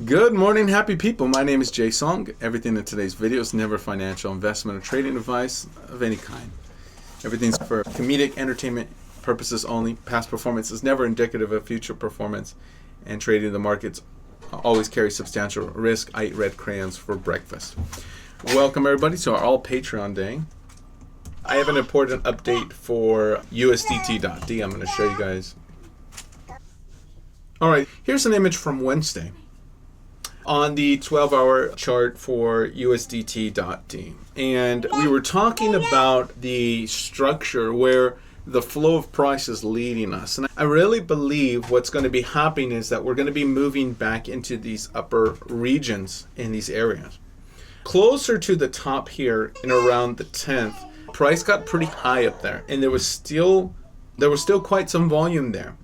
Good morning, happy people. My name is Jay Song. Everything in today's video is never financial, investment, or trading advice of any kind. Everything's for comedic entertainment purposes only. Past performance is never indicative of future performance, and trading the markets always carries substantial risk. I eat red crayons for breakfast. Welcome everybody to our all Patreon day. I have an important update for USDT.D. I'm going to show you guys. Alright, here's an image from Wednesday on the 12-hour chart for USDT.D. And we were talking about the structure where the flow of price is leading us. And I really believe what's going to be happening is that we're going to be moving back into these upper regions in these areas. Closer to the top here in around the 10th, price got pretty high up there, and there was still quite some volume there.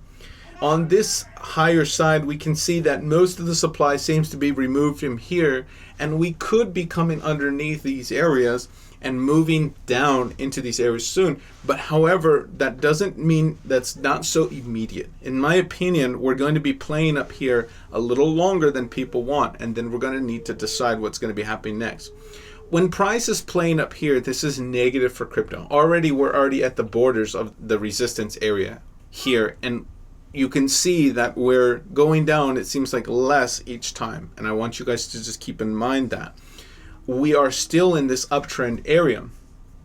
On this higher side, we can see that most of the supply seems to be removed from here, and we could be coming underneath these areas and moving down into these areas soon. But however, that doesn't mean that's not so immediate. In my opinion, we're going to be playing up here a little longer than people want, and then we're going to need to decide what's going to be happening next. When price is playing up here, this is negative for crypto. We're already at the borders of the resistance area here, and you can see that we're going down, it seems like less each time. And I want you guys to just keep in mind that we are still in this uptrend area.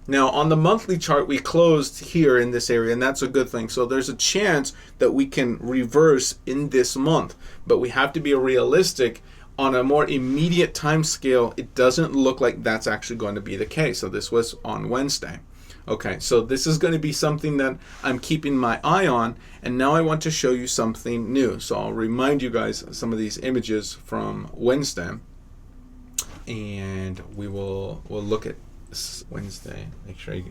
Now on the monthly chart, we closed here in this area, and that's a good thing. So there's a chance that we can reverse in this month, but we have to be realistic. On a more immediate time scale, it doesn't look like that's actually going to be the case. So this was on Wednesday. Okay, so this is going to be something that I'm keeping my eye on, and now I want to show you something new. So I'll remind you guys some of these images from Wednesday, and we'll look at this Wednesday. Make sure I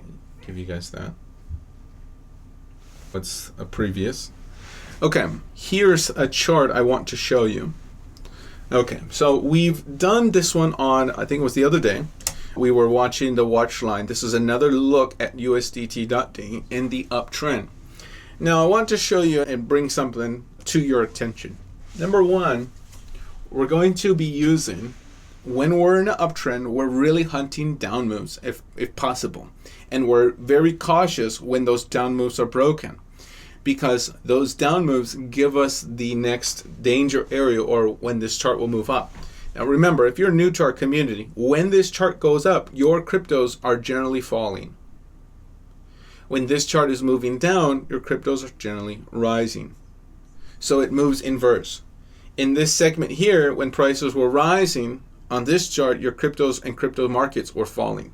give you guys that. What's a previous? Okay, here's a chart I want to show you. Okay, so we've done this one on, I think it was the other day. We were watching the watch line. This is another look at USDT.D in the uptrend. Now I want to show you and bring something to your attention. Number one, we're going to be using, when we're in an uptrend, we're really hunting down moves if possible. And we're very cautious when those down moves are broken, because those down moves give us the next danger area, or when this chart will move up. Now remember, if you're new to our community, when this chart goes up, your cryptos are generally falling. When this chart is moving down, your cryptos are generally rising. So it moves inverse. In this segment here, when prices were rising, on this chart, your cryptos and crypto markets were falling.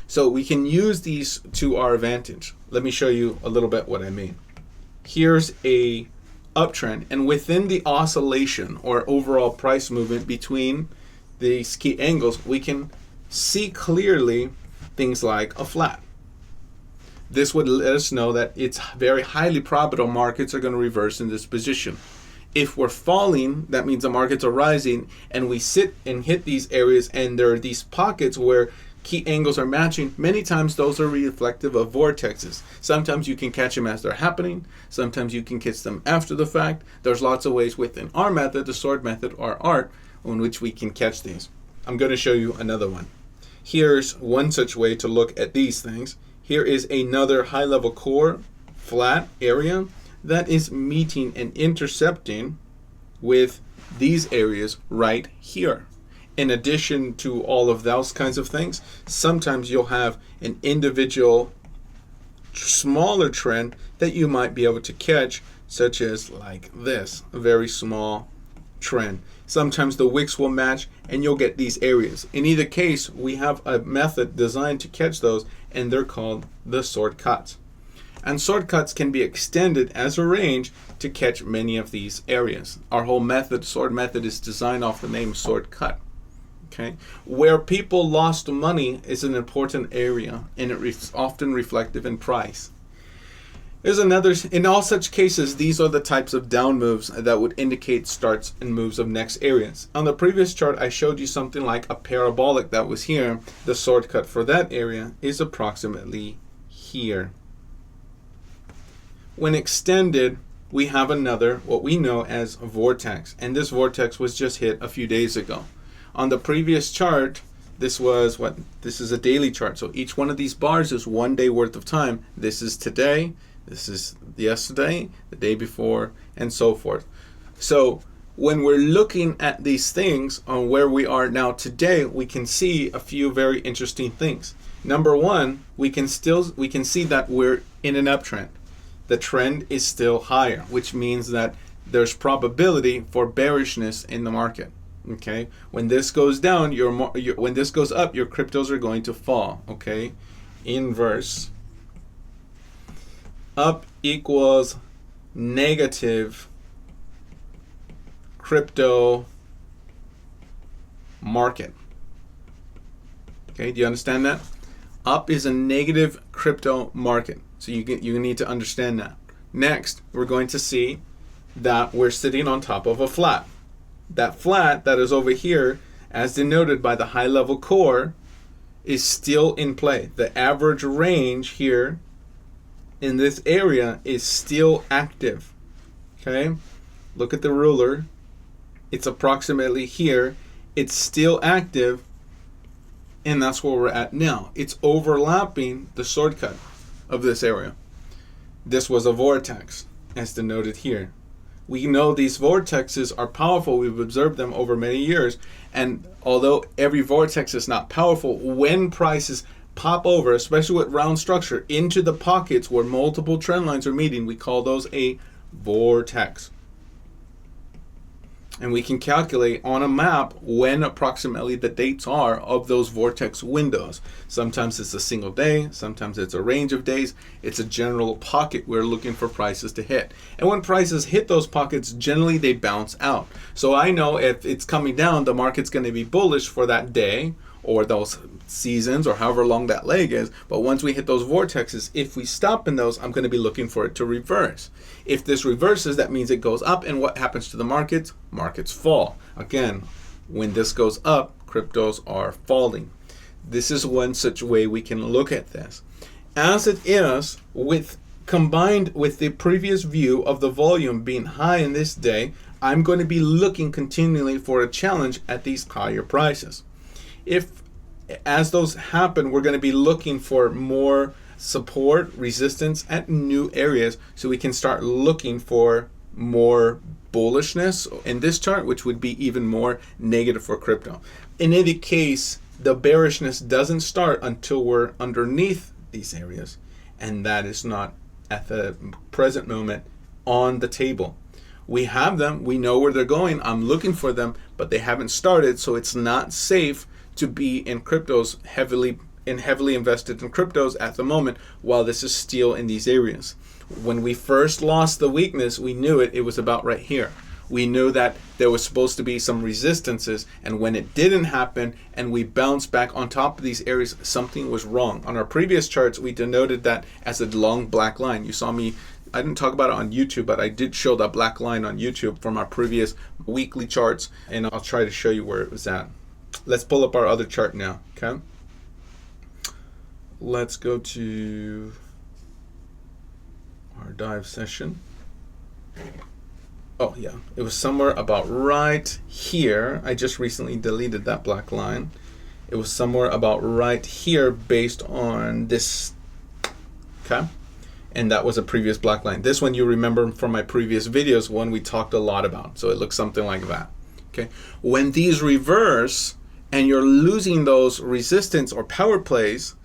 So we can use these to our advantage. Let me show you a little bit what I mean. Here's a uptrend, and within the oscillation or overall price movement between these key angles, we can see clearly things like a flat. This would let us know that it's very highly probable markets are going to reverse in this position. If we're falling, that means the markets are rising, and we sit and hit these areas, and there are these pockets where key angles are matching. Many times those are reflective of vortexes. Sometimes you can catch them as they're happening. Sometimes you can catch them after the fact. There's lots of ways within our method, the sword method, or art, in which we can catch these. I'm going to show you another one. Here's one such way to look at these things. Here is another high-level core flat area that is meeting and intercepting with these areas right here. In addition to all of those kinds of things, sometimes you'll have an individual smaller trend that you might be able to catch, such as like this, a very small trend. Sometimes the wicks will match and you'll get these areas. In either case, we have a method designed to catch those, and they're called the sword cuts. And sword cuts can be extended as a range to catch many of these areas. Our whole method, sword method, is designed off the name sword cut. Okay, where people lost money is an important area, and it's often reflective in price. There's another, in all such cases, these are the types of down moves that would indicate starts and moves of next areas. On the previous chart, I showed you something like a parabolic that was here. The sword cut for that area is approximately here. When extended, we have another, what we know as vortex. And this vortex was just hit a few days ago. On the previous chart, this was what? This is a daily chart. So each one of these bars is 1 day worth of time. This is today, this is yesterday, the day before, and so forth. So when we're looking at these things on where we are now today, we can see a few very interesting things. Number one, we can see that we're in an uptrend. The trend is still higher, which means that there's probability for bearishness in the market. Okay, when this goes down, when this goes up, your cryptos are going to fall. Okay, inverse. Up equals negative crypto market. Okay, do you understand that? Up is a negative crypto market. So you need to understand that. Next, we're going to see that we're sitting on top of a flat. That flat that is over here, as denoted by the high level core, is still in play. The average range here in this area is still active. Okay, look at the ruler. It's approximately here. It's still active, and that's where we're at now. It's overlapping the shortcut of this area. This was a vortex, as denoted here. We know these vortexes are powerful. We've observed them over many years. And although every vortex is not powerful, when prices pop over, especially with round structure, into the pockets where multiple trend lines are meeting, we call those a vortex. And we can calculate on a map when approximately the dates are of those vortex windows. Sometimes it's a single day, sometimes it's a range of days. It's a general pocket we're looking for prices to hit. And when prices hit those pockets, generally they bounce out. So I know if it's coming down, the market's going to be bullish for that day or those seasons or however long that leg is. But once we hit those vortexes, if we stop in those, I'm going to be looking for it to reverse. If this reverses, that means it goes up, and what happens to the markets? Markets fall. Again, when this goes up, cryptos are falling. This is one such way we can look at this. As it is, combined with the previous view of the volume being high in this day, I'm going to be looking continually for a challenge at these higher prices. If as those happen, we're going to be looking for more support, resistance at new areas, so we can start looking for more bullishness in this chart, which would be even more negative for crypto. In any case, the bearishness doesn't start until we're underneath these areas, and that is not at the present moment on the table. We have them, we know where they're going, I'm looking for them, but they haven't started, so it's not safe to be in cryptos, heavily invested in cryptos at the moment while this is still in these areas. When we first lost the weakness, we knew it was about right here. We knew that there was supposed to be some resistances, and when it didn't happen and we bounced back on top of these areas, something was wrong. On our previous charts, we denoted that as a long black line. You saw me, I didn't talk about it on YouTube, but I did show that black line on YouTube from our previous weekly charts, and I'll try to show you where it was at. Let's pull up our other chart now, okay? Let's go to our dive session. Oh yeah, it was somewhere about right here. I just recently deleted that black line. It was somewhere about right here based on this, okay? And that was a previous black line. This one you remember from my previous videos, one we talked a lot about. So it looks something like that, okay? When these reverse and you're losing those resistance or power plays,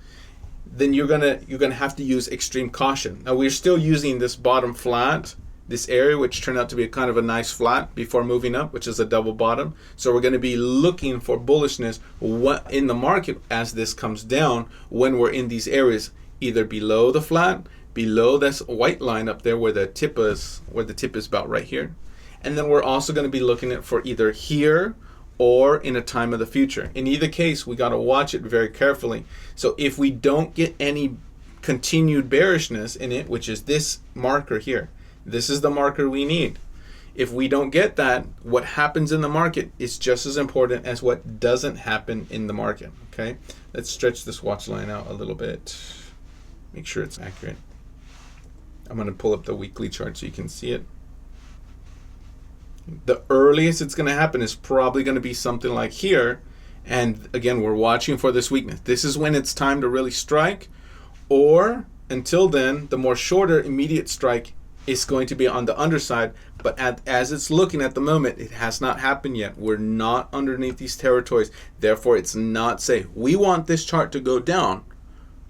then you're gonna have to use extreme caution. Now we're still using this bottom flat, this area, which turned out to be kind of a nice flat before moving up, which is a double bottom. So we're going to be looking for bullishness in the market as this comes down when we're in these areas, either below the flat, below this white line up there where the tip is about right here. And then we're also going to be looking at for either here or in a time of the future. In either case, we got to watch it very carefully. So if we don't get any continued bearishness in it, which is this marker here, this is the marker we need. If we don't get that, what happens in the market is just as important as what doesn't happen in the market, okay? Let's stretch this watch line out a little bit. Make sure it's accurate. I'm going to pull up the weekly chart so you can see it. The earliest it's going to happen is probably going to be something like here. And again, we're watching for this weakness. This is when it's time to really strike. Or until then, the more shorter immediate strike is going to be on the underside. But as it's looking at the moment, it has not happened yet. We're not underneath these territories. Therefore, it's not safe. We want this chart to go down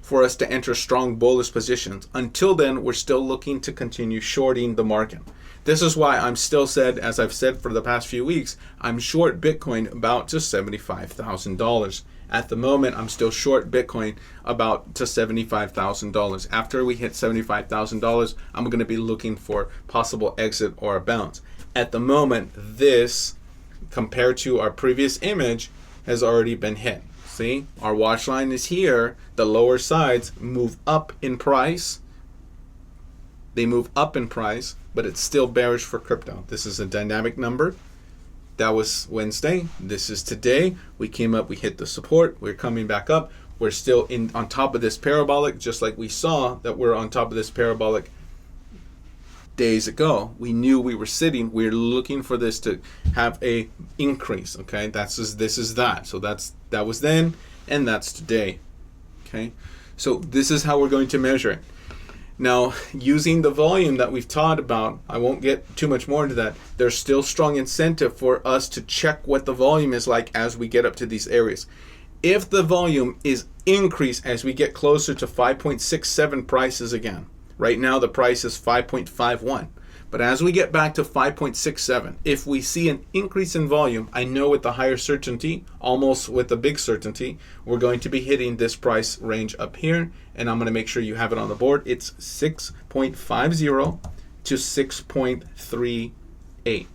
for us to enter strong bullish positions. Until then, we're still looking to continue shorting the market. This is why I'm still said, as I've said for the past few weeks, I'm short Bitcoin about to $75,000. At the moment, I'm still short Bitcoin about to $75,000. After we hit $75,000, I'm going to be looking for possible exit or a bounce. At the moment, this, compared to our previous image, has already been hit. See, our watch line is here. The lower sides move up in price. They move up in price, but it's still bearish for crypto. This is a dynamic number. That was Wednesday. This is today. We came up, we hit the support. We're coming back up. We're still on top of this parabolic, just like we saw that we're on top of this parabolic days ago. We knew we were sitting. We're looking for this to have a increase. Okay, this is that. So that was then, and that's today. Okay, so this is how we're going to measure it. Now, using the volume that we've taught about, I won't get too much more into that. There's still strong incentive for us to check what the volume is like as we get up to these areas. If the volume is increased as we get closer to 5.67 prices again, right now the price is 5.51. But as we get back to 5.67, if we see an increase in volume, I know with the higher certainty, almost with a big certainty, we're going to be hitting this price range up here. And I'm going to make sure you have it on the board. It's 6.50 to 6.38.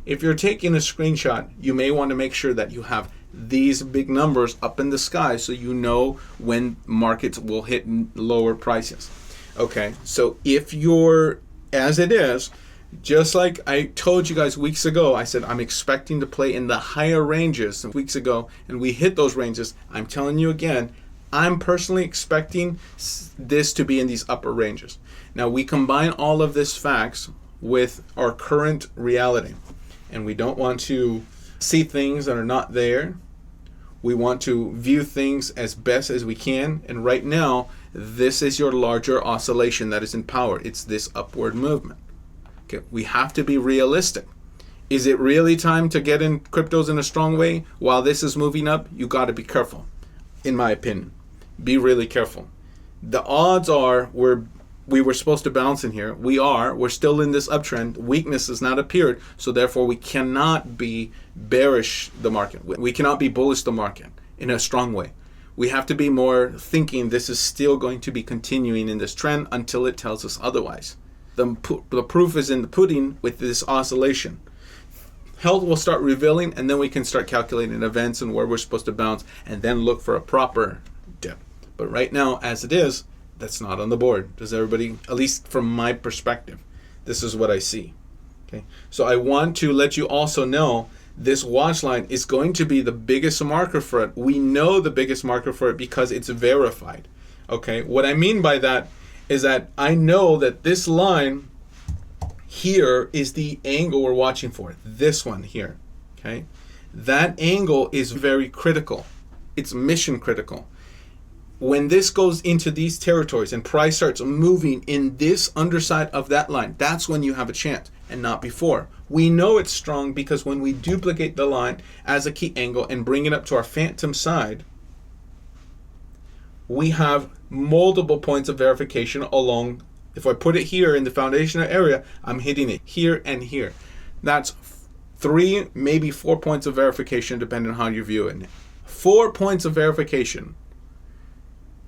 If you're taking a screenshot, you may want to make sure that you have these big numbers up in the sky so you know when markets will hit lower prices. Okay, so if you're, as it is, just like I told you guys weeks ago, I said I'm expecting to play in the higher ranges weeks ago, and we hit those ranges. I'm telling you again, I'm personally expecting this to be in these upper ranges. Now, we combine all of this facts with our current reality, and we don't want to see things that are not there. We want to view things as best as we can, and right now, this is your larger oscillation that is in power. It's this upward movement. Okay, we have to be realistic. Is it really time to get in cryptos in a strong way while this is moving up? You got to be careful, in my opinion. Be really careful. The odds are we were supposed to bounce in here. We're still in this uptrend. Weakness has not appeared, so therefore we cannot be bearish the market. We cannot be bullish the market in a strong way. We have to be more thinking this is still going to be continuing in this trend until it tells us otherwise. The proof is in the pudding with this oscillation. Health will start revealing, and then we can start calculating events and where we're supposed to bounce, and then look for a proper dip. But right now, as it is, that's not on the board. Does everybody, at least from my perspective, this is what I see. Okay, so I want to let you also know this watch line is going to be the biggest marker for it. We know the biggest marker for it because it's verified. Okay, what I mean by that is that I know that this line here is the angle we're watching for. This one here. Okay, that angle is very critical. It's mission critical. When this goes into these territories and price starts moving in this underside of that line, that's when you have a chance, and not before. We know it's strong because when we duplicate the line as a key angle and bring it up to our phantom side, we have multiple points of verification along. If I put it here in the foundational area, I'm hitting it here and here. That's 3, maybe 4 points of verification depending on how you view it. 4 points of verification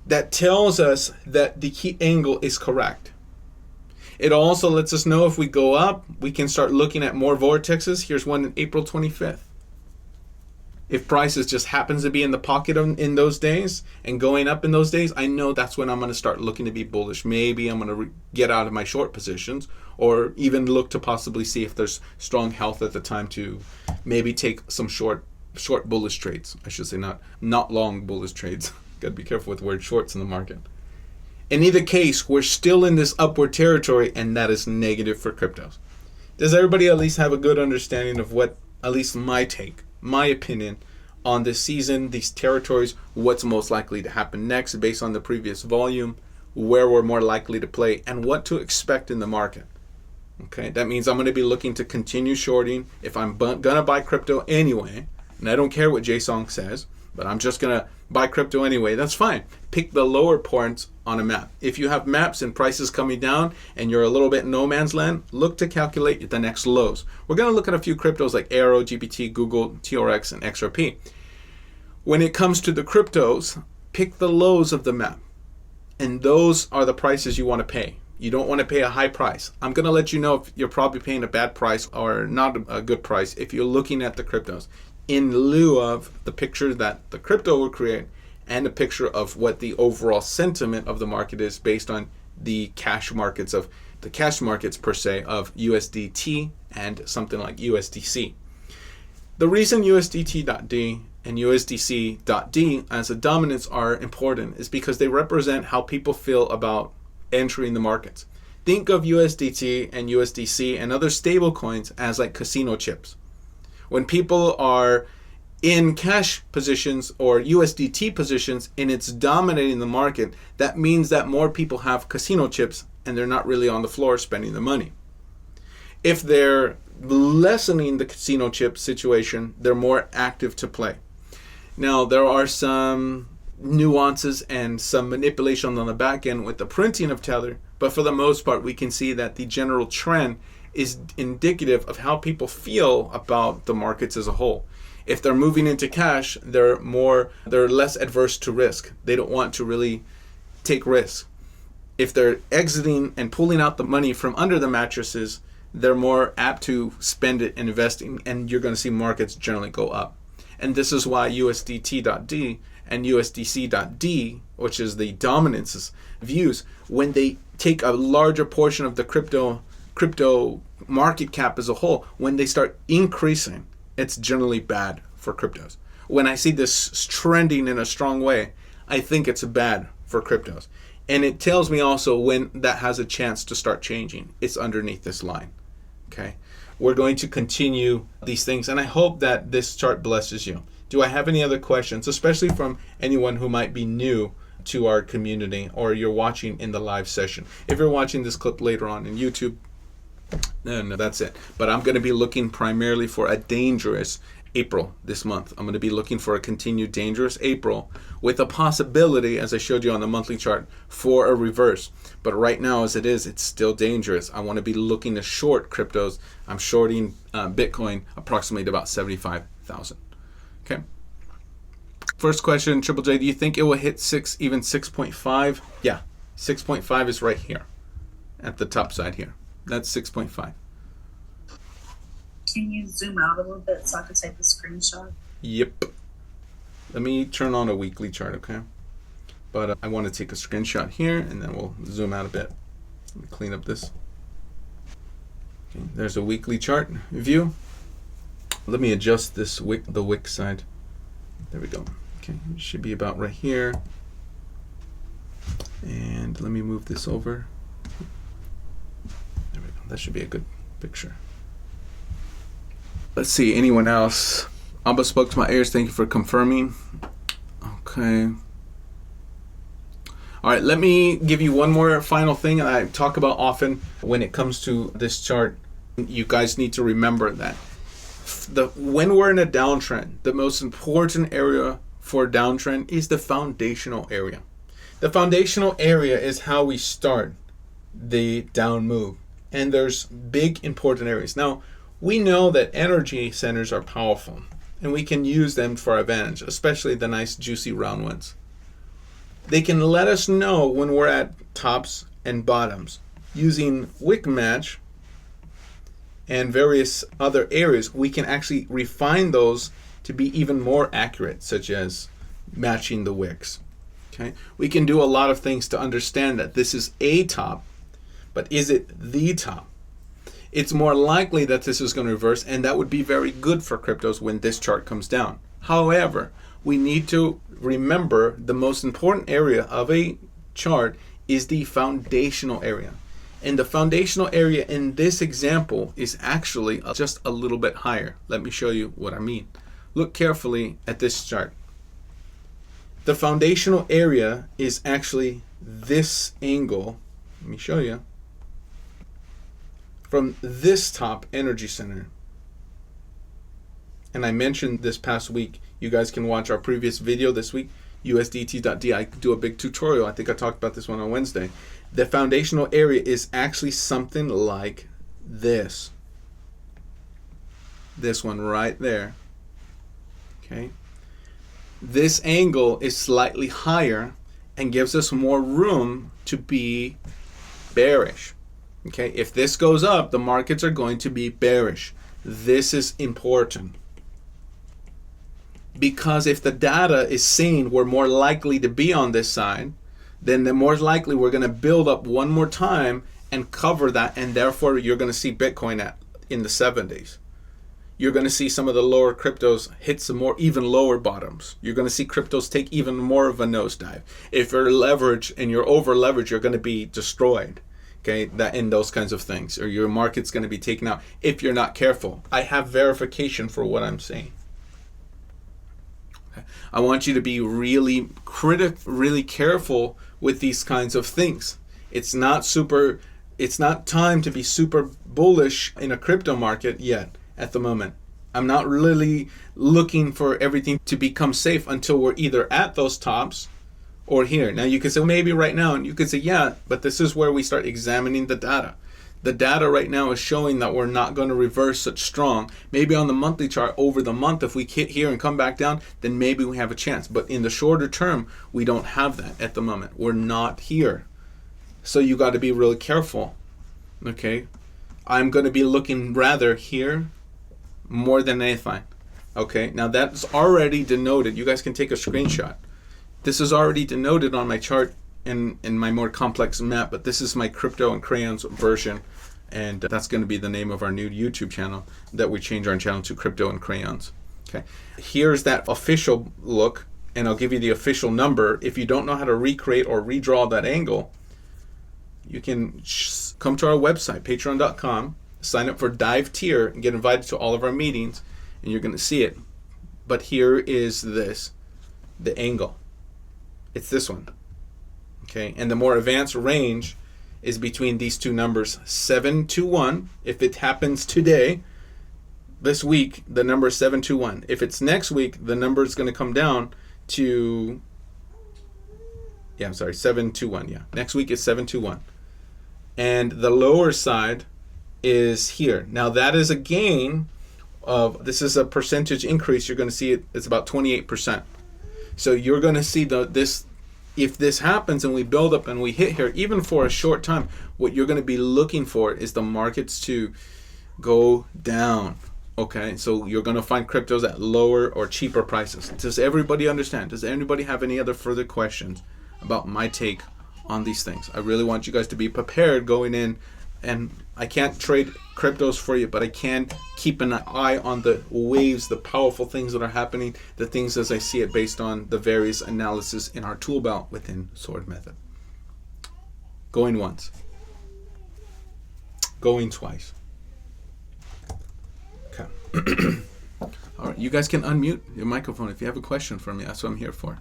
that tells us that the key angle is correct. It also lets us know if we go up, we can start looking at more vortexes. Here's one in April 25th. If prices just happens to be in the pocket in those days and going up in those days, I know that's when I'm going to start looking to be bullish. Maybe I'm going to get out of my short positions, or even look to possibly see if there's strong health at the time to maybe take some short bullish trades. I should say not long bullish trades. Got to be careful with the word shorts in the market. In either case, we're still in this upward territory, and that is negative for cryptos. Does everybody at least have a good understanding of what, at least my take, my opinion on this season, these territories, what's most likely to happen next based on the previous volume, where we're more likely to play, and what to expect in the market? Okay, that means I'm going to be looking to continue shorting if I'm going to buy crypto anyway, and I don't care what JSON says, but I'm just going to buy crypto anyway. That's fine. Pick the lower points on a map. If you have maps and prices coming down and you're a little bit in no man's land, look to calculate the next lows. We're going to look at a few cryptos like AERO, GPT, Google, TRX, and XRP. When it comes to the cryptos, pick the lows of the map, and those are the prices you want to pay. You don't want to pay a high price. I'm going to let you know if you're probably paying a bad price or not a good price if you're looking at the cryptos, in lieu of the picture that the crypto will create and a picture of what the overall sentiment of the market is based on the cash markets per se of USDT and something like USDC. The reason USDT.D and USDC.D as a dominance are important is because they represent how people feel about entering the markets. Think of USDT and USDC and other stable coins as like casino chips. When people are in cash positions or USDT positions and it's dominating the market, that means that more people have casino chips and they're not really on the floor spending the money. If they're lessening the casino chip situation, they're more active to play. Now, there are some nuances and some manipulation on the back end with the printing of Tether, but for the most part, we can see that the general trend is indicative of how people feel about the markets as a whole. If they're moving into cash, they're less adverse to risk. They don't want to really take risks. If they're exiting and pulling out the money from under the mattresses, they're more apt to spend it and investing, and you're going to see markets generally go up. And this is why USDT.D and USDC.D, which is the dominance views, when they take a larger portion of the crypto market cap as a whole, when they start increasing, it's generally bad for cryptos. When I see this trending in a strong way, I think it's bad for cryptos. And it tells me also when that has a chance to start changing. It's underneath this line. Okay, we're going to continue these things, and I hope that this chart blesses you. Do I have any other questions, especially from anyone who might be new to our community or you're watching in the live session? If you're watching this clip later on in YouTube, then that's it. But I'm going to be looking primarily for a dangerous April this month. I'm going to be looking for a continued dangerous April with a possibility, as I showed you on the monthly chart, for a reverse. But right now, as it is, it's still dangerous. I want to be looking to short cryptos. I'm shorting Bitcoin approximately to about 75,000. Okay. First question, Triple J, do you think it will hit 6, even 6.5? Yeah, 6.5 is right here at the top side here. That's 6.5. Can you zoom out a little bit so I can take a screenshot? Yep. Let me turn on a weekly chart, okay? But I want to take a screenshot here, and then we'll zoom out a bit. Let me clean up this. Okay, there's a weekly chart view. Let me adjust this the wick side. There we go. Okay, it should be about right here. And let me move this over. There we go. That should be a good picture. Let's see, anyone else? Abba spoke to my ears. Thank you for confirming. Okay. All right, let me give you one more final thing I talk about often when it comes to this chart. You guys need to remember that when we're in a downtrend, the most important area for a downtrend is the foundational area. The foundational area is how we start the down move. And there's big important areas. Now, we know that energy centers are powerful, and we can use them for our advantage, especially the nice juicy round ones. They can let us know when we're at tops and bottoms. Using wick match and various other areas, we can actually refine those to be even more accurate, such as matching the wicks. Okay? We can do a lot of things to understand that this is a top, but is it the top? It's more likely that this is going to reverse, and that would be very good for cryptos when this chart comes down. However, we need to remember the most important area of a chart is the foundational area. And the foundational area in this example is actually just a little bit higher. Let me show you what I mean. Look carefully at this chart. The foundational area is actually this angle. Let me show you. From this top energy center. And I mentioned this past week, you guys can watch our previous video this week, USDT.D. I do a big tutorial. I think I talked about this one on Wednesday. The foundational area is actually something like this. This one right there. Okay. This angle is slightly higher and gives us more room to be bearish. Okay. If this goes up, the markets are going to be bearish. This is important. Because if the data is saying we're more likely to be on this side, then the more likely we're going to build up one more time and cover that, and therefore you're going to see Bitcoin in the 70s. You're going to see some of the lower cryptos hit some more even lower bottoms. You're going to see cryptos take even more of a nosedive. If you're leveraged and you're over leveraged, you're going to be destroyed. Okay, that in those kinds of things, or your market's going to be taken out if you're not careful. I have verification for what I'm saying. I want you to be really careful with these kinds of things. It's not time to be super bullish in a crypto market yet at the moment. I'm not really looking for everything to become safe until we're either at those tops or here. Now you could say maybe right now, and you could say yeah, but this is where we start examining the data. The data right now is showing that we're not going to reverse such strong. Maybe on the monthly chart over the month, if we hit here and come back down, then maybe we have a chance. But in the shorter term, we don't have that at the moment. We're not here. So you got to be really careful. Okay? I'm going to be looking rather here more than anything. Okay? Now that's already denoted. You guys can take a screenshot. This is already denoted on my chart in my more complex map, but this is my crypto and crayons version, and that's going to be the name of our new YouTube channel that we change our channel to Crypto and Crayons. Okay, here's that official look, and I'll give you the official number. If you don't know how to recreate or redraw that angle, you can come to our website, patreon.com, sign up for Dive Tier, and get invited to all of our meetings, and you're going to see it. But here is the angle. It's this one. Okay, and the more advanced range is between these two numbers, 721. If it happens today, this week, the number is 721. If it's next week, the number is going to come down to, 721. Yeah, next week is 721. And the lower side is here. Now that is a gain of, this is a percentage increase. You're going to see it's about 28%. So you're going to see this. If this happens and we build up and we hit here, even for a short time, what you're going to be looking for is the markets to go down. Okay, so you're going to find cryptos at lower or cheaper prices. Does everybody understand? Does anybody have any other further questions about my take on these things? I really want you guys to be prepared going in, and I can't trade cryptos for you, but I can keep an eye on the waves, the powerful things that are happening, the things as I see it based on the various analysis in our tool belt within Sword Method. Going once. Going twice. Okay. All right, you guys can unmute your microphone if you have a question for me. That's what I'm here for.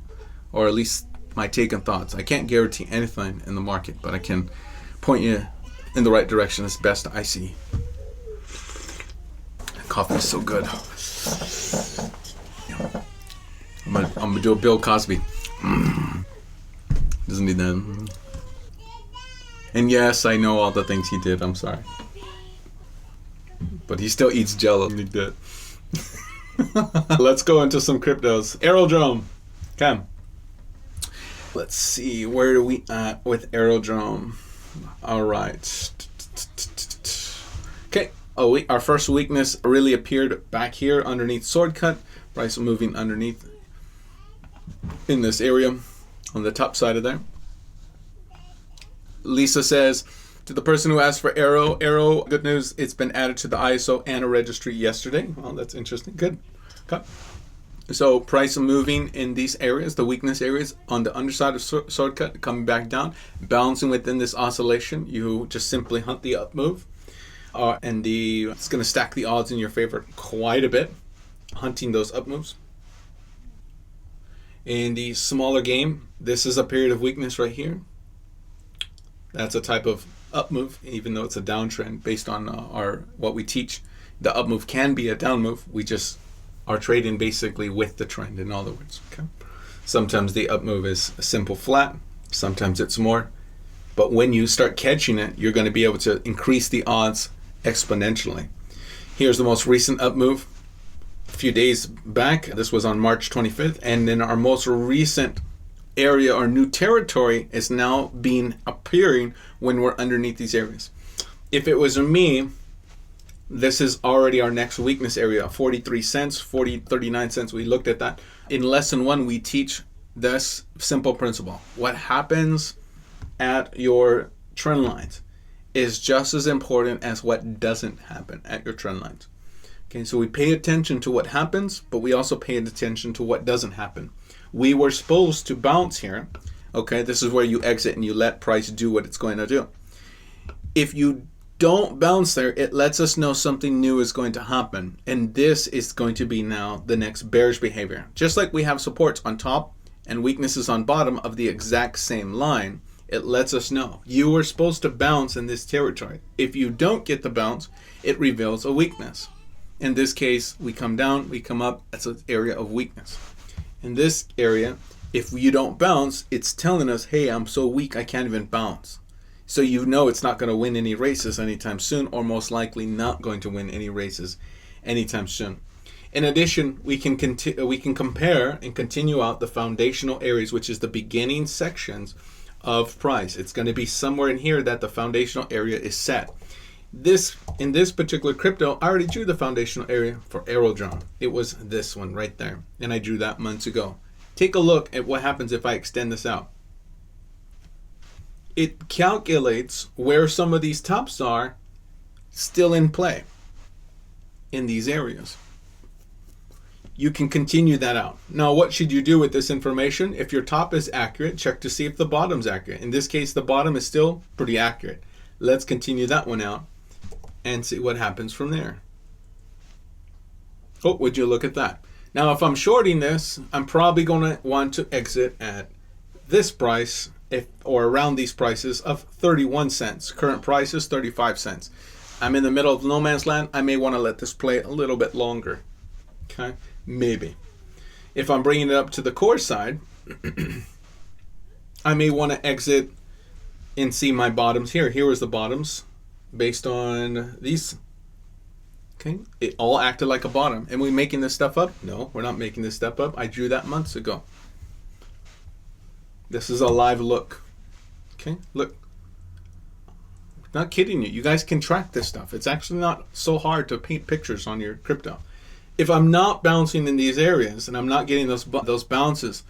Or at least my take and thoughts. I can't guarantee anything in the market, but I can point you in the right direction as best I see. Coffee is so good. I'm gonna do a Bill Cosby. Doesn't need that. And yes, I know all the things he did. I'm sorry, but he still eats Jello. Like that. Let's go into some cryptos. Aerodrome. Come. Let's see. Where are we at with Aerodrome? All right. Okay. Our first weakness really appeared back here underneath sword cut. Price moving underneath in this area on the top side of there. Lisa says, to the person who asked for AERO, good news, it's been added to the ISO and a registry yesterday. Well, that's interesting. Good. Okay. So price moving in these areas, the weakness areas on the underside of sword cut, coming back down, bouncing within this oscillation. You just simply hunt the up move, and it's going to stack the odds in your favor quite a bit, hunting those up moves. In the smaller game, this is a period of weakness right here. That's a type of up move, even though it's a downtrend based on what we teach. The up move can be a down move. We just are trading basically with the trend, in other words. Okay. Sometimes the up move is a simple flat. Sometimes it's more. But when you start catching it, you're going to be able to increase the odds exponentially. Here's the most recent up move. A few days back, this was on March 25th, and then our most recent area or new territory is now appearing when we're underneath these areas. If it was me, this is already our next weakness area, 43 cents, 39 cents. We looked at that. In lesson 1, we teach this simple principle. What happens at your trend lines is just as important as what doesn't happen at your trend lines. Okay, so we pay attention to what happens, but we also pay attention to what doesn't happen. We were supposed to bounce here. Okay, this is where you exit and you let price do what it's going to do. If you don't bounce there, it lets us know something new is going to happen. And this is going to be now the next bearish behavior. Just like we have supports on top and weaknesses on bottom of the exact same line, it lets us know you were supposed to bounce in this territory. If you don't get the bounce, it reveals a weakness. In this case, we come down, we come up, that's an area of weakness. In this area, if you don't bounce, it's telling us, hey, I'm so weak I can't even bounce. So you know it's not going to win any races anytime soon, or most likely not going to win any races anytime soon. In addition, we can compare and continue out the foundational areas, which is the beginning sections of price. It's going to be somewhere in here that the foundational area is set. In this particular crypto, I already drew the foundational area for AERO. It was this one right there, and I drew that months ago. Take a look at what happens if I extend this out. It calculates where some of these tops are still in play in these areas. You can continue that out. Now, what should you do with this information? If your top is accurate, check to see if the bottom's accurate. In this case, the bottom is still pretty accurate. Let's continue that one out and see what happens from there. Oh, would you look at that? Now, if I'm shorting this, I'm probably going to want to exit at this price, or around these prices of 31 cents. Current price is 35 cents. I'm in the middle of no man's land. I may want to let this play a little bit longer. Okay, maybe. If I'm bringing it up to the core side, I may want to exit and see my bottoms here. Here was the bottoms based on these. Okay, it all acted like a bottom. And we making this stuff up? No, we're not making this stuff up. I drew that months ago. This is a live look. Okay, look. Not kidding you. You guys can track this stuff. It's actually not so hard to paint pictures on your crypto. If I'm not bouncing in these areas and I'm not getting those bounces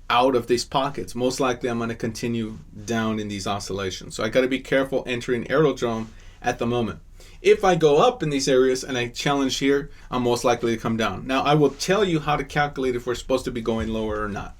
out of these pockets, most likely I'm going to continue down in these oscillations. So I got to be careful entering AERO at the moment. If I go up in these areas and I challenge here, I'm most likely to come down. Now, I will tell you how to calculate if we're supposed to be going lower or not.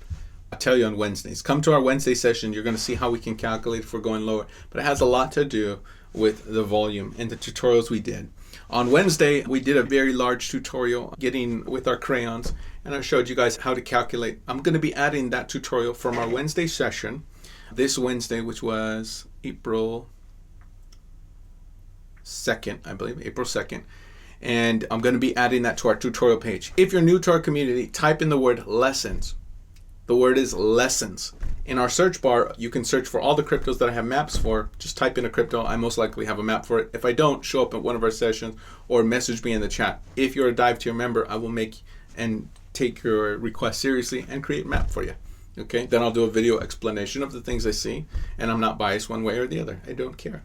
I'll tell you on Wednesdays. Come to our Wednesday session. You're going to see how we can calculate if we're going lower. But it has a lot to do with the volume and the tutorials we did. On Wednesday, we did a very large tutorial getting with our crayons, and I showed you guys how to calculate. I'm going to be adding that tutorial from our Wednesday session this Wednesday, which was April 2nd, I believe, April 2nd. And I'm going to be adding that to our tutorial page. If you're new to our community, type in the word lessons. The word is lessons. In our search bar, you can search for all the cryptos that I have maps for. Just type in a crypto. I most likely have a map for it. If I don't, show up at one of our sessions or message me in the chat. If you're a Dive Tier member, I will make and take your request seriously and create a map for you. Okay, then I'll do a video explanation of the things I see, and I'm not biased one way or the other. I don't care.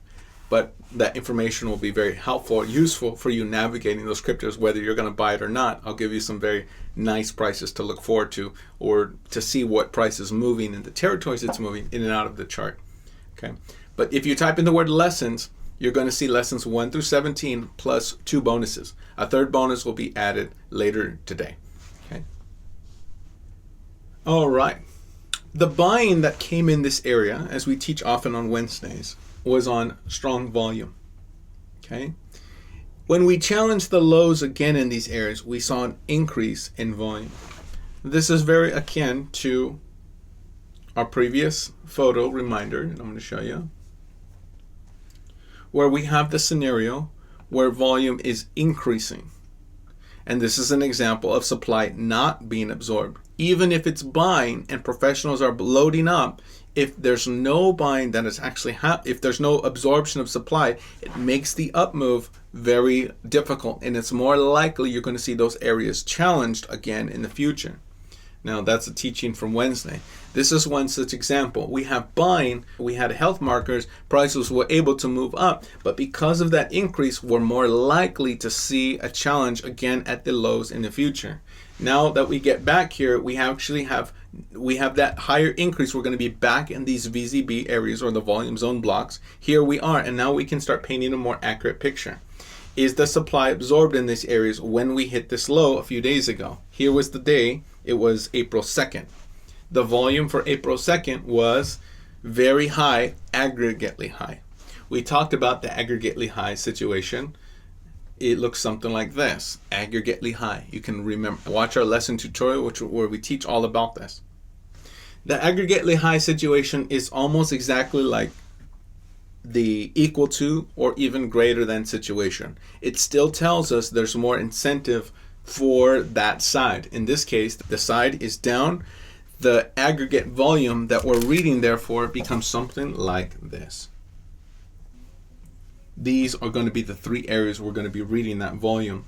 But that information will be very helpful, useful for you navigating those cryptos, whether you're going to buy it or not. I'll give you some very nice prices to look forward to, or to see what price is moving in the territories it's moving in and out of the chart. Okay, but if you type in the word lessons, you're going to see lessons 1 through 17 plus 2 bonuses. A third bonus will be added later today. Okay. All right. The buying that came in this area, as we teach often on Wednesdays, was on strong volume. Okay. When we challenged the lows again in these areas, we saw an increase in volume. This is very akin to our previous photo reminder, and I'm going to show you, where we have the scenario where volume is increasing. And this is an example of supply not being absorbed. Even if it's buying and professionals are loading up, if there's no buying that is actually if there's no absorption of supply, it makes the up move very difficult, and it's more likely you're going to see those areas challenged again in the future. Now, that's a teaching from Wednesday. This is one such example. We have buying, we had health markers, prices were able to move up, but because of that increase, we're more likely to see a challenge again at the lows in the future. Now that we get back here, we actually have that higher increase. We're going to be back in these VZB areas, or the volume zone blocks. Here we are, and now we can start painting a more accurate picture. Is the supply absorbed in these areas when we hit this low a few days ago? Here was the day. It was April 2nd. The volume for April 2nd was very high, aggregately high. We talked about the aggregately high situation. It looks something like this, aggregately high. You can remember, watch our lesson tutorial where we teach all about this. The aggregately high situation is almost exactly like the equal to or even greater than situation. It still tells us there's more incentive for that side. In this case, the side is down. The aggregate volume that we're reading, therefore, becomes something like this. These are going to be the three areas we're going to be reading that volume.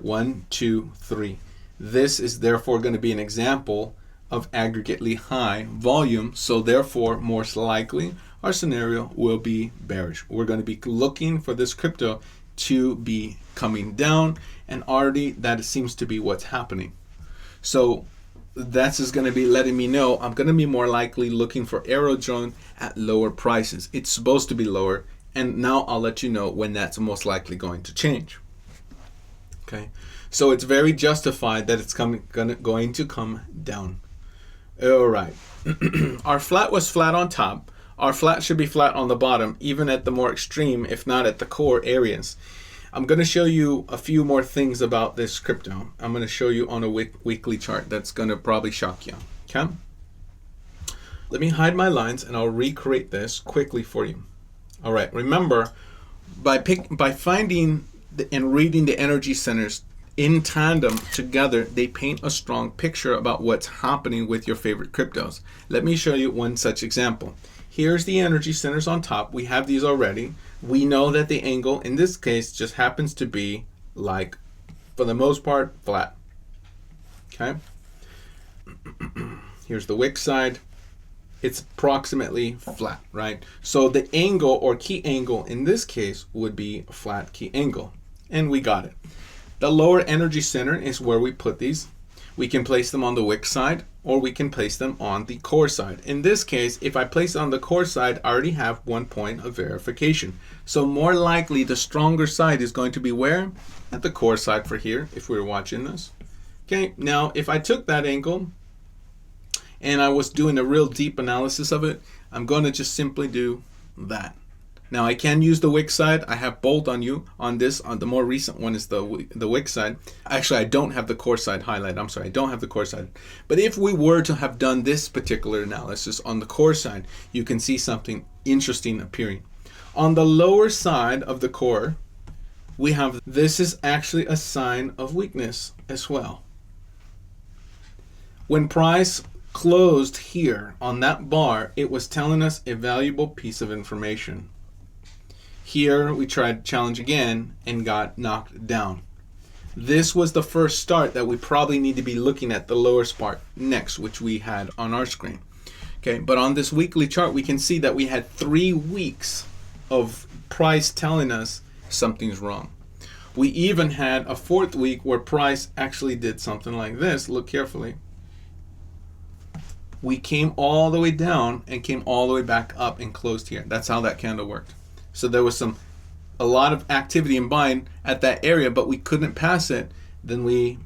1, 2, 3. This is therefore going to be an example of aggregately high volume, so therefore, most likely, our scenario will be bearish. We're going to be looking for this crypto to be coming down, and already that seems to be what's happening. So that's just going to be letting me know I'm going to be more likely looking for AERO join at lower prices. It's supposed to be lower, and now I'll let you know when that's most likely going to change. Okay, so it's very justified that it's going to come down. All right. Our flat was flat on top. Our flat should be flat on the bottom, even at the more extreme, if not at the core areas. I'm going to show you a few more things about this crypto. I'm going to show you on a weekly chart that's going to probably shock you. Okay? Let me hide my lines and I'll recreate this quickly for you. All right. Remember, by finding and reading the energy centers in tandem together, they paint a strong picture about what's happening with your favorite cryptos. Let me show you one such example. Here's the energy centers on top. We have these already. We know that the angle in this case just happens to be, like, for the most part, flat. Okay. Here's the wick side. It's approximately flat, right? So the angle or key angle in this case would be a flat key angle. And we got it. The lower energy center is where we put these. We can place them on the wick side, or we can place them on the core side. In this case, if I place it on the core side, I already have 1 point of verification. So more likely the stronger side is going to be where? At the core side for here, if we were watching this. Okay, now if I took that angle and I was doing a real deep analysis of it, I'm going to just simply do that. Now I can use the wick side. I have bold on you on this. On the more recent one is the wick side. Actually, I don't have the core side highlighted. I'm sorry, I don't have the core side. But if we were to have done this particular analysis on the core side, you can see something interesting appearing. On the lower side of the core, we have, this is actually a sign of weakness as well. When price closed here on that bar, it was telling us a valuable piece of information. Here we tried challenge again and got knocked down. This was the first start that we probably need to be looking at the lower part next, which we had on our screen. Okay, but on this weekly chart, we can see that we had 3 weeks of price telling us something's wrong. We even had a 4th week where price actually did something like this. Look carefully. We came all the way down and came all the way back up and closed here. That's how that candle worked. So there was a lot of activity in buying at that area, but we couldn't pass it. Then we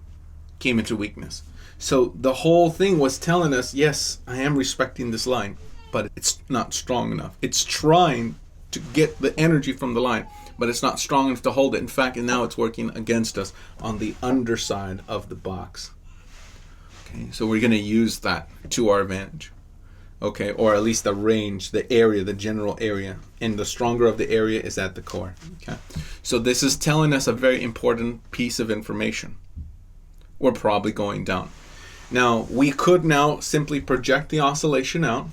came into weakness. So the whole thing was telling us, yes, I am respecting this line, but it's not strong enough. It's trying to get the energy from the line, but it's not strong enough to hold it. In fact, and now it's working against us on the underside of the box. Okay, so we're going to use that to our advantage. Okay, or at least the range, the area, the general area. And the stronger of the area is at the core. Okay, so this is telling us a very important piece of information. We're probably going down. Now, we could now simply project the oscillation out,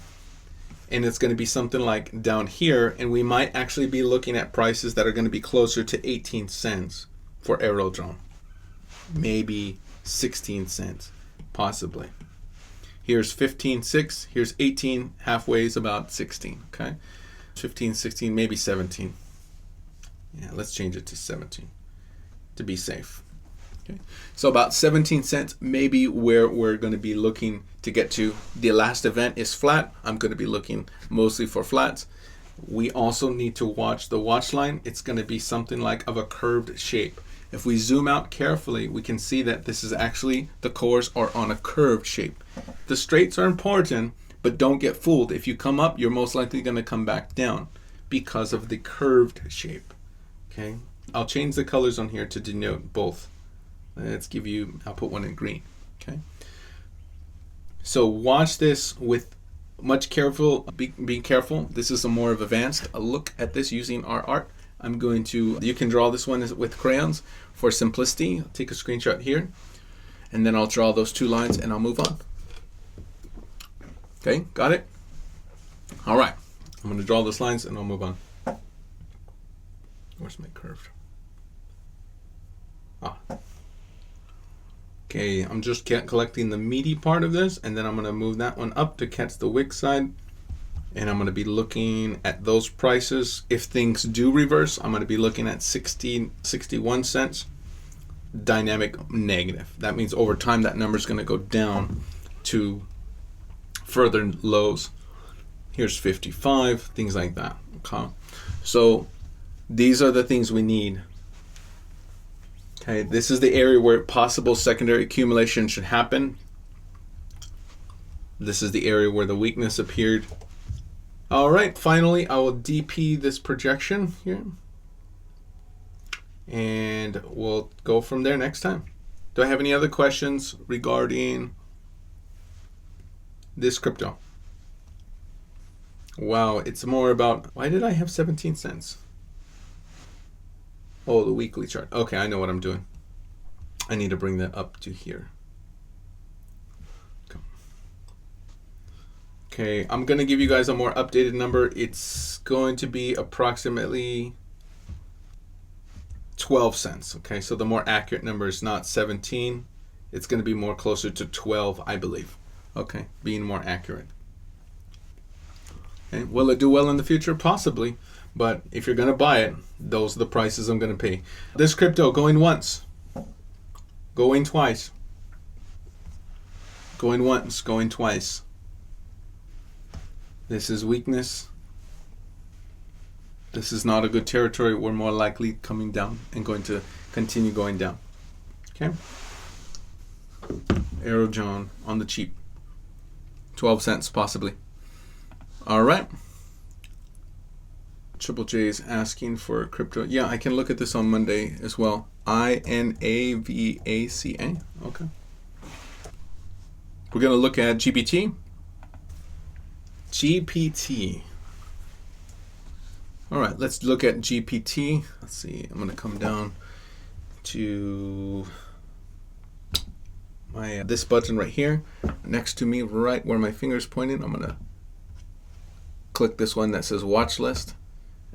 and it's going to be something like down here, and we might actually be looking at prices that are going to be closer to 18 cents for AERO. Maybe 16 cents, possibly. Here's 15.6, here's 18, halfway is about 16, okay? 15, 16, maybe 17. Yeah, let's change it to 17 to be safe. Okay. So about 17 cents, maybe where we're going to be looking to get to. The last event is flat. I'm going to be looking mostly for flats. We also need to watch the watch line. It's going to be something like of a curved shape. If we zoom out carefully, we can see that this is actually, the cores are on a curved shape. The straights are important, but don't get fooled. If you come up, you're most likely going to come back down because of the curved shape. Okay, I'll change the colors on here to denote both. Let's give you, I'll put one in green. Okay, so watch this with much careful, be careful. This is a more of advanced a look at this using our art. I'm going to, you can draw this one with crayons for simplicity. I'll take a screenshot here, and then I'll draw those two lines and I'll move on. Okay, got it? All right, I'm going to draw those lines and I'll move on. Where's my curve? Ah. Okay, I'm just collecting the meaty part of this, and then I'm going to move that one up to catch the wick side. And I'm going to be looking at those prices. If things do reverse, I'm going to be looking at 61 cents. Dynamic negative. That means over time that number is going to go down to further lows. Here's 55, things like that. Okay. So these are the things we need. Okay, this is the area where possible secondary accumulation should happen. This is the area where the weakness appeared. All right, finally, I will DP this projection here. And we'll go from there next time. Do I have any other questions regarding this crypto? Wow, it's more about, why did I have 17 cents? Oh, the weekly chart. Okay, I know what I'm doing. I need to bring that up to here. Okay, I'm going to give you guys a more updated number. It's going to be approximately 12 cents. Okay, so the more accurate number is not 17. It's going to be more closer to 12, I believe. Okay, being more accurate. Okay, will it do well in the future? Possibly. But if you're going to buy it, those are the prices I'm going to pay. This crypto going once, going twice, going once, going twice. This is weakness. This is not a good territory. We're more likely coming down and going to continue going down. Okay. AERO John on the cheap. 12 cents possibly. All right. Triple J is asking for crypto. Yeah, I can look at this on Monday as well. INAVACA. Okay. We're going to look at GPT. GPT. All right, let's look at GPT. Let's see. I'm going to come down to my this button right here next to me, right where my finger's pointing. I'm going to click this one that says watch list,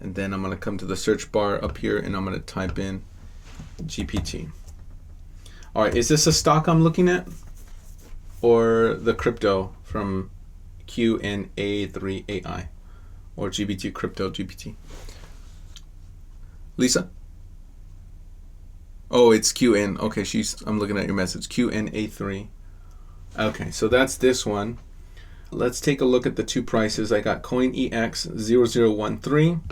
and then I'm going to come to the search bar up here and I'm going to type in GPT. All right, is this a stock I'm looking at or the crypto from QNA3AI or GPT crypto GPT? Lisa? Oh, it's QN. Okay, I'm looking at your message. QNA3. Okay, so that's this one. Let's take a look at the two prices. I got CoinEX 0013,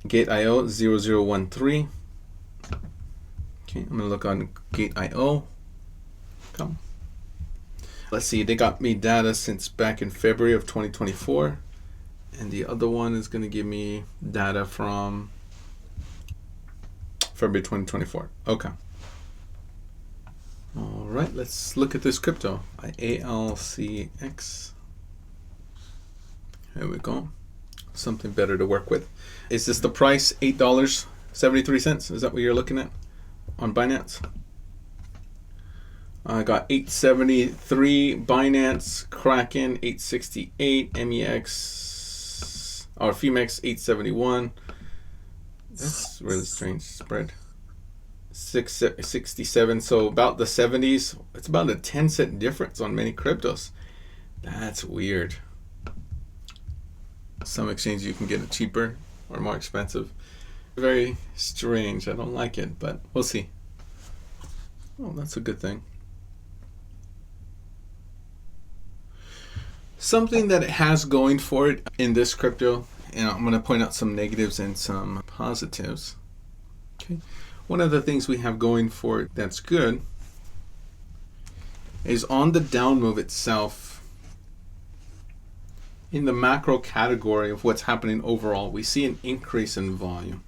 Gate.io 0013. Okay, I'm gonna look on Gate.io. Come. Let's see, they got me data since back in February of 2024. And the other one is going to give me data from February 2024. Okay. All right, let's look at this crypto. ALCX. There we go. Something better to work with. Is this the price? $8.73. Is that what you're looking at on Binance? I got 873 Binance, Kraken 868, MEX or FEMEX 871. That's really strange spread. 667, so about the 70s. It's about a 10-cent difference on many cryptos. That's weird. Some exchanges you can get it cheaper or more expensive. Very strange. I don't like it, but we'll see. Oh, that's a good thing. Something that it has going for it in this crypto, and I'm going to point out some negatives and some positives. Okay. One of the things we have going for it that's good is on the down move itself, in the macro category of what's happening overall, we see an increase in volume.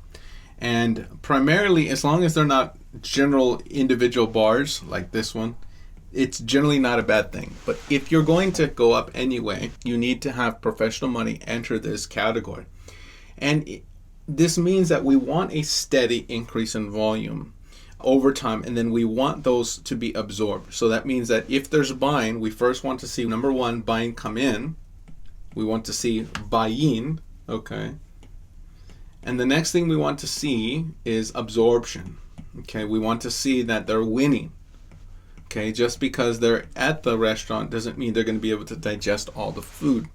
And primarily, as long as they're not general individual bars like this one, it's generally not a bad thing. But if you're going to go up anyway, you need to have professional money enter this category. And this means that we want a steady increase in volume over time, and then we want those to be absorbed. So that means that if there's buying, we first want to see, number one, buying come in. We want to see buy-in, okay? And the next thing we want to see is absorption, okay? We want to see that they're winning. Okay, just because they're at the restaurant doesn't mean they're going to be able to digest all the food.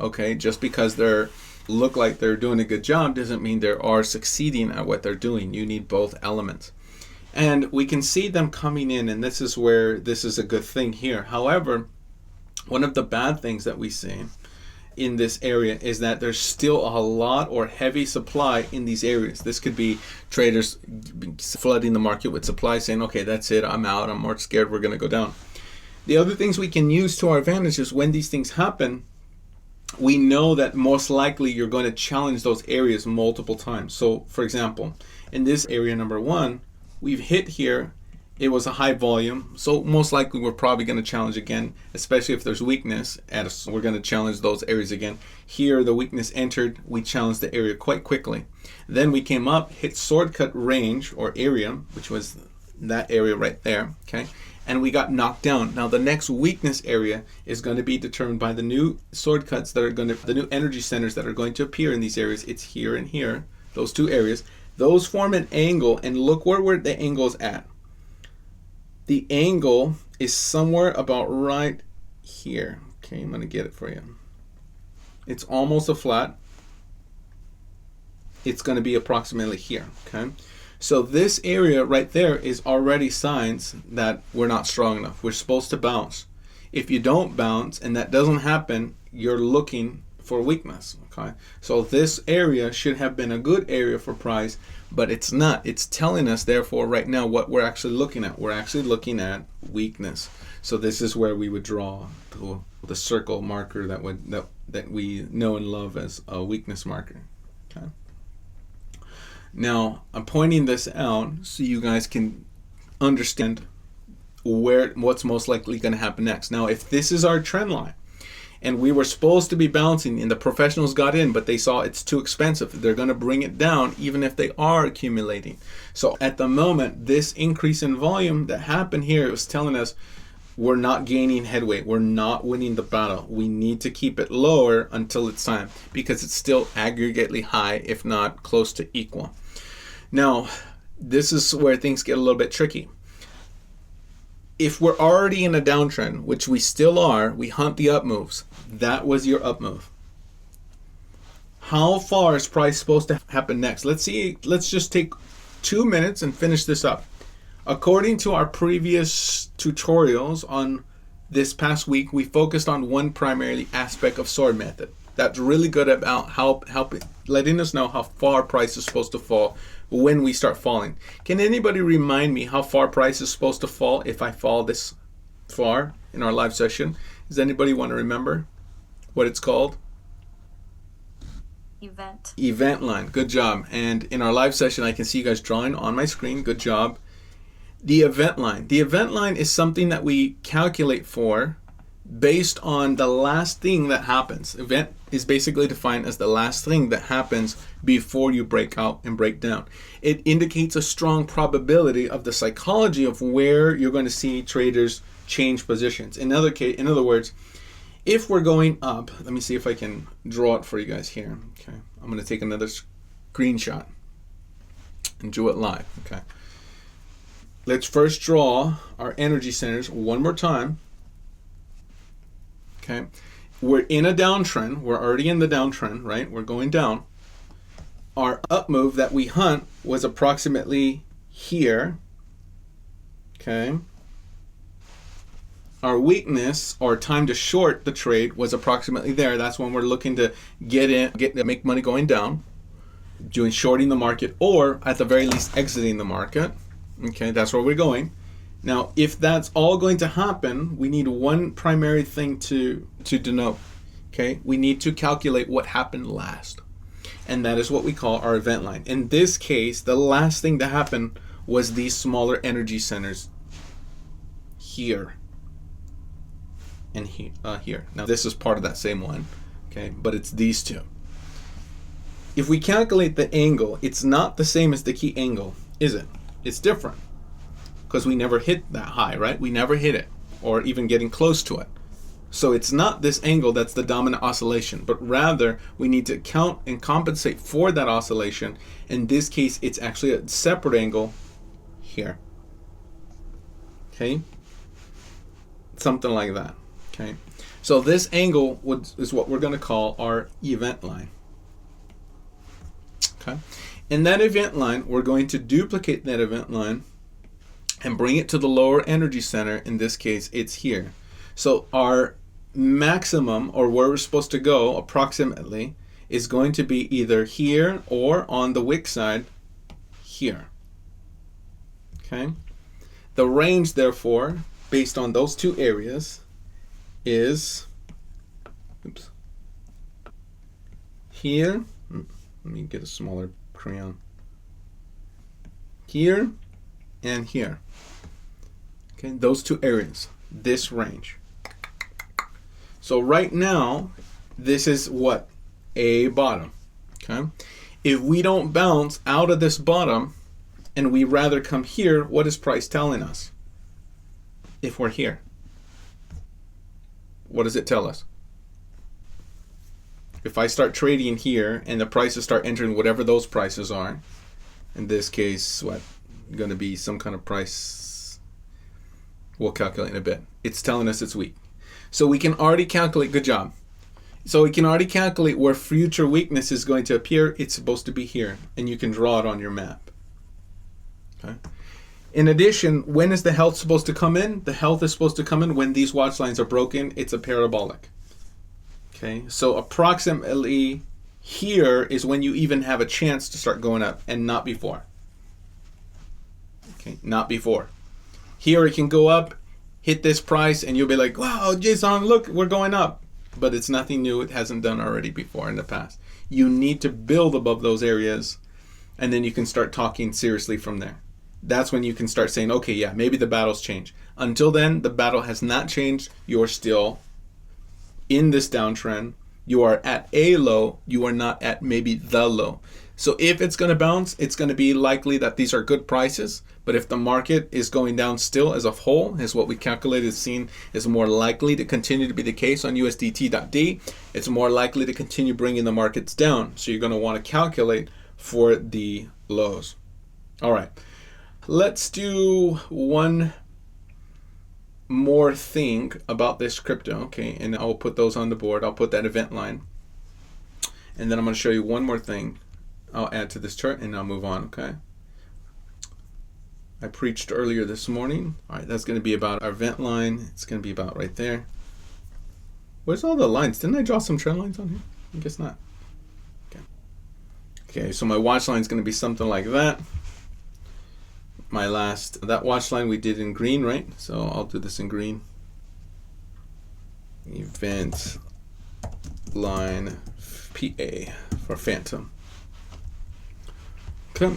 Okay, just because they look like they're doing a good job doesn't mean they are succeeding at what they're doing. You need both elements. And we can see them coming in, and this is where this is a good thing here. However, one of the bad things that we see in this area is that there's still a lot or heavy supply in these areas. This could be traders flooding the market with supply, saying, okay, that's it, I'm out, I'm more scared, we're going to go down. The other things we can use to our advantage is when these things happen, we know that most likely you're going to challenge those areas multiple times. So for example, in this area number one, we've hit here. It was a high volume, so most likely we're probably going to challenge again, especially if there's weakness. We're going to challenge those areas again. Here, the weakness entered, we challenged the area quite quickly. Then we came up, hit sword cut range or area, which was that area right there, okay? And we got knocked down. Now the next weakness area is going to be determined by the new sword cuts that are going to, the new energy centers that are going to appear in these areas. It's here and here, those two areas. Those form an angle, and look where the angle is at. The angle is somewhere about right here. Okay, I'm going to get it for you. It's almost a flat. It's going to be approximately here. Okay, so this area right there is already signs that we're not strong enough. We're supposed to bounce. If you don't bounce and that doesn't happen, you're looking for weakness. Okay, so this area should have been a good area for price, but it's not. It's telling us, therefore, right now what we're actually looking at. We're actually looking at weakness. So this is where we would draw the circle marker that we know and love as a weakness marker. Okay. Now I'm pointing this out so you guys can understand what's most likely going to happen next. Now, if this is our trend line, and we were supposed to be bouncing, and the professionals got in, but they saw it's too expensive, they're going to bring it down even if they are accumulating. So at the moment, this increase in volume that happened here was telling us we're not gaining headway. We're not winning the battle. We need to keep it lower until it's time, because it's still aggregately high, if not close to equal. Now, this is where things get a little bit tricky. If we're already in a downtrend, which we still are, we hunt the up moves. That was your up move. How far is price supposed to happen next? Let's just take 2 minutes and finish this up. According to our previous tutorials on this past week, we focused on one primarily aspect of sword method. That's really good about helping letting us know how far price is supposed to fall when we start falling. Can anybody remind me how far price is supposed to fall if I fall this far? in our live session. Does anybody want to remember what it's called? Event line. Good job. And in our live session, I can see you guys drawing on my screen. Good job. The event line. The event line is something that we calculate for based on the last thing that happens. Event is basically defined as the last thing that happens before you break out and break down. It indicates a strong probability of the psychology of where you're going to see traders change positions. In other words, if we're going up, let me see if I can draw it for you guys here. Okay, I'm going to take another screenshot and do it live. Okay, let's first draw our energy centers one more time. Okay, we're in a downtrend. We're already in the downtrend, right? We're going down. Our up move that we hunt was approximately here. Okay. Our weakness or time to short the trade was approximately there. That's when we're looking to make money going down, doing shorting the market, or at the very least exiting the market. Okay, that's where we're going. Now, if that's all going to happen, we need one primary thing to denote. Okay, we need to calculate what happened last, and that is what we call our event line. In this case, the last thing to happen was these smaller energy centers here and here. Now, this is part of that same one, okay, but it's these two. If we calculate the angle, it's not the same as the key angle, is it? It's different, because we never hit that high, right? We never hit it, or even getting close to it. So it's not this angle that's the dominant oscillation, but rather we need to count and compensate for that oscillation. In this case, it's actually a separate angle here. Okay? Something like that. Okay? So this angle is what we're going to call our event line. Okay? In that event line, we're going to duplicate that event line and bring it to the lower energy center. In this case, it's here. So our maximum, or where we're supposed to go approximately, is going to be either here or on the wick side here. Okay? The range, therefore, based on those two areas is here. Let me get a smaller crayon. Here and here. Okay, those two areas, this range. So right now, this is what? A bottom. Okay? If we don't bounce out of this bottom and we rather come here, what is price telling us? If we're here, what does it tell us? If I start trading here and the prices start entering whatever those prices are, in this case, what? Going to be some kind of price, we'll calculate in a bit. It's telling us it's weak. So we can already calculate, good job. So we can already calculate where future weakness is going to appear. It's supposed to be here, and you can draw it on your map. Okay. In addition, when is the health supposed to come in? The health is supposed to come in when these watch lines are broken. It's a parabolic. Okay, so approximately here is when you even have a chance to start going up, and not before. Okay, not before. Here it can go up, hit this price, and you'll be like, wow, Jason, look, we're going up. But it's nothing new. It hasn't done already before in the past. You need to build above those areas, and then you can start talking seriously from there. That's when you can start saying, okay, yeah, maybe the battle's changed. Until then, the battle has not changed. You're still in this downtrend. You are at a low. You are not at maybe the low. So if it's going to bounce, it's going to be likely that these are good prices. But if the market is going down still as a whole, is what we calculated seen is more likely to continue to be the case on USDT.D. It's more likely to continue bringing the markets down. So you're going to want to calculate for the lows. All right. Let's do one more thing about this crypto. Okay, and I'll put those on the board. I'll put that event line. And then I'm going to show you one more thing I'll add to this chart, and I'll move on, okay? I preached earlier this morning. All right, that's going to be about our event line. It's going to be about right there. Where's all the lines? Didn't I draw some trend lines on here? I guess not. Okay. Okay, so my watch line is going to be something like that. That watch line we did in green, right? So I'll do this in green. event line PA for Phantom. Okay.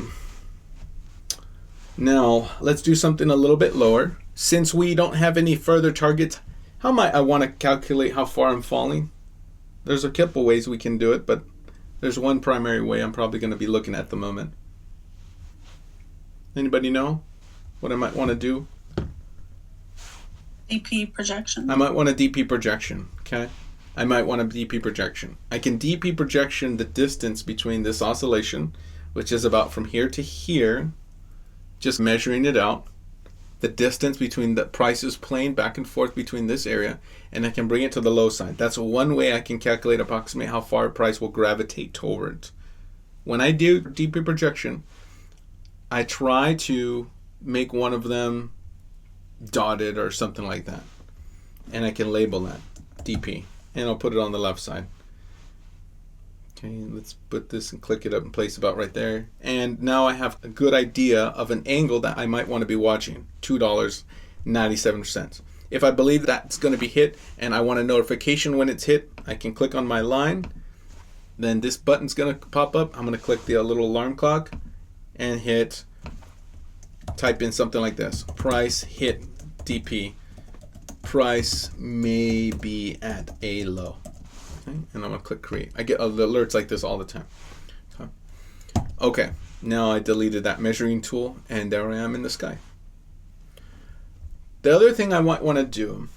Now let's do something a little bit lower. Since we don't have any further targets, how might I want to calculate how far I'm falling? There's a couple ways we can do it, but there's one primary way I'm probably going to be looking at the moment. Anybody know what I might want to do? DP projection. I might want a DP projection, okay? I might want a DP projection. I can DP projection the distance between this oscillation, which is about from here to here, just measuring it out, the distance between the prices playing back and forth between this area, and I can bring it to the low side. That's one way I can calculate approximately how far a price will gravitate towards. When I do DP projection, I try to make one of them dotted or something like that, and I can label that DP, and I'll put it on the left side. Okay, let's put this and click it up and place about right there. And now I have a good idea of an angle that I might want to be watching, $2.97. If I believe that's going to be hit and I want a notification when it's hit, I can click on my line. Then this button's going to pop up. I'm going to click the little alarm clock and type in something like this. Price hit DP. Price may be at a low. Okay, and I'm going to click create. I get alerts like this all the time. Okay, now I deleted that measuring tool, and there I am in the sky. The other thing I might want to do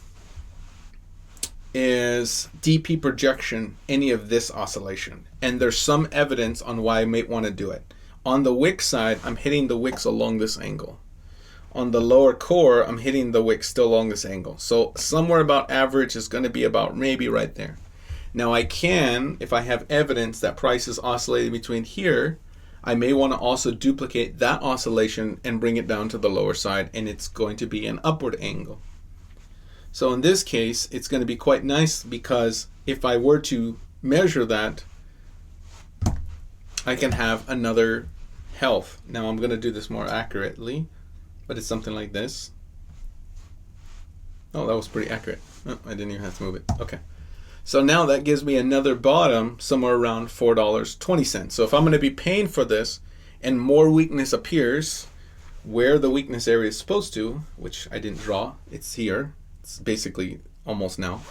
is DP projection any of this oscillation, and there's some evidence on why I might want to do it. On the wick side, I'm hitting the wicks along this angle. On the lower core, I'm hitting the wick still along this angle. So somewhere about average is going to be about maybe right there. Now I can, if I have evidence that price is oscillating between here, I may want to also duplicate that oscillation and bring it down to the lower side, and it's going to be an upward angle. So in this case, it's going to be quite nice, because if I were to measure that, I can have another health. Now I'm going to do this more accurately, but it's something like this. Oh, that was pretty accurate. Oh, I didn't even have to move it. Okay. So now that gives me another bottom somewhere around $4.20. So if I'm going to be paying for this and more weakness appears where the weakness area is supposed to, which I didn't draw, it's here. It's basically almost now.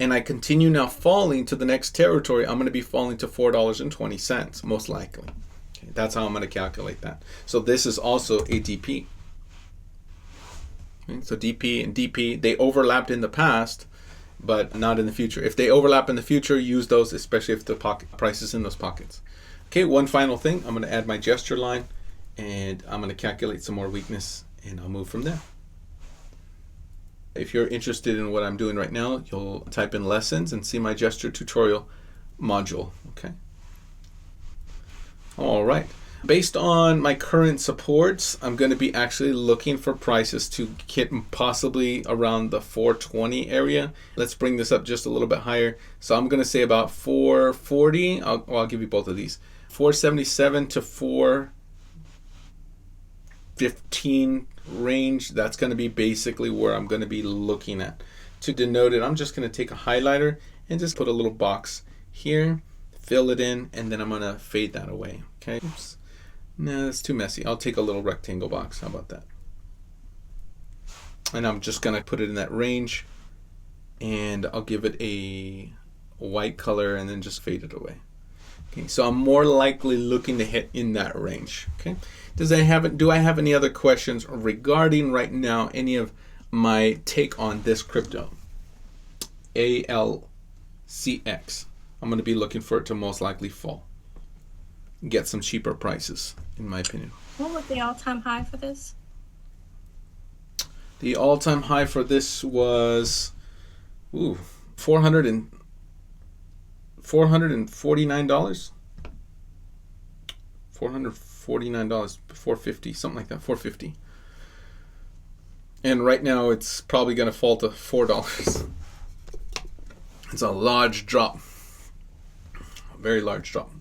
And I continue now falling to the next territory, I'm going to be falling to $4.20, most likely. Okay, that's how I'm going to calculate that. So this is also a DP. Okay, so DP and DP, they overlapped in the past, but not in the future. If they overlap in the future, use those, especially if the price is in those pockets. Okay, one final thing. I'm going to add my gesture line, and I'm going to calculate some more weakness, and I'll move from there. If you're interested in what I'm doing right now, you'll type in lessons and see my gesture tutorial module. Okay. All right. Based on my current supports, I'm going to be actually looking for prices to hit possibly around the 420 area. Let's bring this up just a little bit higher. So I'm going to say about 440. I'll give you both of these. 477 to 415 range. That's going to be basically where I'm going to be looking at. To denote it, I'm just going to take a highlighter and just put a little box here, fill it in, and then I'm going to fade that away. Okay. Oops. No, that's too messy. I'll take a little rectangle box. How about that? And I'm just going to put it in that range, and I'll give it a white color and then just fade it away. Okay, so I'm more likely looking to hit in that range. Okay. Do I have any other questions regarding right now any of my take on this crypto? ALCX. I'm going to be looking for it to most likely fall. Get some cheaper prices, in my opinion. What was the all-time high for this? The all-time high for this was $449. $449, $450, something like that, $450. And right now it's probably going to fall to $4. It's a large drop, a very large drop.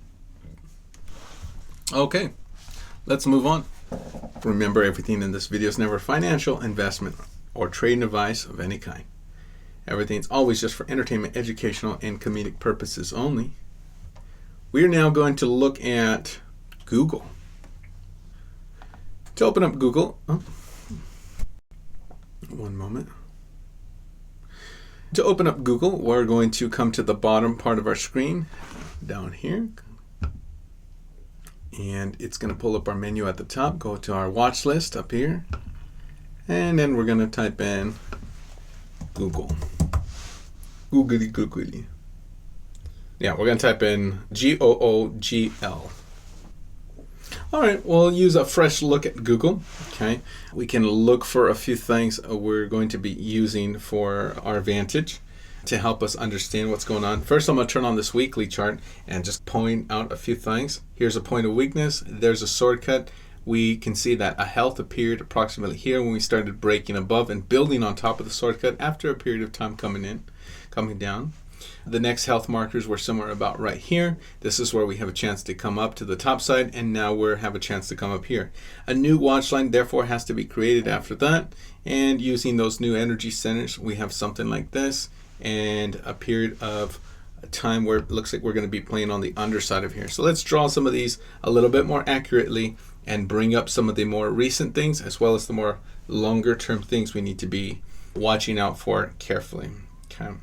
Okay, let's move on. Remember, everything in this video is never financial, investment, or trading advice of any kind. Everything's always just for entertainment, educational, and comedic purposes only. We're now going to look at Google. To open up Google, one moment. To open up Google, we're going to come to the bottom part of our screen, down here. And it's going to pull up our menu at the top, go to our watch list up here. And then we're going to type in Google. Googly. Yeah, we're going to type in Googl. All right, we'll use a fresh look at Google. Okay, we can look for a few things we're going to be using for our advantage to help us understand what's going on. First, I'm going to turn on this weekly chart and just point out a few things. Here's a point of weakness. There's a shortcut. We can see that a health appeared approximately here when we started breaking above and building on top of the shortcut after a period of time coming down. The next health markers were somewhere about right here. This is where we have a chance to come up to the top side, and now we have a chance to come up here. A new watch line therefore has to be created after that, and using those new energy centers, we have something like this, and a period of time where it looks like we're going to be playing on the underside of here. So let's draw some of these a little bit more accurately and bring up some of the more recent things as well as the more longer term things we need to be watching out for carefully. Okay.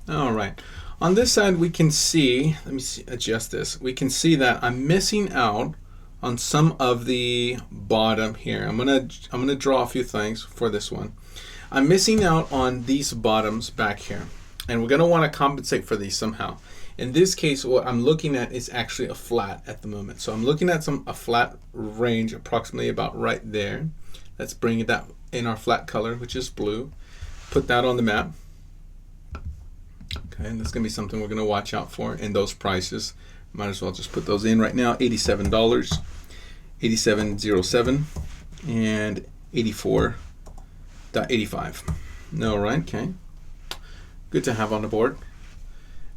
All right. On this side, we can see, adjust this. We can see that I'm missing out on some of the bottom here. I'm gonna draw a few things for this one. I'm missing out on these bottoms back here, and we're gonna want to compensate for these somehow. In this case, what I'm looking at is actually a flat at the moment. So I'm looking at a flat range approximately about right there. Let's bring that in our flat color, which is blue. Put that on the map. Okay, and that's going to be something we're going to watch out for. And those prices, might as well just put those in right now. $87, $87.07, and $84.85. All right, okay. Good to have on the board.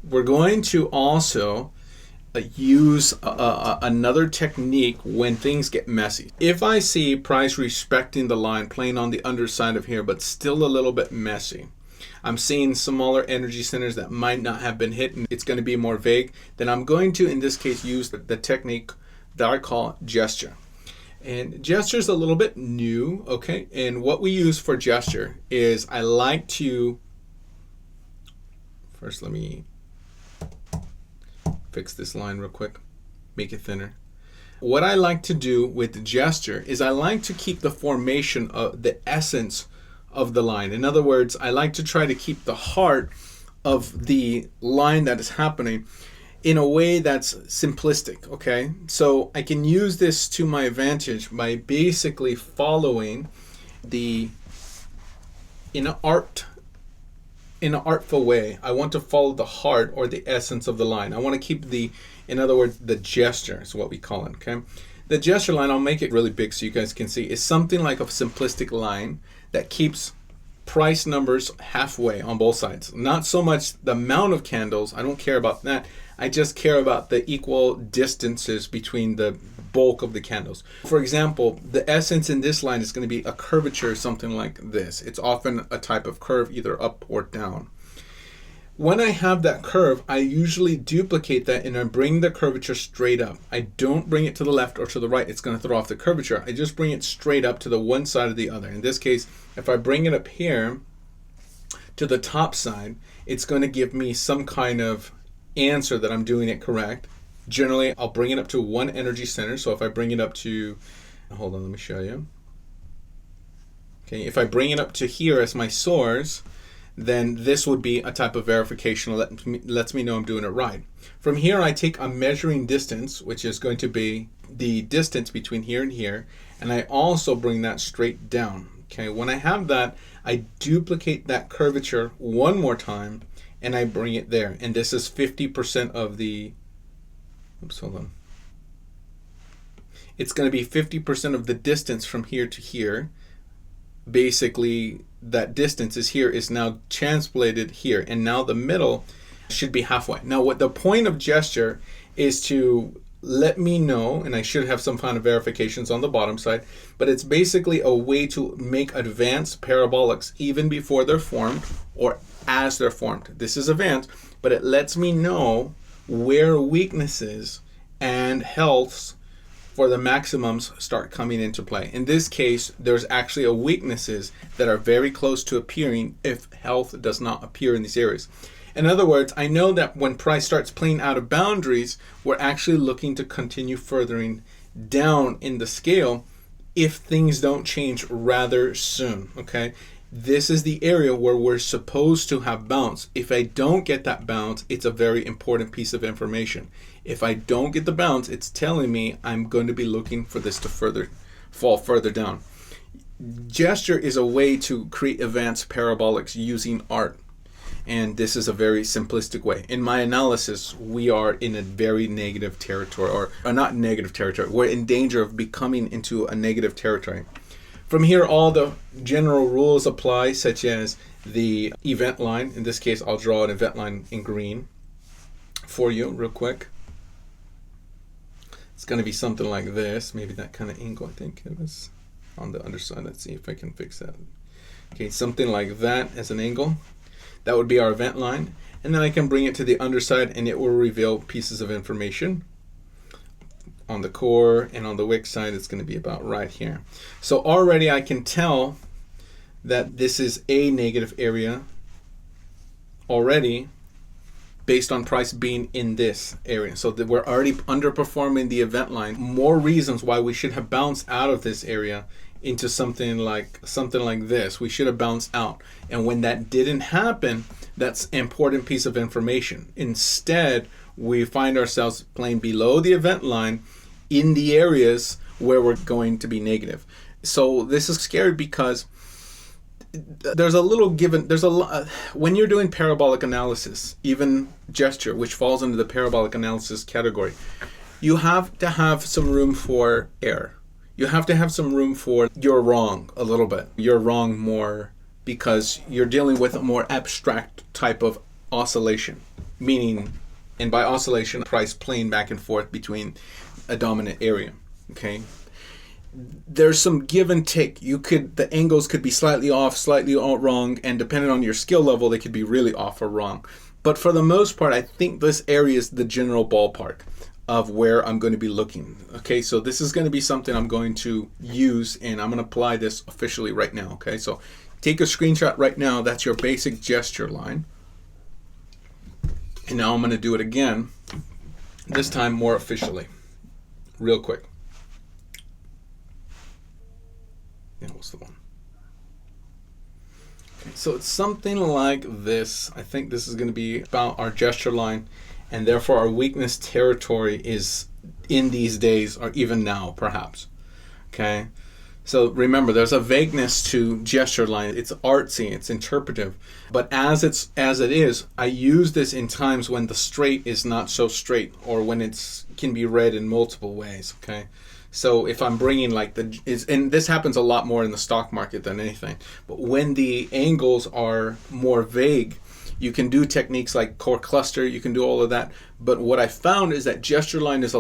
We're going to also use another technique when things get messy. If I see price respecting the line, playing on the underside of here, but still a little bit messy, I'm seeing smaller energy centers that might not have been hit and it's going to be more vague, then I'm going to, in this case, use the technique that I call gesture. And gesture is a little bit new, okay? And what we use for gesture is I like to, first let me fix this line real quick, make it thinner. What I like to do with gesture is I like to keep the formation of the essence of the line. In other words, I like to try to keep the heart of the line that is happening in a way that's simplistic, okay? So I can use this to my advantage by basically following in an artful way. I want to follow the heart or the essence of the line. I want to keep in other words, the gesture is what we call it, okay? The gesture line, I'll make it really big so you guys can see, is something like a simplistic line that keeps price numbers halfway on both sides. Not so much the amount of candles, I don't care about that. I just care about the equal distances between the bulk of the candles. For example, the essence in this line is going to be a curvature, something like this. It's often a type of curve, either up or down. When I have that curve, I usually duplicate that and I bring the curvature straight up. I don't bring it to the left or to the right. It's going to throw off the curvature. I just bring it straight up to the one side or the other. In this case, if I bring it up here to the top side, it's going to give me some kind of answer that I'm doing it correct. Generally, I'll bring it up to one energy center. So if I bring it up to, hold on, let me show you. Okay, if I bring it up to here as my source, then this would be a type of verification that lets me know I'm doing it right. From here, I take a measuring distance, which is going to be the distance between here and here, and I also bring that straight down. Okay, when I have that, I duplicate that curvature one more time, and I bring it there. And this is 50% of the, oops, hold on. It's going to be 50% of the distance from here to here. Basically, that distance is now translated here, and now the middle should be halfway. Now, what the point of gesture is to let me know, and I should have some kind of verifications on the bottom side, but it's basically a way to make advanced parabolics even before they're formed or as they're formed. This is advanced, but it lets me know where weaknesses and healths for the maximums start coming into play. In this case, there's actually a weaknesses that are very close to appearing if health does not appear in these areas. In other words, I know that when price starts playing out of boundaries, we're actually looking to continue furthering down in the scale if things don't change rather soon, okay? This is the area where we're supposed to have bounce. If I don't get that bounce, it's a very important piece of information. If I don't get the bounce, it's telling me I'm going to be looking for this to fall further down. Gesture is a way to create advanced parabolics using art. And this is a very simplistic way. In my analysis, we are in a very negative territory, or not negative territory. We're in danger of becoming into a negative territory. From here, all the general rules apply, such as the event line. In this case, I'll draw an event line in green for you real quick. It's going to be something like this. Maybe that kind of angle, I think it was on the underside. Let's see if I can fix that. Okay, something like that as an angle. That would be our event line. And then I can bring it to the underside and it will reveal pieces of information. On the core and on the wick side, it's going to be about right here. So already I can tell that this is a negative area already based on price being in this area. So that we're already underperforming the event line. More reasons why we should have bounced out of this area into something like this. We should have bounced out. And when that didn't happen, that's an important piece of information. Instead, we find ourselves playing below the event line in the areas where we're going to be negative. So this is scary because there's a little given, when you're doing parabolic analysis, even gesture, which falls into the parabolic analysis category, you have to have some room for error. You have to have some room for you're wrong a little bit. You're wrong more because you're dealing with a more abstract type of oscillation, meaning, and by oscillation, price playing back and forth between a dominant area, okay? There's some give and take. The angles could be slightly off, slightly wrong, and depending on your skill level, they could be really off or wrong. But for the most part, I think this area is the general ballpark of where I'm going to be looking. Okay, so this is going to be something I'm going to use, and I'm going to apply this officially right now. Okay, so take a screenshot right now. That's your basic gesture line. And now I'm going to do it again, this time more officially, real quick. Yeah, what's the one? Okay, so it's something like this. I think this is going to be about our gesture line. And therefore our weakness territory is in these days, or even now perhaps. Okay, so remember, there's a vagueness to gesture line. It's artsy, it's interpretive, but as it is, I use this in times when the straight is not so straight, or when it can be read in multiple ways. Okay, so if I'm bringing and this happens a lot more in the stock market than anything, but when the angles are more vague, you can do techniques like core cluster, you can do all of that. But what I found is that gesture line is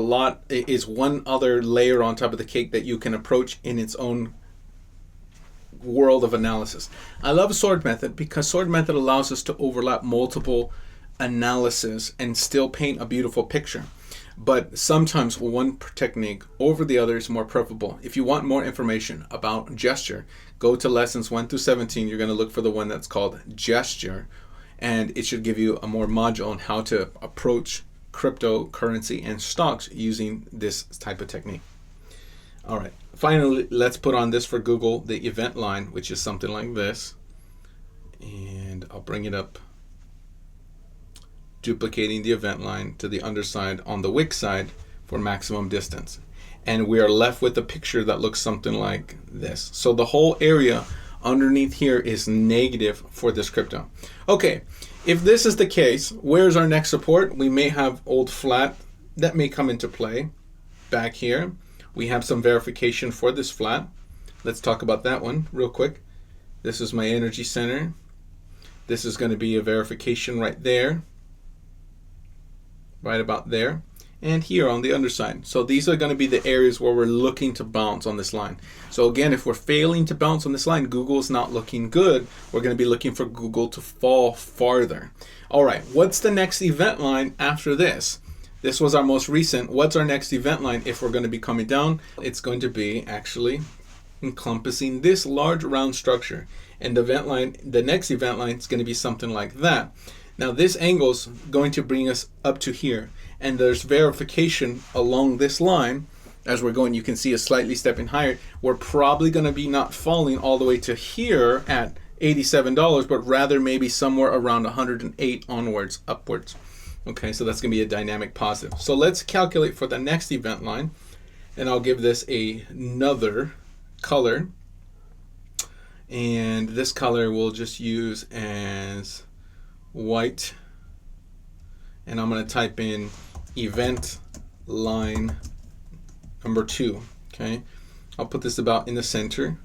one other layer on top of the cake that you can approach in its own world of analysis. I love sword method because sword method allows us to overlap multiple analysis and still paint a beautiful picture. But sometimes one technique over the other is more preferable. If you want more information about gesture, go to lessons 1 through 17. You're going to look for the one that's called gesture. And it should give you a more module on how to approach cryptocurrency and stocks using this type of technique. All right, finally, let's put on this for Google, the event line, which is something like this. And I'll bring it up, duplicating the event line to the underside on the wick side for maximum distance. And we are left with a picture that looks something like this. So the whole area underneath here is negative for this crypto. Okay, if this is the case, where's our next support? We may have old flat that may come into play. Back here, we have some verification for this flat. Let's talk about that one real quick. This is my energy center. This is going to be a verification right there, right about there. and here on the underside. So these are going to be the areas where we're looking to bounce on this line. So again, if we're failing to bounce on this line, Google's not looking good. We're going to be looking for Google to fall farther. All right, what's the next event line after this? This was our most recent. What's our next event line if we're going to be coming down? It's going to be actually encompassing this large round structure. And the event line, the next event line is going to be something like that. Now this angle's going to bring us up to here. And there's verification along this line. As we're going, you can see a slightly stepping higher. We're probably going to be not falling all the way to here at $87, but rather maybe somewhere around 108 onwards, upwards. Okay, so that's going to be a dynamic positive. So let's calculate for the next event line. And I'll give this another color. And this color we'll just use as white. And I'm going to type in event line number 2. Okay, I'll put this about in the center.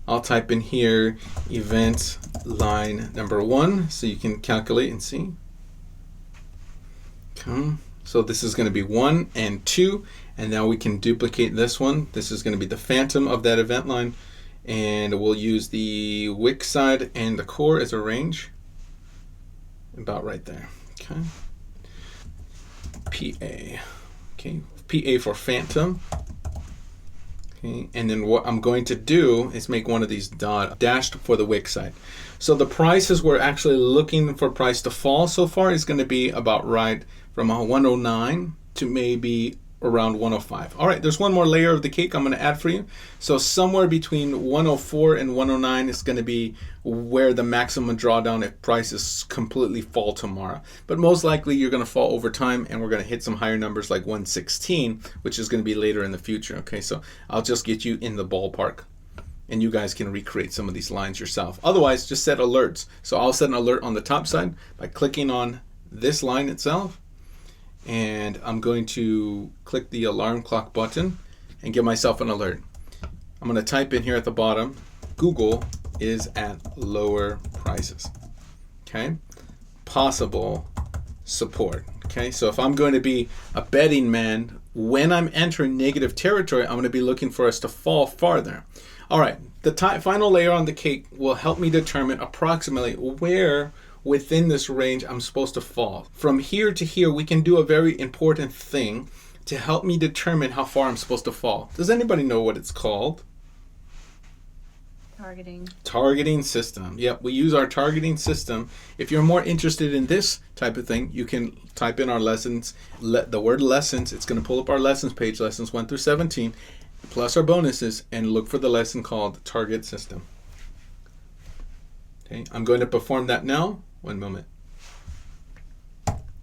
I'll type in here event line number 1 so you can calculate and see. Okay, so this is going to be 1 and 2, and now we can duplicate this one. This is going to be the phantom of that event line, and we'll use the wick side and the core as a range about right there. Okay, PA. Okay, PA for phantom. Okay, and then what I'm going to do is make one of these dashed for the wick side. So the prices we're actually looking for price to fall so far is going to be about right from 109 to maybe around 105. All right, there's one more layer of the cake I'm going to add for you. So somewhere between 104 and 109 is going to be where the maximum drawdown if prices completely fall tomorrow. But most likely you're going to fall over time, and we're going to hit some higher numbers like 116, which is going to be later in the future. Okay, so I'll just get you in the ballpark, and you guys can recreate some of these lines yourself. Otherwise, just set alerts. So I'll set an alert on the top side by clicking on this line itself. And I'm going to click the alarm clock button and give myself an alert. I'm going to type in here at the bottom, Google is at lower prices. Okay, possible support. Okay, so if I'm going to be a betting man, when I'm entering negative territory, I'm going to be looking for us to fall farther. All right, the final layer on the cake will help me determine approximately where within this range I'm supposed to fall. From here to here, we can do a very important thing to help me determine how far I'm supposed to fall. Does anybody know what it's called? Targeting. Targeting system. Yep, we use our targeting system. If you're more interested in this type of thing, you can type in our lessons, the word lessons. It's going to pull up our lessons page, lessons 1 through 17, plus our bonuses, and look for the lesson called target system. Okay, I'm going to perform that now. One moment.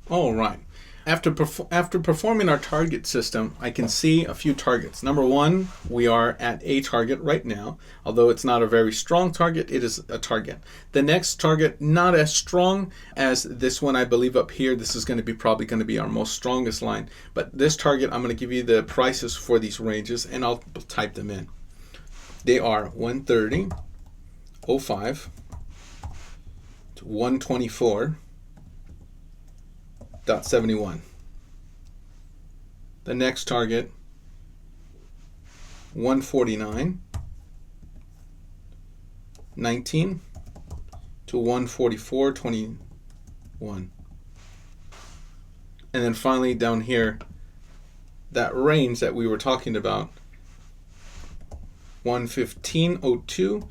All right. After performing our target system, I can see a few targets. Number 1, we are at a target right now. Although it's not a very strong target, it is a target. The next target, not as strong as this one, I believe up here. This is going to be probably going to be our most strongest line. But this target, I'm going to give you the prices for these ranges, and I'll type them in. They are 130.05 to 124.71. The next target, 149.19 to 144.21. And then finally down here, that range that we were talking about, 115.02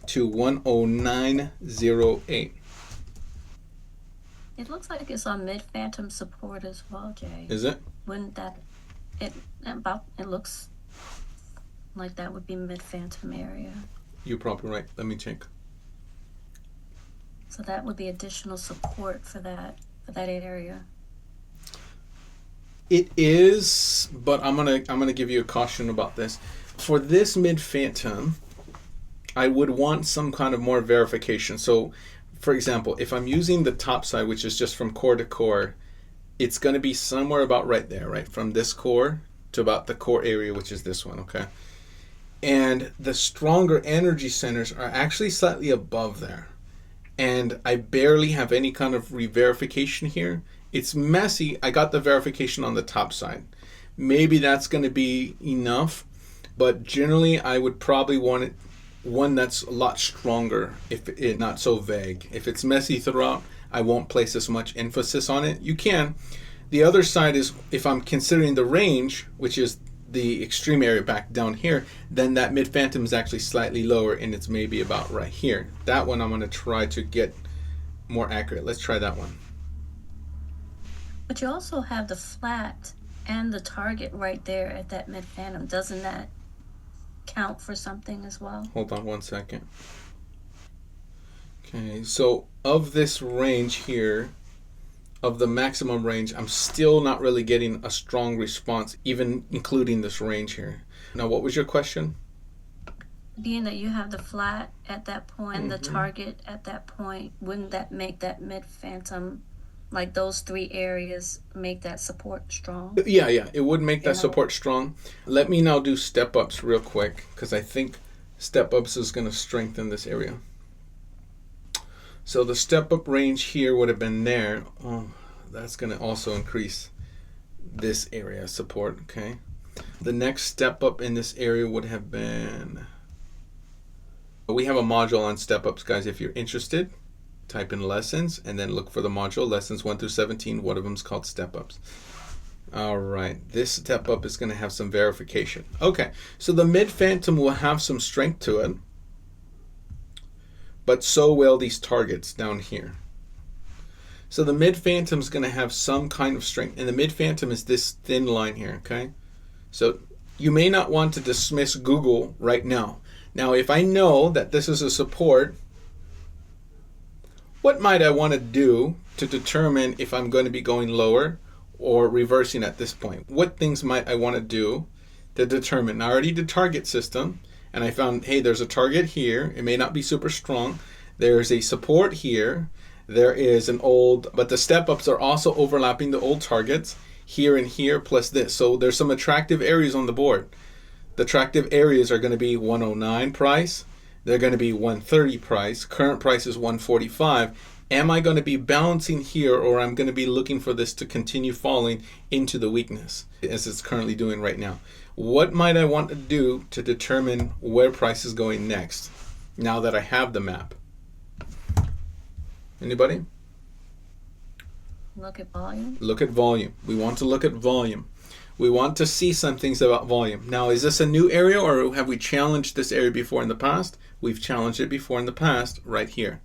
to 109.08. It looks like it's on mid-phantom support as well, Jay. Is it? Wouldn't that, it looks like that would be mid-phantom area. You're probably right. Let me check. So that would be additional support for that area. It is, but I'm gonna give you a caution about this. For this mid-phantom, I would want some kind of more verification. So, for example, if I'm using the top side, which is just from core to core, it's going to be somewhere about right there, right? From this core to about the core area, which is this one, okay? And the stronger energy centers are actually slightly above there. And I barely have any kind of re-verification here. It's messy. I got the verification on the top side. Maybe that's going to be enough, but generally I would probably want it one that's a lot stronger, if it not so vague. If it's messy throughout, I won't place as much emphasis on it. You can. The other side is if I'm considering the range, which is the extreme area back down here, then that mid phantom is actually slightly lower and it's maybe about right here. That one I'm going to try to get more accurate. Let's try that one. But you also have the flat and the target right there at that mid phantom. Doesn't that count for something as well? Hold on one second. Okay, so of this range here, of the maximum range, I'm still not really getting a strong response, even including this range here. Now, what was your question? Being that you have the flat at that point and the target at that point, wouldn't that make that mid phantom, like those three areas, make that support strong? Yeah, it would make that support strong. Let me now do step-ups real quick, because I think step-ups is going to strengthen this area. So the step-up range here would have been there. Oh, that's going to also increase this area of support, okay? The next step-up in this area would have been... We have a module on step-ups, guys. If you're interested, type in lessons and then look for the module, lessons 1 through 17. One of them is called step-ups. All right, this step-up is going to have some verification. Okay, so the mid-phantom will have some strength to it, but so will these targets down here. So the mid-phantom is going to have some kind of strength, and the mid-phantom is this thin line here, okay? So you may not want to dismiss Google right now. Now, if I know that this is a support, what might I want to do to determine if I'm going to be going lower or reversing at this point? What things might I want to do to determine? I already did target system, and I found, hey, there's a target here. It may not be super strong. There's a support here. There is an old, but the step-ups are also overlapping the old targets here and here plus this. So there's some attractive areas on the board. The attractive areas are going to be 109 price. They're going to be 130 price. Current price is 145. Am I going to be balancing here, or I'm going to be looking for this to continue falling into the weakness as it's currently doing right now? What might I want to do to determine where price is going next now that I have the map? Anybody? Look at volume. Look at volume. We want to look at volume. We want to see some things about volume. Now, is this a new area, or have we challenged this area before in the past? We've challenged it before in the past right here.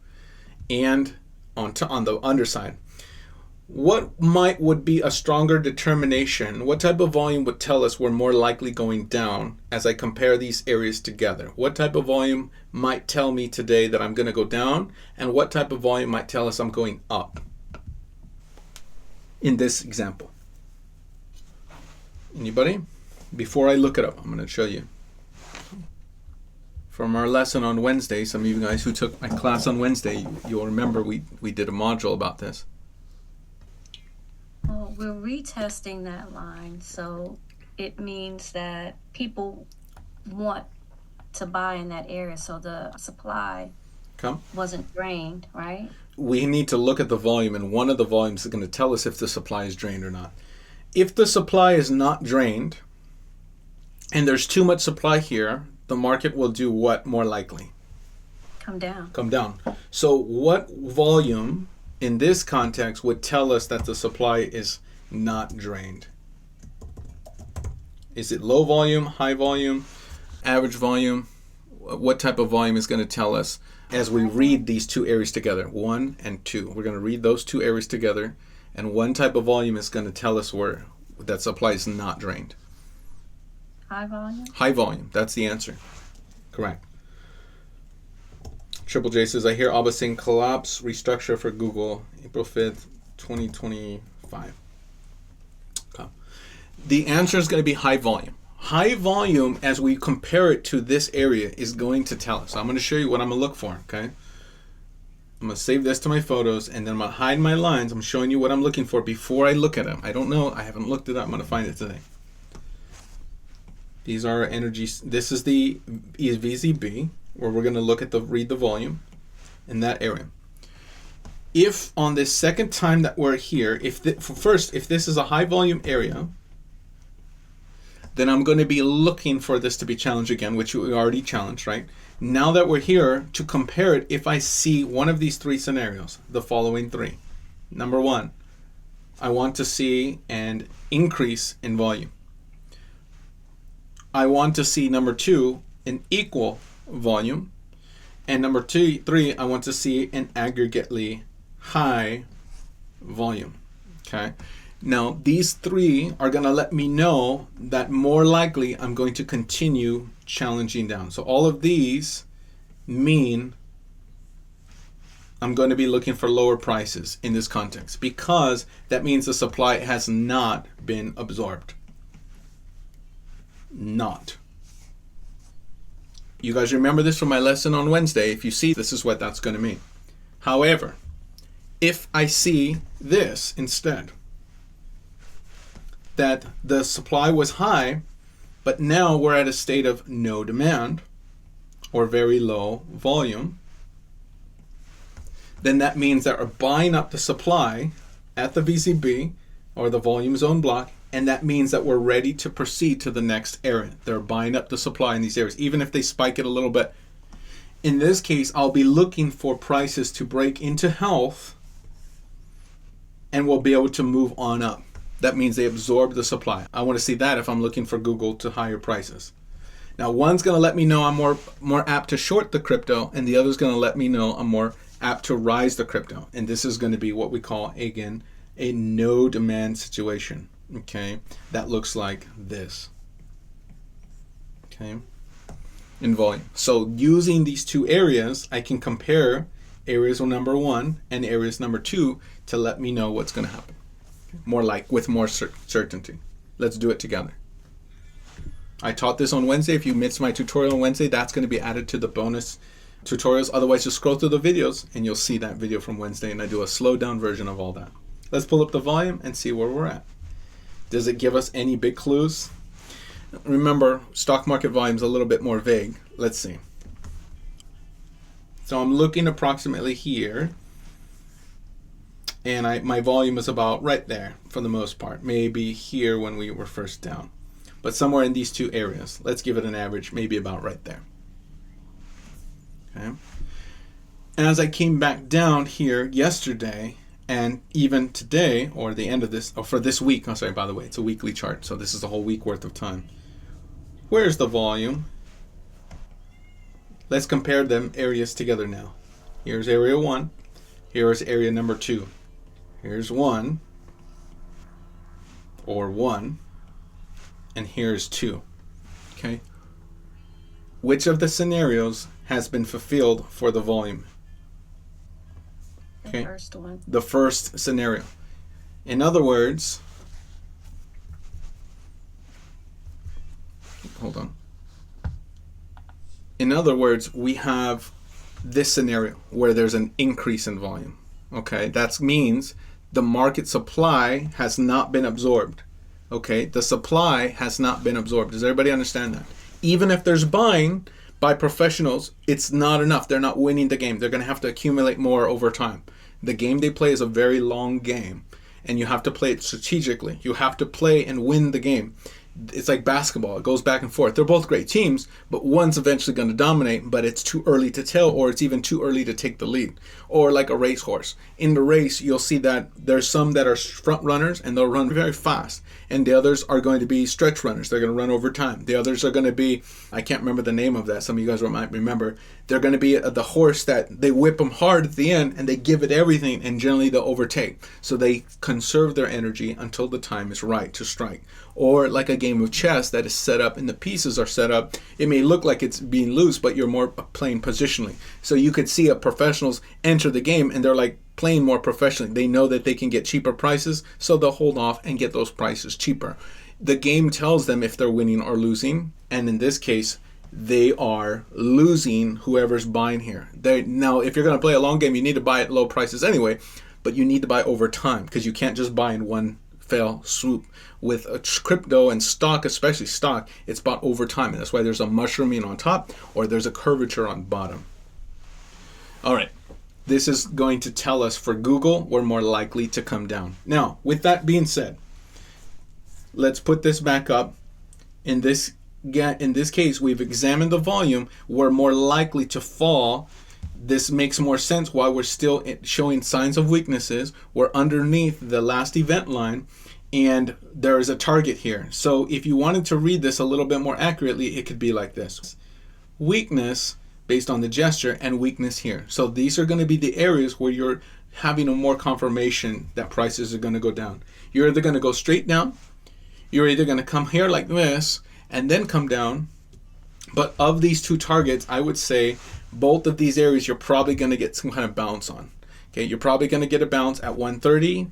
And on the underside. What would be a stronger determination? What type of volume would tell us we're more likely going down as I compare these areas together? What type of volume might tell me today that I'm going to go down? And what type of volume might tell us I'm going up? In this example. Anybody? Before I look it up, I'm going to show you. From our lesson on Wednesday, some of you guys who took my class on Wednesday, you'll remember we did a module about this. Well, we're retesting that line, so it means that people want to buy in that area, so the supply wasn't drained, right? We need to look at the volume, and one of the volumes is going to tell us if the supply is drained or not. If the supply is not drained, and there's too much supply here, the market will do what more likely? Come down. Come down. So what volume in this context would tell us that the supply is not drained? Is it low volume, high volume, average volume? What type of volume is going to tell us as we read these two areas together, 1 and 2? We're going to read those two areas together, and one type of volume is going to tell us where that supply is not drained. High volume? High volume. That's the answer. Correct. Triple J says, I hear Abba saying collapse, restructure for Google, April 5th, 2025. Okay. The answer is going to be high volume. High volume, as we compare it to this area, is going to tell us. So I'm going to show you what I'm going to look for, okay? I'm going to save this to my photos, and then I'm going to hide my lines. I'm showing you what I'm looking for before I look at them. I don't know. I haven't looked it up. I'm going to find it today. These are energies. This is the VZB, where we're going to look at read the volume in that area. if on this second time that we're here, if this is a high volume area, then I'm going to be looking for this to be challenged again, which we already challenged, right? Now that we're here to compare it, if I see one of these three scenarios, the following three. Number one, I want to see an increase in volume. I want to see, number two, an equal volume. And number three, I want to see an aggregately high volume. Okay. Now, these three are going to let me know that more likely I'm going to continue challenging down. So all of these mean I'm going to be looking for lower prices in this context, because that means the supply has not been absorbed. Not. You guys remember this from my lesson on Wednesday. If you see, this is what that's going to mean. However, if I see this instead, that the supply was high, but now we're at a state of no demand or very low volume, then that means that we're buying up the supply at the VCB or the volume zone block, and that means that we're ready to proceed to the next area. They're buying up the supply in these areas, even if they spike it a little bit. In this case, I'll be looking for prices to break into health, and we'll be able to move on up. That means they absorb the supply. I want to see that if I'm looking for Google to higher prices. Now, one's going to let me know I'm more apt to short the crypto, and the other's going to let me know I'm more apt to rise the crypto. And this is going to be what we call, again, a no demand situation. Okay, that looks like this. Okay, in volume. So using these two areas, I can compare areas number one and areas number two to let me know what's going to happen. More like with more certainty. Let's do it together. I taught this on Wednesday. If you missed my tutorial on Wednesday, that's going to be added to the bonus tutorials. Otherwise, just scroll through the videos and you'll see that video from Wednesday, and I do a slowed down version of all that. Let's pull up the volume and see where we're at. Does it give us any big clues? Remember, stock market volume is a little bit more vague. Let's see. So I'm looking approximately here, and my volume is about right there for the most part. Maybe here when we were first down, but somewhere in these two areas. Let's give it an average, maybe about right there. Okay. And as I came back down here yesterday, and even today, or the end of this, or for this week, I'm sorry, by the way, it's a weekly chart, so this is a whole week worth of time. Where's the volume? Let's compare them areas together now. Here's area 1. Here's area number 2. Here's 1, or 1, and here's 2. Okay. Which of the scenarios has been fulfilled for the volume? Okay. The first one. The first scenario. In other words, hold on. In other words, we have this scenario where there's an increase in volume. Okay, that means the market supply has not been absorbed. Okay, the supply has not been absorbed. Does everybody understand that? Even if there's buying by professionals, it's not enough. They're not winning the game. They're going to have to accumulate more over time. The game they play is a very long game, and you have to play it strategically. You have to play and win the game. It's like basketball. It goes back and forth. They're both great teams, but one's eventually going to dominate, but it's too early to tell, or it's even too early to take the lead. Or like a racehorse. In the race, you'll see that there's some that are front runners, and they'll run very fast. And the others are going to be stretch runners. They're going to run over time. The others are going to be, I can't remember the name of that. Some of you guys might remember. They're going to be the horse that they whip them hard at the end, and they give it everything, and generally they'll overtake. So they conserve their energy until the time is right to strike. Or like a game of chess that is set up and the pieces are set up, it may look like it's being loose, but you're more playing positionally. So you could see professionals enter the game and they're like playing more professionally. They know that they can get cheaper prices, so they'll hold off and get those prices cheaper. The game tells them if they're winning or losing, and in this case, they are losing whoever's buying here. Now, if you're going to play a long game, you need to buy at low prices anyway, but you need to buy over time because you can't just buy in one fell swoop. With a crypto and stock, especially stock, it's bought over time, and that's why there's a mushrooming on top or there's a curvature on bottom. All right, this is going to tell us for Google, we're more likely to come down. Now, with that being said, let's put this back up. In this case, we've examined the volume. We're more likely to fall. This makes more sense why we're still showing signs of weaknesses. We're underneath the last event line, and there is a target here. So if you wanted to read this a little bit more accurately, it could be like this. Weakness based on the gesture and weakness here. So these are going to be the areas where you're having a more confirmation that prices are going to go down. You're either going to go straight down, you're either going to come here like this and then come down. But of these two targets, I would say both of these areas you're probably going to get some kind of bounce on. Okay, you're probably going to get a bounce at 130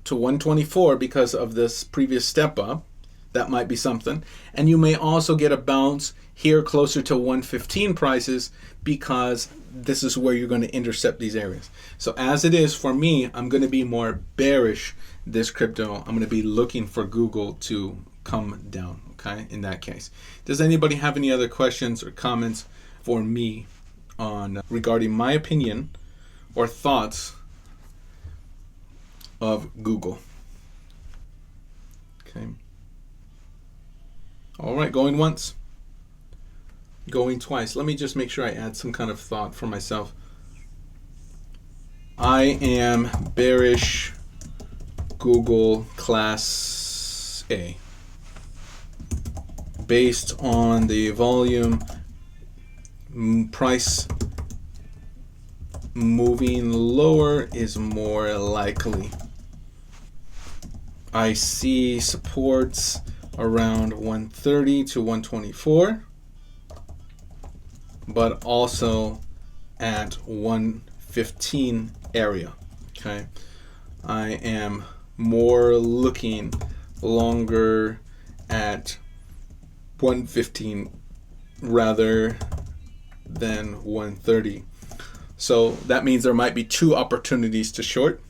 to 124 because of this previous step up. That might be something. And you may also get a bounce here closer to 115 prices because this is where you're going to intercept these areas. So as it is for me, I'm going to be more bearish this crypto. I'm going to be looking for Google to come down, okay, in that case. Does anybody have any other questions or comments for me on regarding my opinion or thoughts of Google? Okay. All right, going once, going twice. Let me just make sure I add some kind of thought for myself. I am bearish Google Class A. Based on the volume, price moving lower is more likely. I see supports around 130 to 124, but also at 115 area. Okay, I am more looking longer at 115 rather than 130. So that means there might be two opportunities to short,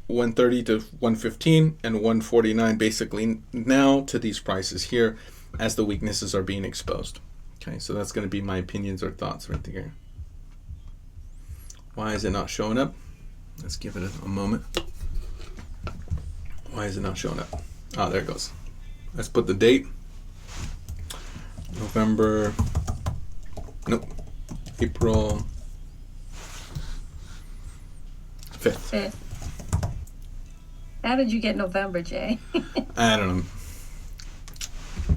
130 to 115 and 149 basically now to these prices here as the weaknesses are being exposed. Okay, so that's going to be my opinions or thoughts right there. Why is it not showing up? Let's give it a moment. Why is it not showing up? Oh, there it goes. Let's put the date. November, nope, April 5th. How did you get November, Jay? I don't know.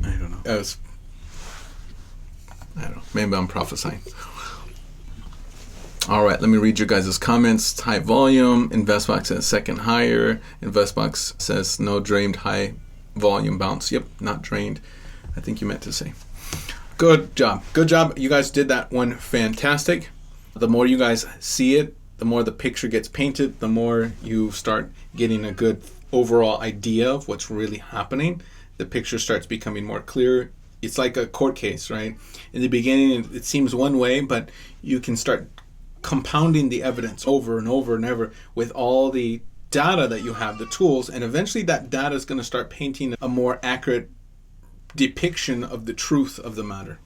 I don't know. Maybe I'm prophesying. All right, let me read your guys' comments. High volume. InvestBox says second higher. InvestBox says no drained high volume bounce. Yep, not drained. I think you meant to say. Good job. Good job. You guys did that one fantastic. The more you guys see it, the more the picture gets painted, the more you start getting a good overall idea of what's really happening. The picture starts becoming more clear. It's like a court case, right? In the beginning, it seems one way, but you can start compounding the evidence over and over and over with all the data that you have, the tools, and eventually that data is going to start painting a more accurate depiction of the truth of the matter.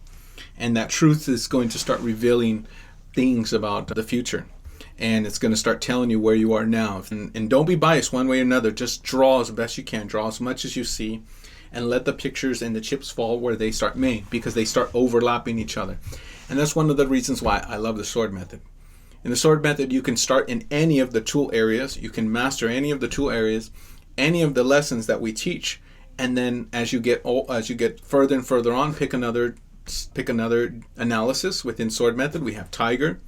And that truth is going to start revealing things about the future. And it's going to start telling you where you are now. And don't be biased one way or another. Just draw as best you can. Draw as much as you see. And let the pictures and the chips fall where they start made, because they start overlapping each other. And that's one of the reasons why I love the sword method. In the sword method, you can start in any of the tool areas. You can master any of the tool areas, any of the lessons that we teach. And then as you get further and further on, pick another analysis within sword method. We have Tiger.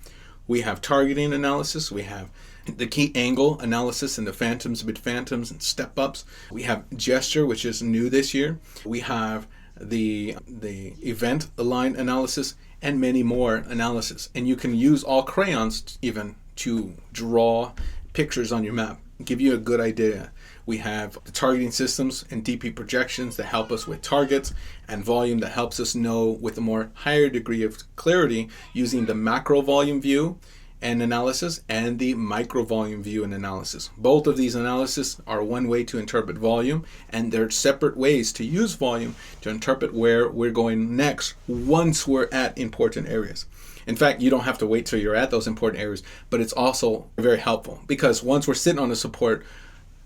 We have targeting analysis. We have the key angle analysis and the phantoms, mid phantoms, and step ups. We have gesture, which is new this year. We have the event line analysis and many more analysis. And you can use all crayons even to draw pictures on your map, give you a good idea. We have the targeting systems and DP projections that help us with targets, and volume that helps us know with a more higher degree of clarity using the macro volume view and analysis and the micro volume view and analysis. Both of these analyses are one way to interpret volume, and they're separate ways to use volume to interpret where we're going next once we're at important areas. In fact, you don't have to wait till you're at those important areas, but it's also very helpful because once we're sitting on a support,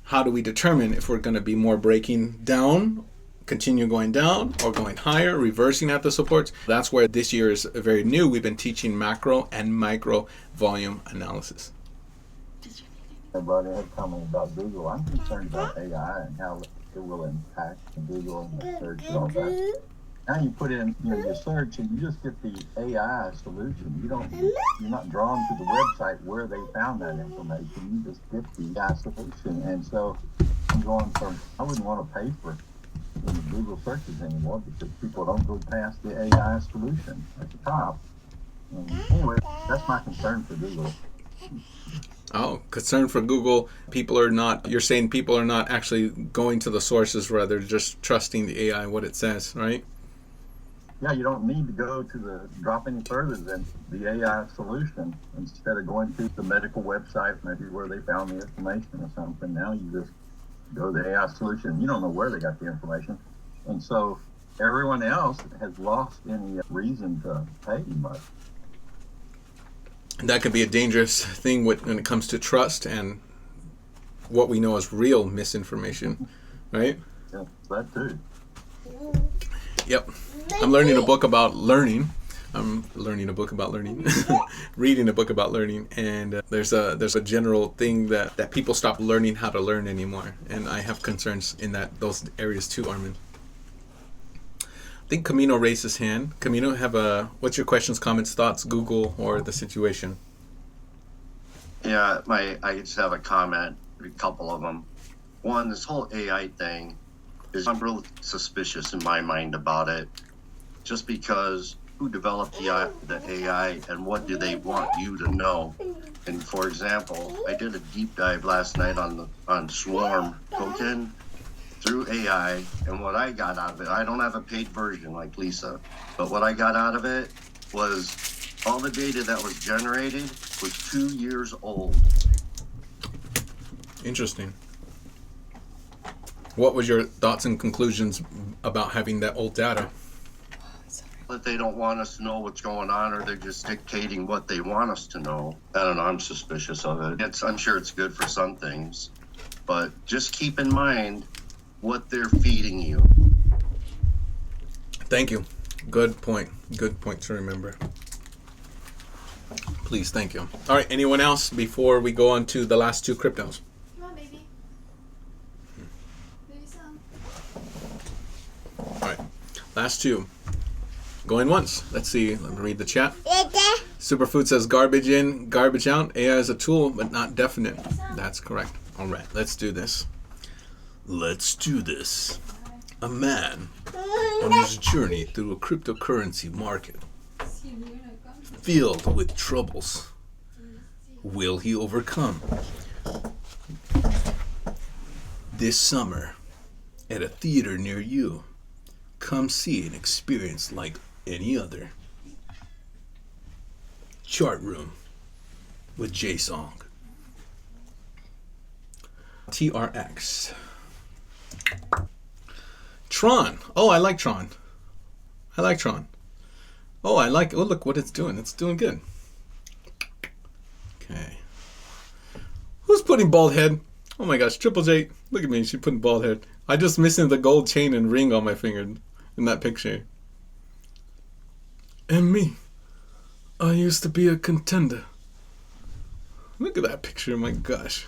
how do we determine if we're going to be more breaking down, continue going down, or going higher, reversing at the supports? That's where this year is very new. We've been teaching macro and micro volume analysis. Everybody had commented about Google. I'm concerned about AI and how it will impact Google and the search and all that. Now you put in your search and you just get the AI solution. You're not drawn to the website where they found that information. You just get the AI solution. And so I'm going from, I wouldn't want to pay for Google searches anymore because people don't go past the AI solution at the top. Anyway, that's my concern for Google. Oh, concern for Google. You're saying people are not actually going to the sources, rather just trusting the AI, what it says, right? Yeah, you don't need to go to drop any further than the AI solution. Instead of going to the medical website, maybe where they found the information or something, now you just go to the AI solution. You don't know where they got the information. And so everyone else has lost any reason to pay much. That could be a dangerous thing when it comes to trust and what we know as real misinformation, right? Yeah, that too. Yep. I'm learning a book about learning. Reading a book about learning, and there's a general thing that people stop learning how to learn anymore, and I have concerns in those areas too, Armin. I think Camino raised his hand. Camino, what's your questions, comments, thoughts, Google, or the situation? Yeah, I just have a comment, a couple of them. One, this whole AI thing I'm real suspicious in my mind about it, just because who developed the AI and what do they want you to know? And for example, I did a deep dive last night on Swarm token through AI, and what I got out of it, I don't have a paid version like Lisa, but what I got out of it was all the data that was generated was 2 years old. Interesting. What was your thoughts and conclusions about having that old data? That they don't want us to know what's going on, or they're just dictating what they want us to know. I don't know, I'm suspicious of it. I'm sure it's good for some things, but just keep in mind what they're feeding you. Thank you. Good point. Good point to remember. Please, thank you. All right, anyone else before we go on to the last two cryptos? Come on, baby. Baby some. All right, last two. Going once. Let's see. Let me read the chat. Superfood says garbage in, garbage out. AI is a tool, but not definite. That's correct. All right, let's do this. Let's do this. A man on his journey through a cryptocurrency market filled with troubles. Will he overcome? This summer, at a theater near you, come see an experience like any other. ChartRoom with J-Song. TRX. Tron. Oh, I like Tron. Oh, look what it's doing. It's doing good. Okay. Who's putting bald head? Oh my gosh, Triple J. Look at me, she's putting bald head. I just missing the gold chain and ring on my finger in that picture. And me. I used to be a contender. Look at that picture, my gosh.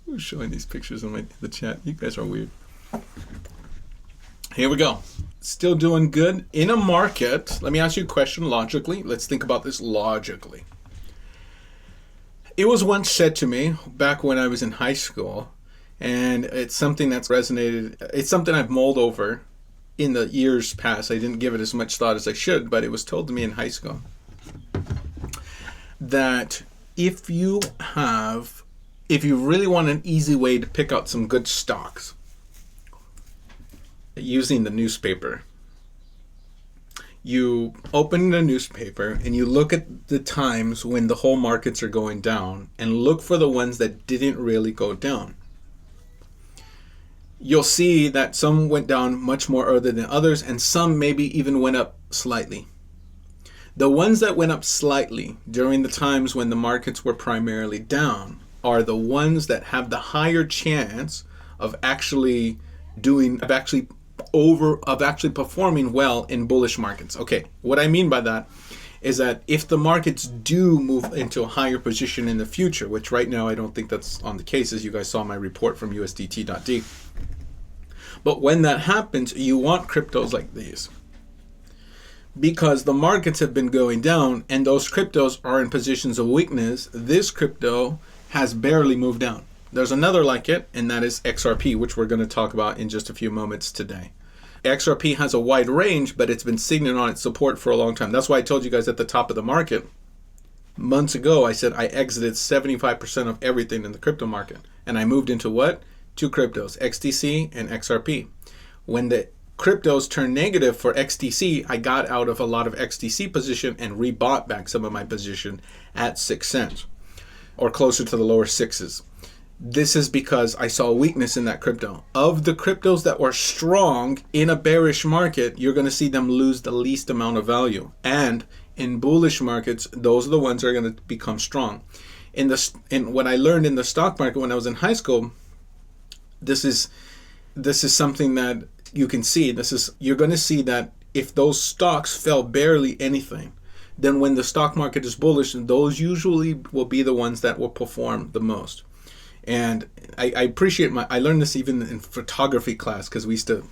Who's showing these pictures in the chat? You guys are weird. Here we go. Still doing good in a market. Let me ask you a question logically. Let's think about this logically. It was once said to me back when I was in high school, and it's something that's resonated. It's something I've mulled over in the years past. I didn't give it as much thought as I should, but it was told to me in high school that if you really want an easy way to pick out some good stocks using the newspaper, you open the newspaper and you look at the times when the whole markets are going down and look for the ones that didn't really go down. You'll see that some went down much more early than others, and some maybe even went up slightly. The ones that went up slightly during the times when the markets were primarily down are the ones that have the higher chance of actually performing well in bullish markets. Okay, what I mean by that is that if the markets do move into a higher position in the future, which right now I don't think that's on the case, as you guys saw my report from USDT.D. But when that happens, you want cryptos like these, because the markets have been going down and those cryptos are in positions of weakness. This crypto has barely moved down. There's another like it, and that is XRP, which we're going to talk about in just a few moments today. XRP has a wide range, but it's been signaling on its support for a long time. That's why I told you guys at the top of the market months ago, I said I exited 75% of everything in the crypto market. And I moved into what? Two cryptos, XTC and XRP. When the cryptos turned negative for XTC, I got out of a lot of XTC position and rebought back some of my position at 6 cents or closer to the lower sixes. This is because I saw weakness in that crypto. Of the cryptos that were strong in a bearish market, you're going to see them lose the least amount of value. And in bullish markets, those are the ones that are going to become strong. In what I learned in the stock market when I was in high school, this is something that you can see. You're going to see that if those stocks fell barely anything, then when the stock market is bullish, those usually will be the ones that will perform the most. And I appreciate I learned this even in photography class, because we used to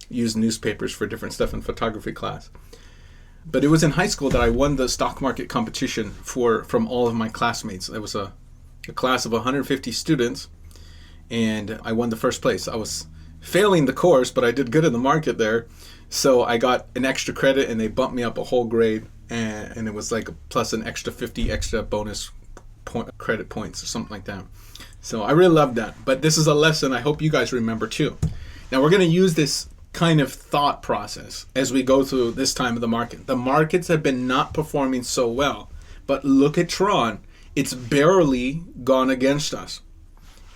use newspapers for different stuff in photography class. But it was in high school that I won the stock market competition from all of my classmates. It was a class of 150 students, and I won the first place. I was failing the course, but I did good in the market there. So I got an extra credit, and they bumped me up a whole grade, and it was like plus an extra 50 extra bonus credit points or something like that. So I really love that. But this is a lesson I hope you guys remember too. Now we're going to use this kind of thought process as we go through this time of the market. The markets have been not performing so well, but look at Tron. It's barely gone against us.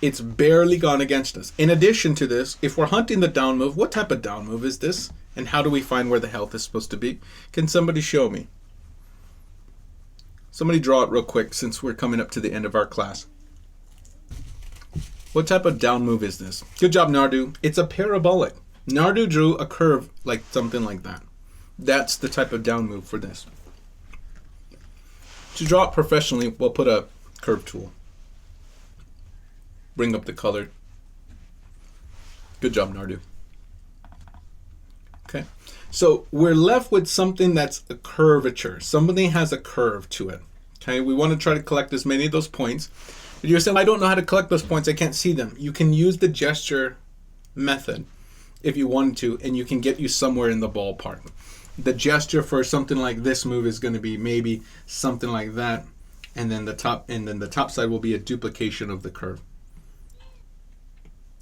It's barely gone against us. In addition to this, if we're hunting the down move, what type of down move is this? And how do we find where the health is supposed to be? Can somebody show me? Somebody draw it real quick since we're coming up to the end of our class. What type of down move is this? Good job, Nardu. It's a parabolic. Nardu drew a curve like something like that. That's the type of down move for this. To draw it professionally, we'll put a curve tool. Bring up the color. Good job, Nardu. Okay. So we're left with something that's a curvature. Something has a curve to it. Okay. We want to try to collect as many of those points. But you're saying, I don't know how to collect those points. I can't see them. You can use the gesture method if you wanted to, and you can get you somewhere in the ballpark. The gesture for something like this move is going to be maybe something like that, and then the top side will be a duplication of the curve.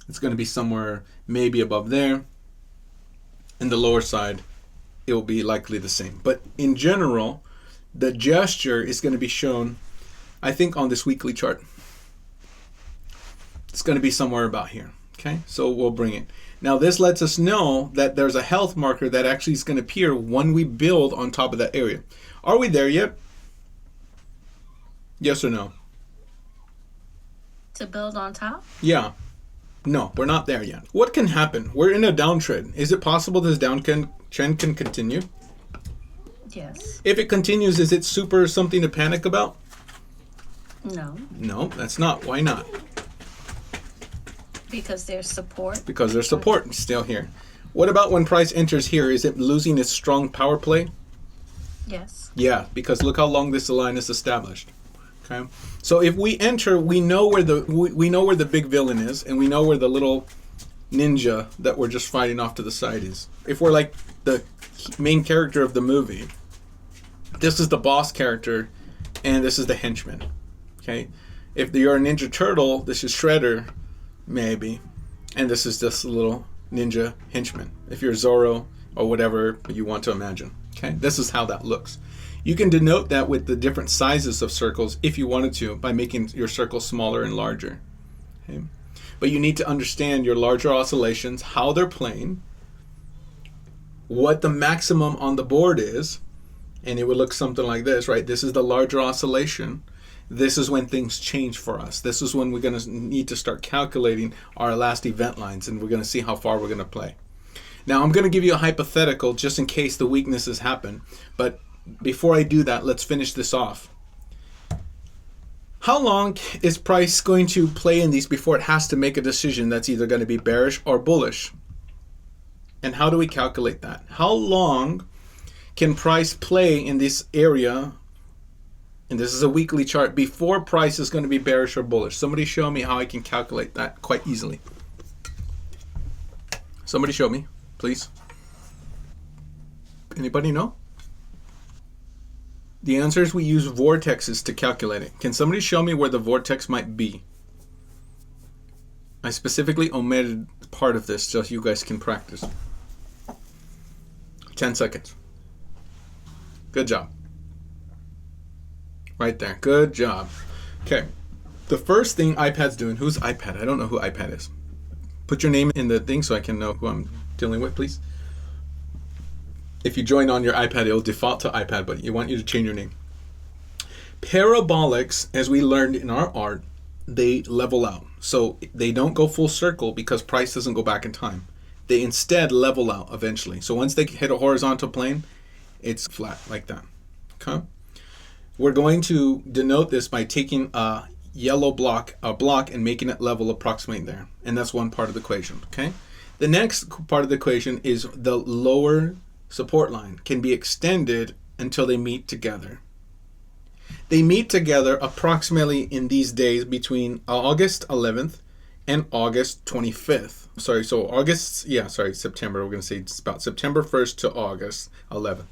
It's going to be somewhere maybe above there, and the lower side it will be likely the same. But in general, the gesture is going to be shown, I think, on this weekly chart. It's going to be somewhere about here. Okay, so we'll bring it. Now this lets us know that there's a health marker that actually is going to appear when we build on top of that area. Are we there yet? Yes or no? To build on top? Yeah. No, we're not there yet. What can happen? We're in a downtrend. Is it possible this downtrend can continue? Yes. If it continues, is it super something to panic about? No. No, that's not. Why not? Because there's support. Because there's support still here. What about when price enters here? Is it losing its strong power play? Yes. Yeah, because look how long this line is established. Okay, so if we enter, we know where the big villain is, and we know where the little ninja that we're just fighting off to the side is. If we're like the main character of the movie, this is the boss character, and this is the henchman. Okay, if you're a Ninja Turtle, this is Shredder, maybe, and this is just a little ninja henchman. If you're Zorro, or whatever you want to imagine. Okay, this is how that looks. You can denote that with the different sizes of circles if you wanted to by making your circles smaller and larger. Okay? But you need to understand your larger oscillations, how they're playing, what the maximum on the board is, and it would look something like this, right? This is the larger oscillation. This is when things change for us. This is when we're going to need to start calculating our last event lines, and we're going to see how far we're going to play. Now, I'm going to give you a hypothetical just in case the weaknesses happen, but before I do that, let's finish this off. How long is price going to play in these before it has to make a decision that's either going to be bearish or bullish? And how do we calculate that? How long can price play in this area, and this is a weekly chart, before price is going to be bearish or bullish? Somebody show me how I can calculate that quite easily. Somebody show me, please. Anybody know? The answer is we use vortexes to calculate it. Can somebody show me where the vortex might be? I specifically omitted part of this so you guys can practice. 10 seconds. Good job. Right there. Good job. Okay. The first thing iPad's doing, who's iPad? I don't know who iPad is. Put your name in the thing so I can know who I'm dealing with, please. If you join on your iPad, it'll default to iPad, but you want you to change your name. Parabolics, as we learned in our art, they level out. So they don't go full circle because price doesn't go back in time. They instead level out eventually. So once they hit a horizontal plane, it's flat like that. Okay? We're going to denote this by taking a yellow block, and making it level approximately there. And that's one part of the equation. Okay? The next part of the equation is the lower support line can be extended until they meet together. They meet together approximately in these days between August 11th and August 25th. September. We're going to say it's about September 1st to August 11th.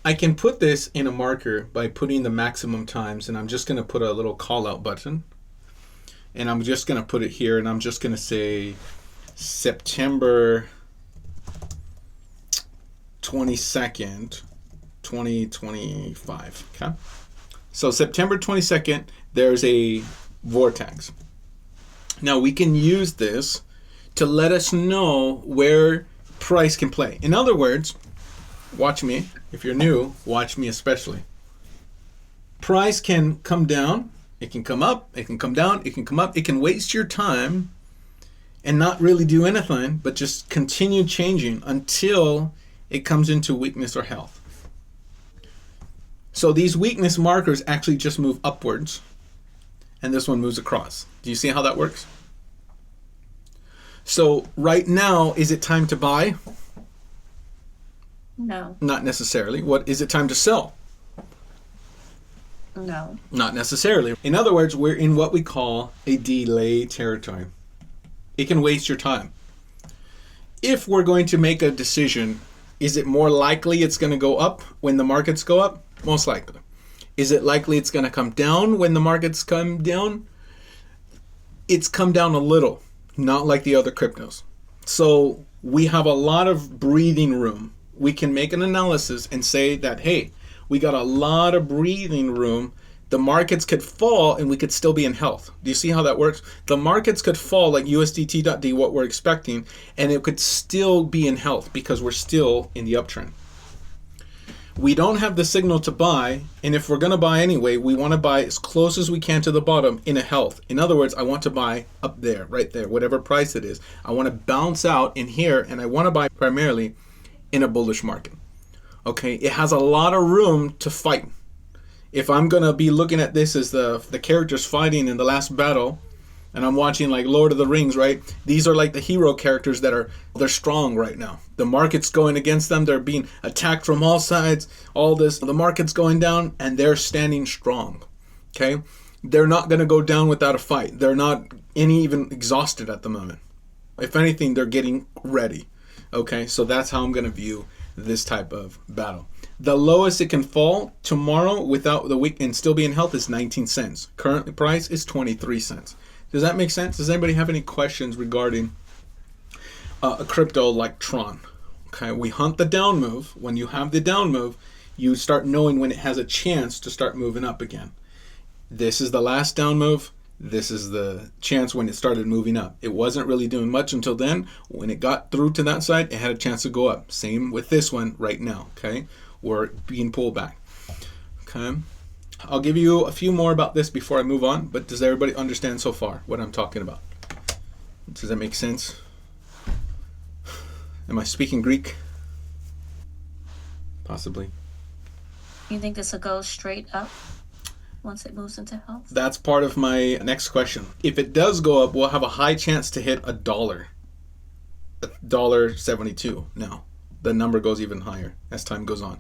I can put this in a marker by putting the maximum times, and I'm just going to put a little call out button. And I'm just going to put it here, and I'm just going to say September 22nd, 2025. Okay? So September 22nd, there's a vortex. Now we can use this to let us know where price can play. In other words, watch me. If you're new, watch me especially. Price can come down, it can come up, it can come down, it can come up. It can waste your time and not really do anything, but just continue changing until it comes into weakness or health. So these weakness markers actually just move upwards, and this one moves across. Do you see how that works? So right now, is it time to buy? No. Not necessarily. What is it time to sell? No. Not necessarily. In other words, we're in what we call a delay territory. It can waste your time. If we're going to make a decision, is it more likely it's going to go up when the markets go up? Most likely. Is it likely it's going to come down when the markets come down? It's come down a little, not like the other cryptos. So we have a lot of breathing room. We can make an analysis and say that, hey, we got a lot of breathing room. The markets could fall and we could still be in health. Do you see how that works? The markets could fall like USDT.D, what we're expecting, and it could still be in health because we're still in the uptrend. We don't have the signal to buy, and if we're going to buy anyway, we want to buy as close as we can to the bottom in a health. In other words, I want to buy up there, right there, whatever price it is. I want to bounce out in here, and I want to buy primarily in a bullish market. Okay, it has a lot of room to fight. If I'm going to be looking at this as the characters fighting in the last battle, and I'm watching like Lord of the Rings, right? These are like the hero characters they're strong right now. The market's going against them. They're being attacked from all sides. All this, the market's going down and they're standing strong. Okay? They're not going to go down without a fight. They're not even exhausted at the moment. If anything, they're getting ready. Okay? So that's how I'm going to view this type of battle. The lowest it can fall tomorrow without the week and still be in health is 19 cents. Current price is 23 cents. Does that make sense? Does anybody have any questions regarding a crypto like Tron? Okay, we hunt the down move. When you have the down move, you start knowing when it has a chance to start moving up again. This is the last down move. This is the chance when it started moving up. It wasn't really doing much until then. When it got through to that side, it had a chance to go up. Same with this one right now, okay? We're being pulled back, okay? I'll give you a few more about this before I move on, but does everybody understand so far what I'm talking about? Does that make sense? Am I speaking Greek? Possibly. You think this will go straight up once it moves into health? That's part of my next question. If it does go up, we'll have a high chance to hit $1.72 now. The number goes even higher as time goes on.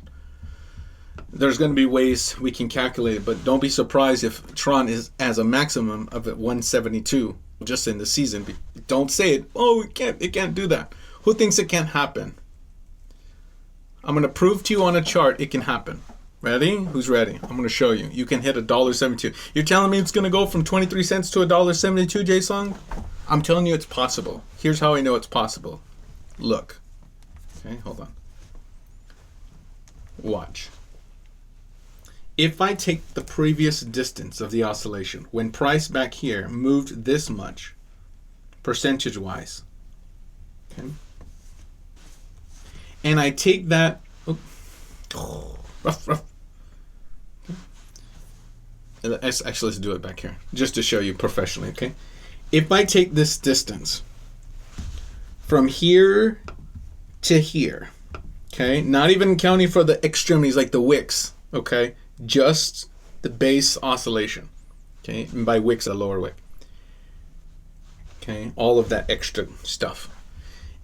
There's going to be ways we can calculate it, but don't be surprised if Tron is as a maximum of at 172 just in the season. Don't say it. Oh, it can't do that. Who thinks it can't happen? I'm going to prove to you on a chart it can happen. Ready? Who's ready? I'm going to show you. You can hit $1.72. You're telling me it's going to go from 23 cents to $1.72, J-Song? I'm telling you it's possible. Here's how I know it's possible. Look. Okay, hold on. Watch. If I take the previous distance of the oscillation, when price back here moved this much, percentage-wise, okay, and I take that, rough. Actually, let's do it back here, just to show you professionally, okay? If I take this distance from here to here, okay, not even counting for the extremities like the wicks, okay, just the base oscillation, okay, and by wicks, a lower wick, okay, all of that extra stuff,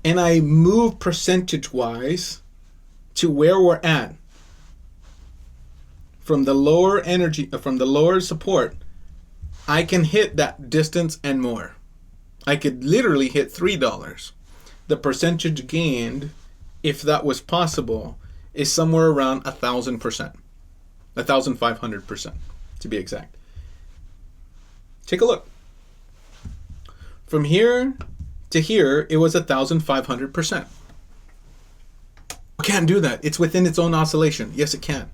and I move percentage-wise to where we're at, from the lower energy, from the lower support, I can hit that distance and more. I could literally hit $3. The percentage gained, if that was possible, is somewhere around 1,000%, 1,500% to be exact. Take a look. From here to here, it was 1,500%. It can't do that. It's within its own oscillation. Yes, it can.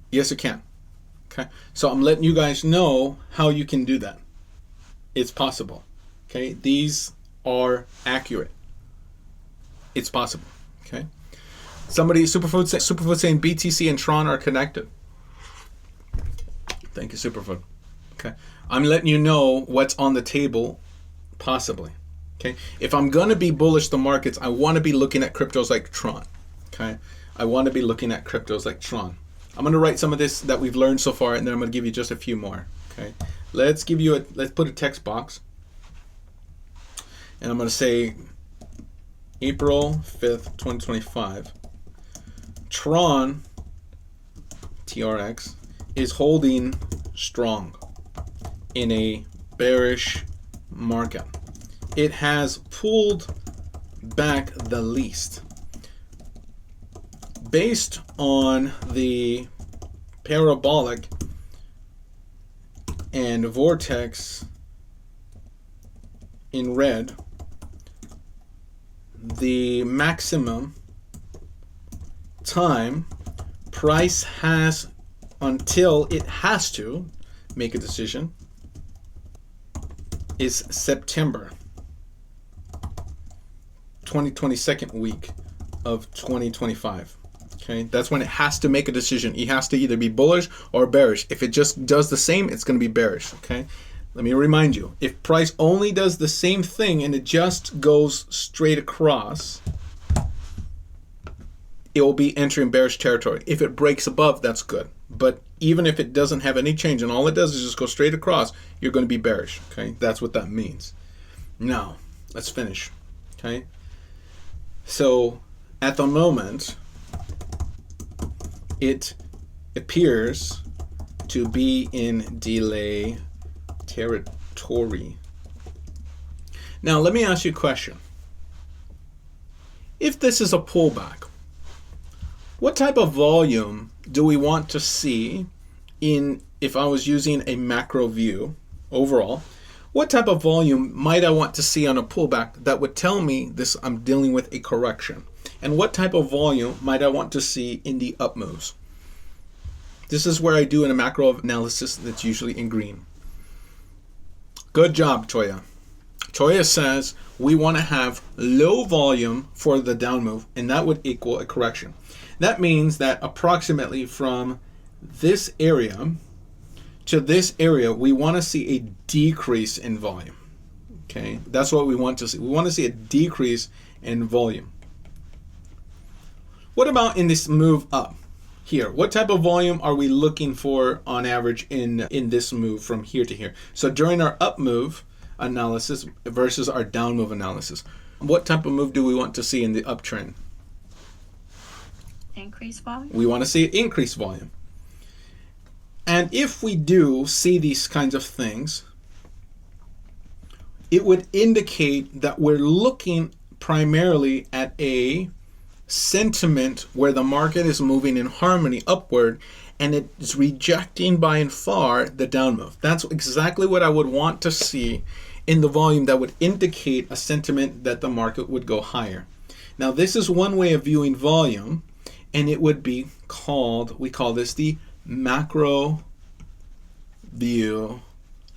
Yes, it can. Okay, so I'm letting you guys know how you can do that. It's possible. Okay, these are accurate. It's possible. Okay, somebody, Superfood saying BTC and Tron are connected. Thank you, Superfood. Okay, I'm letting you know what's on the table, possibly. Okay, if I'm gonna be bullish the markets, I want to be looking at cryptos like Tron. Okay, I want to be looking at cryptos like Tron. I'm going to write some of this that we've learned so far, and then I'm going to give you just a few more. Okay, let's put a text box, and I'm going to say April 5th, 2025. Tron, TRX, is holding strong in a bearish market. It has pulled back the least. Based on the parabolic and vortex in red, the maximum time price has until it has to make a decision is September 22nd week of 2025. Okay, that's when it has to make a decision. It has to either be bullish or bearish. If it just does the same, it's going to be bearish. Okay, let me remind you, if price only does the same thing and it just goes straight across, it will be entering bearish territory. If it breaks above, that's good. But even if it doesn't have any change and all it does is just go straight across, you're going to be bearish. Okay, that's what that means. Now, let's finish. Okay, so at the moment, it appears to be in delay territory. Now, let me ask you a question. If this is a pullback, what type of volume do we want to see in, if I was using a macro view overall, What type of volume might I want to see on a pullback that would tell me this I'm dealing with a correction? And what type of volume might I want to see in the up moves? This is where I do in a macro analysis that's usually in green. Good job, Toya. Toya says we want to have low volume for the down move, and that would equal a correction. That means that approximately from this area to this area, we want to see a decrease in volume. Okay, that's what we want to see. We want to see a decrease in volume. What about in this move up here? What type of volume are we looking for on average in this move from here to here? So during our up move analysis versus our down move analysis, what type of move do we want to see in the uptrend? Increase volume? We want to see increased volume. And if we do see these kinds of things, it would indicate that we're looking primarily at a sentiment where the market is moving in harmony upward and it is rejecting by and far the down move. That's exactly what I would want to see in the volume that would indicate a sentiment that the market would go higher. Now, this is one way of viewing volume, and it would be called, we call this the macro view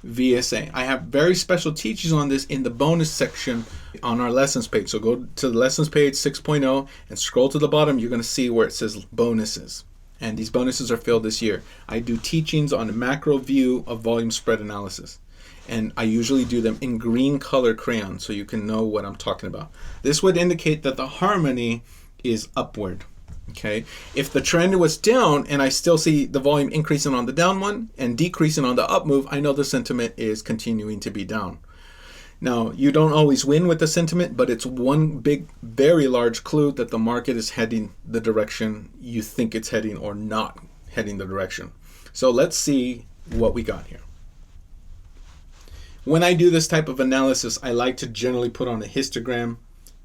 VSA. I have very special teachings on this in the bonus section on our lessons page. So go to the lessons page 6.0 and scroll to the bottom. You're going to see where it says bonuses. And these bonuses are filled this year. I do teachings on a macro view of volume spread analysis. And I usually do them in green color crayon so you can know what I'm talking about. This would indicate that the harmony is upward. Okay, if the trend was down and I still see the volume increasing on the down one and decreasing on the up move, I know the sentiment is continuing to be down. Now, you don't always win with the sentiment, but it's one big, very large clue that the market is heading the direction you think it's heading or not heading the direction. So let's see what we got here. When I do this type of analysis, I like to generally put on a histogram.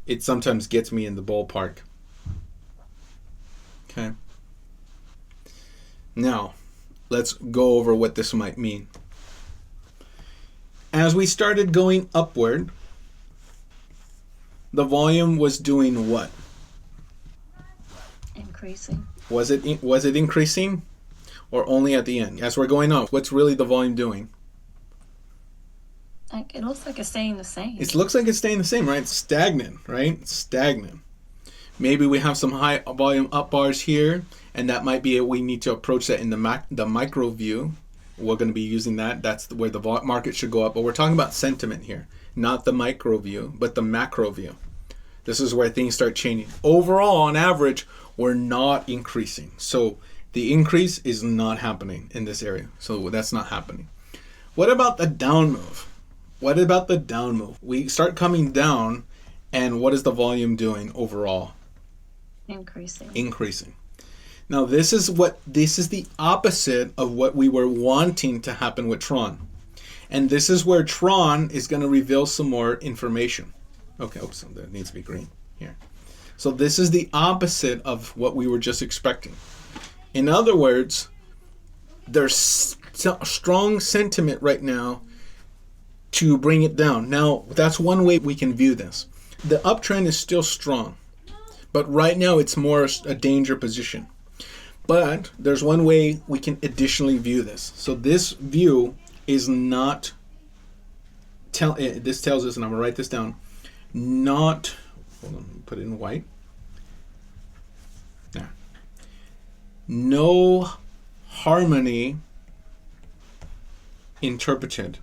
It sometimes gets me in the ballpark. Okay. Now, let's go over what this might mean. As we started going upward, the volume was doing what? Increasing. Was it increasing or only at the end? As we're going up, what's really the volume doing? It looks like it's staying the same. It looks like it's staying the same, right? It's stagnant, right? It's stagnant. Maybe we have some high volume up bars here, and that might be it. We need to approach that in the micro view. We're going to be using that. That's where the market should go up. But we're talking about sentiment here, not the micro view, but the macro view. This is where things start changing. Overall, on average, we're not increasing. So the increase is not happening in this area. So that's not happening. What about the down move? What about the down move? We start coming down, and what is the volume doing overall? Increasing. Now this is the opposite of what we were wanting to happen with Tron. And this is where Tron is going to reveal some more information. Okay, oops, that needs to be green here. So this is the opposite of what we were just expecting. In other words, there's strong sentiment right now to bring it down. Now, that's one way we can view this. The uptrend is still strong, but right now it's more a danger position. But there's one way we can additionally view this. So this view is not, this tells us, and I'm going to write this down, not, hold on, put it in white. There. No harmony interpreted.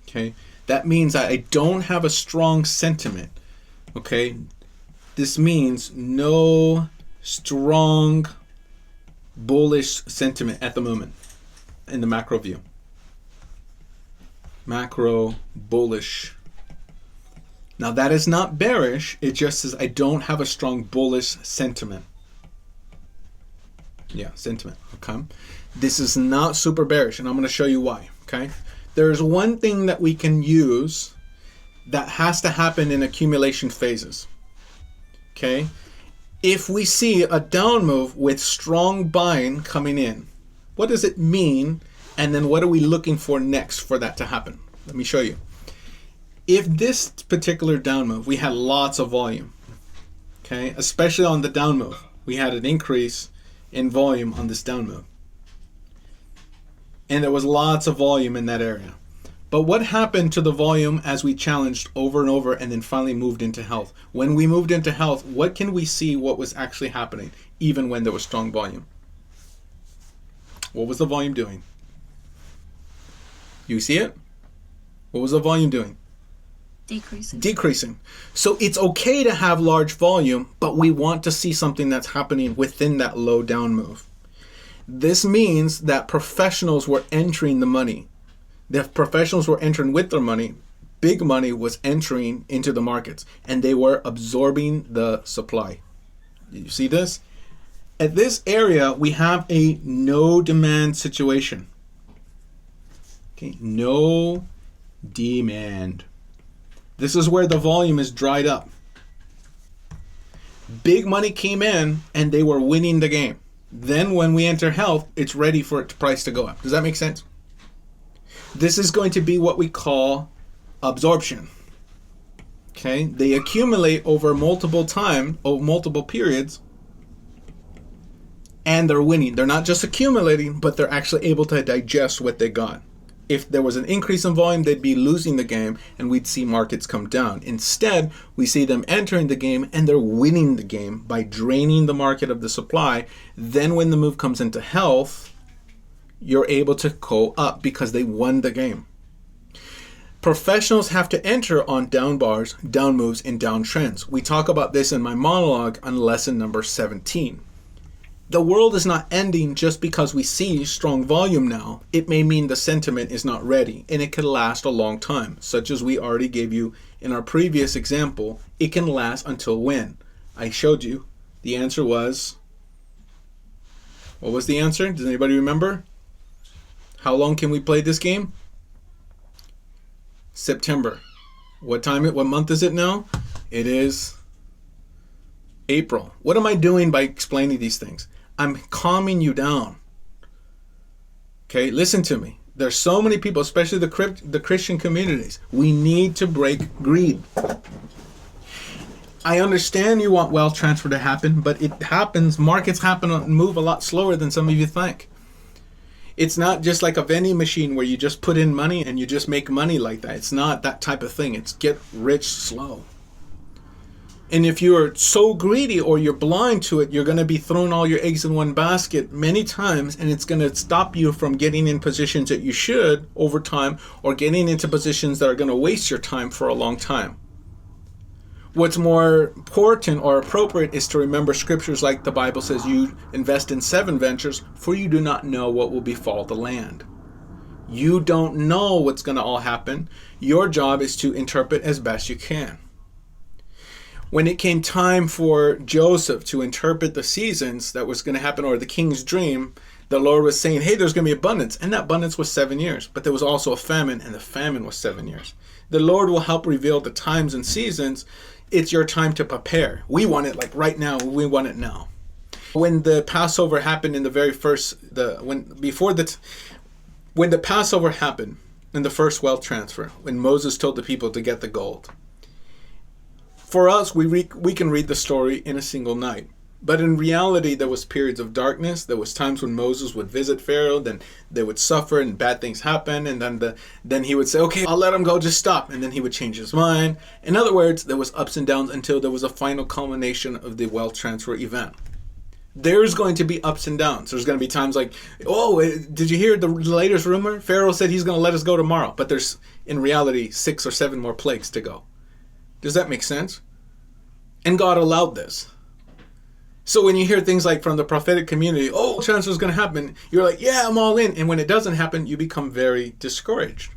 Okay, that means I don't have a strong sentiment. Okay, this means no strong bullish sentiment at the moment in the macro view. Macro bullish. Now that is not bearish, it just says I don't have a strong bullish sentiment. Yeah, sentiment. Okay, this is not super bearish, and I'm going to show you why. Okay, there's one thing that we can use that has to happen in accumulation phases. Okay, if we see a down move with strong buying coming in, what does it mean And then what are we looking for next for that to happen? Let me show you. If this particular down move, we had lots of volume, okay, especially on the down move, we had an increase in volume on this down move. And there was lots of volume in that area. But what happened to the volume as we challenged over and over and then finally moved into health? When we moved into health, what can we see what was actually happening even when there was strong volume? What was the volume doing? You see it? What was the volume doing? Decreasing. So it's okay to have large volume, but we want to see something that's happening within that low down move. This means that professionals were entering the money. The professionals were entering with their money. Big money was entering into the markets, and they were absorbing the supply. You see this? At this area, we have a no demand situation. Okay, no demand. This is where the volume is dried up. Big money came in and they were winning the game. Then when we enter health, it's ready for its price to go up. Does that make sense? This is going to be what we call absorption. Okay, they accumulate over multiple periods, and they're winning. They're not just accumulating, but they're actually able to digest what they got. If there was an increase in volume, they'd be losing the game and we'd see markets come down. Instead, we see them entering the game and they're winning the game by draining the market of the supply. Then when the move comes into health, you're able to go up because they won the game. Professionals have to enter on down bars, down moves, and down trends. We talk about this in my monologue on lesson number 17. The world is not ending just because we see strong volume now. It may mean the sentiment is not ready, and it could last a long time, such as we already gave you in our previous example. It can last until when? I showed you. The answer was, what was the answer? Does anybody remember? How long can we play this game? September. What month is it now? It is April. What am I doing by explaining these things? I'm calming you down. Okay, listen to me. There's so many people, especially the Christian communities. We need to break greed. I understand you want wealth transfer to happen, but it happens. Markets happen and move a lot slower than some of you think. It's not just like a vending machine where you just put in money and you just make money like that. It's not that type of thing. It's get rich slow. And if you're so greedy or you're blind to it, you're going to be throwing all your eggs in one basket many times, and it's going to stop you from getting in positions that you should over time, or getting into positions that are going to waste your time for a long time. What's more important or appropriate is to remember scriptures like the Bible says, you invest in 7 ventures, for you do not know what will befall the land. You don't know what's going to all happen. Your job is to interpret as best you can. When it came time for Joseph to interpret the seasons that was going to happen, or the king's dream, the Lord was saying, hey, there's going to be abundance. And that abundance was 7 years. But there was also a famine, and the famine was 7 years. The Lord will help reveal the times and seasons. It's your time to prepare. We want it like right now. We want it now. When the Passover happened in the very first, when the Passover happened in the first wealth transfer, when Moses told the people to get the gold. For us, we can read the story in a single night. But in reality, there was periods of darkness. There was times when Moses would visit Pharaoh, then they would suffer and bad things happen, and then he would say, okay, I'll let him go, just stop. And then he would change his mind. In other words, there was ups and downs until there was a final culmination of the wealth transfer event. There's going to be ups and downs. There's going to be times like, oh, did you hear the latest rumor? Pharaoh said he's going to let us go tomorrow. But there's, in reality, 6 or 7 more plagues to go. Does that make sense? And God allowed this. So when you hear things like from the prophetic community, oh, transfer is going to happen, you're like, yeah, I'm all in. And when it doesn't happen, you become very discouraged.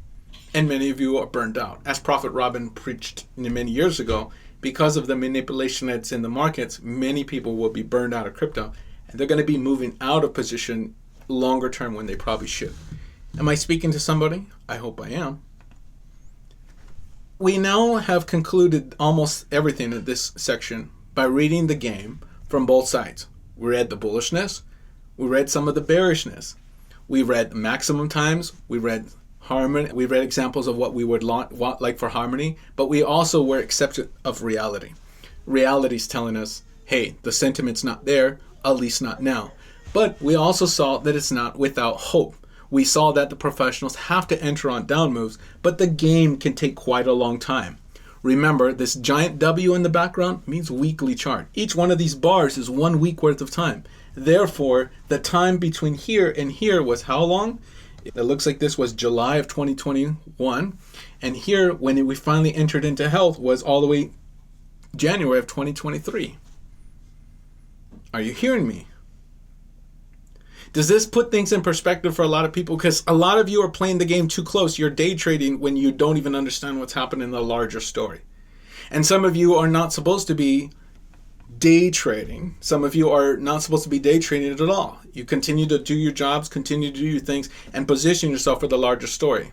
And many of you are burned out. As Prophet Robin preached many years ago, because of the manipulation that's in the markets, many people will be burned out of crypto. And they're going to be moving out of position longer term when they probably should. Am I speaking to somebody? I hope I am. We now have concluded almost everything in this section by reading the game from both sides. We read the bullishness. We read some of the bearishness. We read maximum times. We read harmony. We read examples of what we would want like for harmony. But we also were accepted of reality. Reality's telling us, hey, the sentiment's not there, at least not now. But we also saw that it's not without hope. We saw that the professionals have to enter on down moves, but the game can take quite a long time. Remember, this giant W in the background means weekly chart. Each one of these bars is 1 week worth of time. Therefore, the time between here and here was how long? It looks like this was July of 2021. And here, when we finally entered into health, was all the way January of 2023. Are you hearing me? Does this put things in perspective for a lot of people? Because a lot of you are playing the game too close. You're day trading when you don't even understand what's happening in the larger story. And some of you are not supposed to be day trading. Some of you are not supposed to be day trading at all. You continue to do your jobs, continue to do your things, and position yourself for the larger story.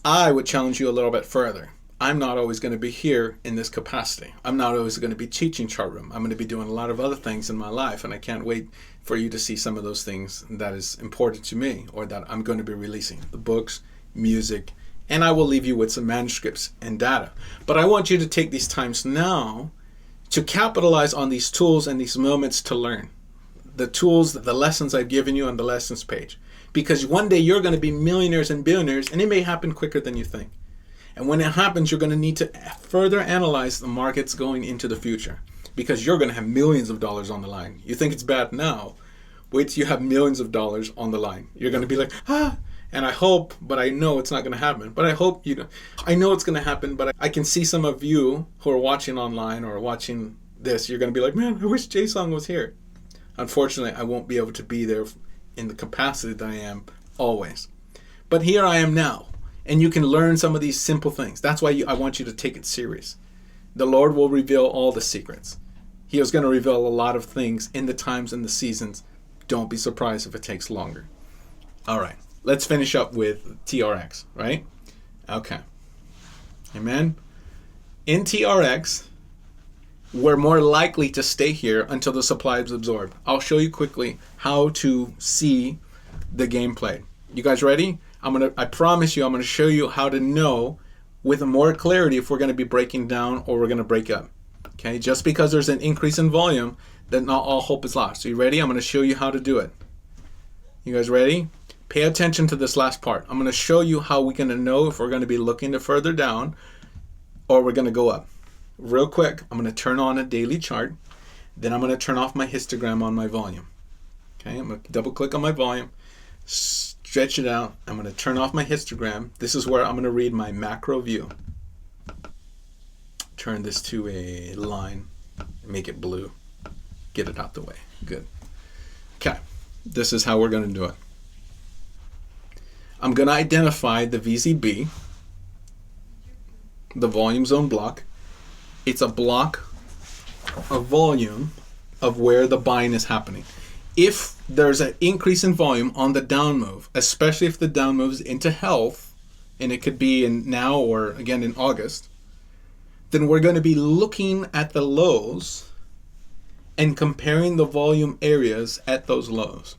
I would challenge you a little bit further. I'm not always going to be here in this capacity. I'm not always going to be teaching ChartRoom. I'm going to be doing a lot of other things in my life, and I can't wait for you to see some of those things that is important to me or that I'm going to be releasing. The books, music, and I will leave you with some manuscripts and data. But I want you to take these times now to capitalize on these tools and these moments to learn. The tools, the lessons I've given you on the lessons page. Because one day you're going to be millionaires and billionaires, and it may happen quicker than you think. And when it happens, you're going to need to further analyze the markets going into the future, because you're going to have millions of dollars on the line. You think it's bad now. Wait till you have millions of dollars on the line. You're going to be like, and I hope, but I know it's not going to happen. But I hope, I know it's going to happen, but I can see some of you who are watching online or watching this, you're going to be like, man, I wish Jason was here. Unfortunately, I won't be able to be there in the capacity that I am always. But here I am now. And you can learn some of these simple things. That's why I want you to take it serious. The Lord will reveal all the secrets. He is going to reveal a lot of things in the times and the seasons. Don't be surprised if it takes longer. All right. Let's finish up with TRX, right? Okay. Amen. In TRX, we're more likely to stay here until the supply is absorbed. I'll show you quickly how to see the gameplay. You guys ready? I promise you, I'm going to show you how to know with more clarity if we're going to be breaking down or we're going to break up. Okay, just because there's an increase in volume, then not all hope is lost. So you ready? I'm going to show you how to do it. You guys ready? Pay attention to this last part. I'm going to show you how we're going to know if we're going to be looking to further down or we're going to go up. Real quick, I'm going to turn on a daily chart. Then I'm going to turn off my histogram on my volume. Okay, I'm going to double click on my volume. Stretch it out. I'm going to turn off my histogram. This is where I'm going to read my macro view. Turn this to a line. Make it blue. Get it out the way. Good. Okay. This is how we're going to do it. I'm going to identify the VZB, the volume zone block. It's a block of volume of where the buying is happening. If there's an increase in volume on the down move, especially if the down moves into health, and it could be in now or again in August, then we're going to be looking at the lows and comparing the volume areas at those lows.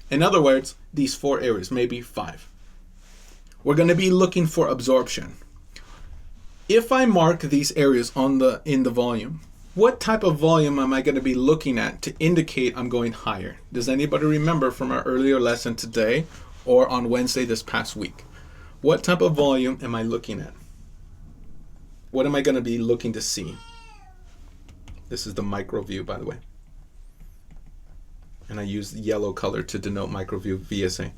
In other words, these 4 areas, maybe 5. We're going to be looking for absorption. If I mark these areas in the volume, what type of volume am I going to be looking at to indicate I'm going higher? Does anybody remember from our earlier lesson today or on Wednesday this past week? What type of volume am I looking at? What am I going to be looking to see? This is the micro view, by the way. And I use yellow color to denote micro view VSA.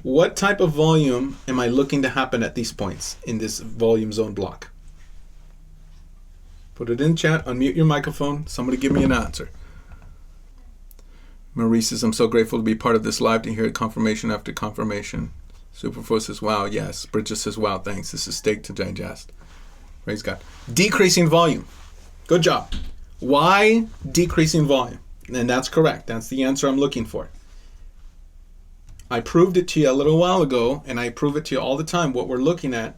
What type of volume am I looking to happen at these points in this volume zone block? Put it in chat, unmute your microphone. Somebody give me an answer. Maurice says, I'm so grateful to be part of this live to hear confirmation after confirmation. Superfo says, wow, yes. Bridget says, wow, thanks. This is steak to digest. Praise God. Decreasing volume. Good job. Why decreasing volume? And that's correct. That's the answer I'm looking for. I proved it to you a little while ago, and I prove it to you all the time, what we're looking at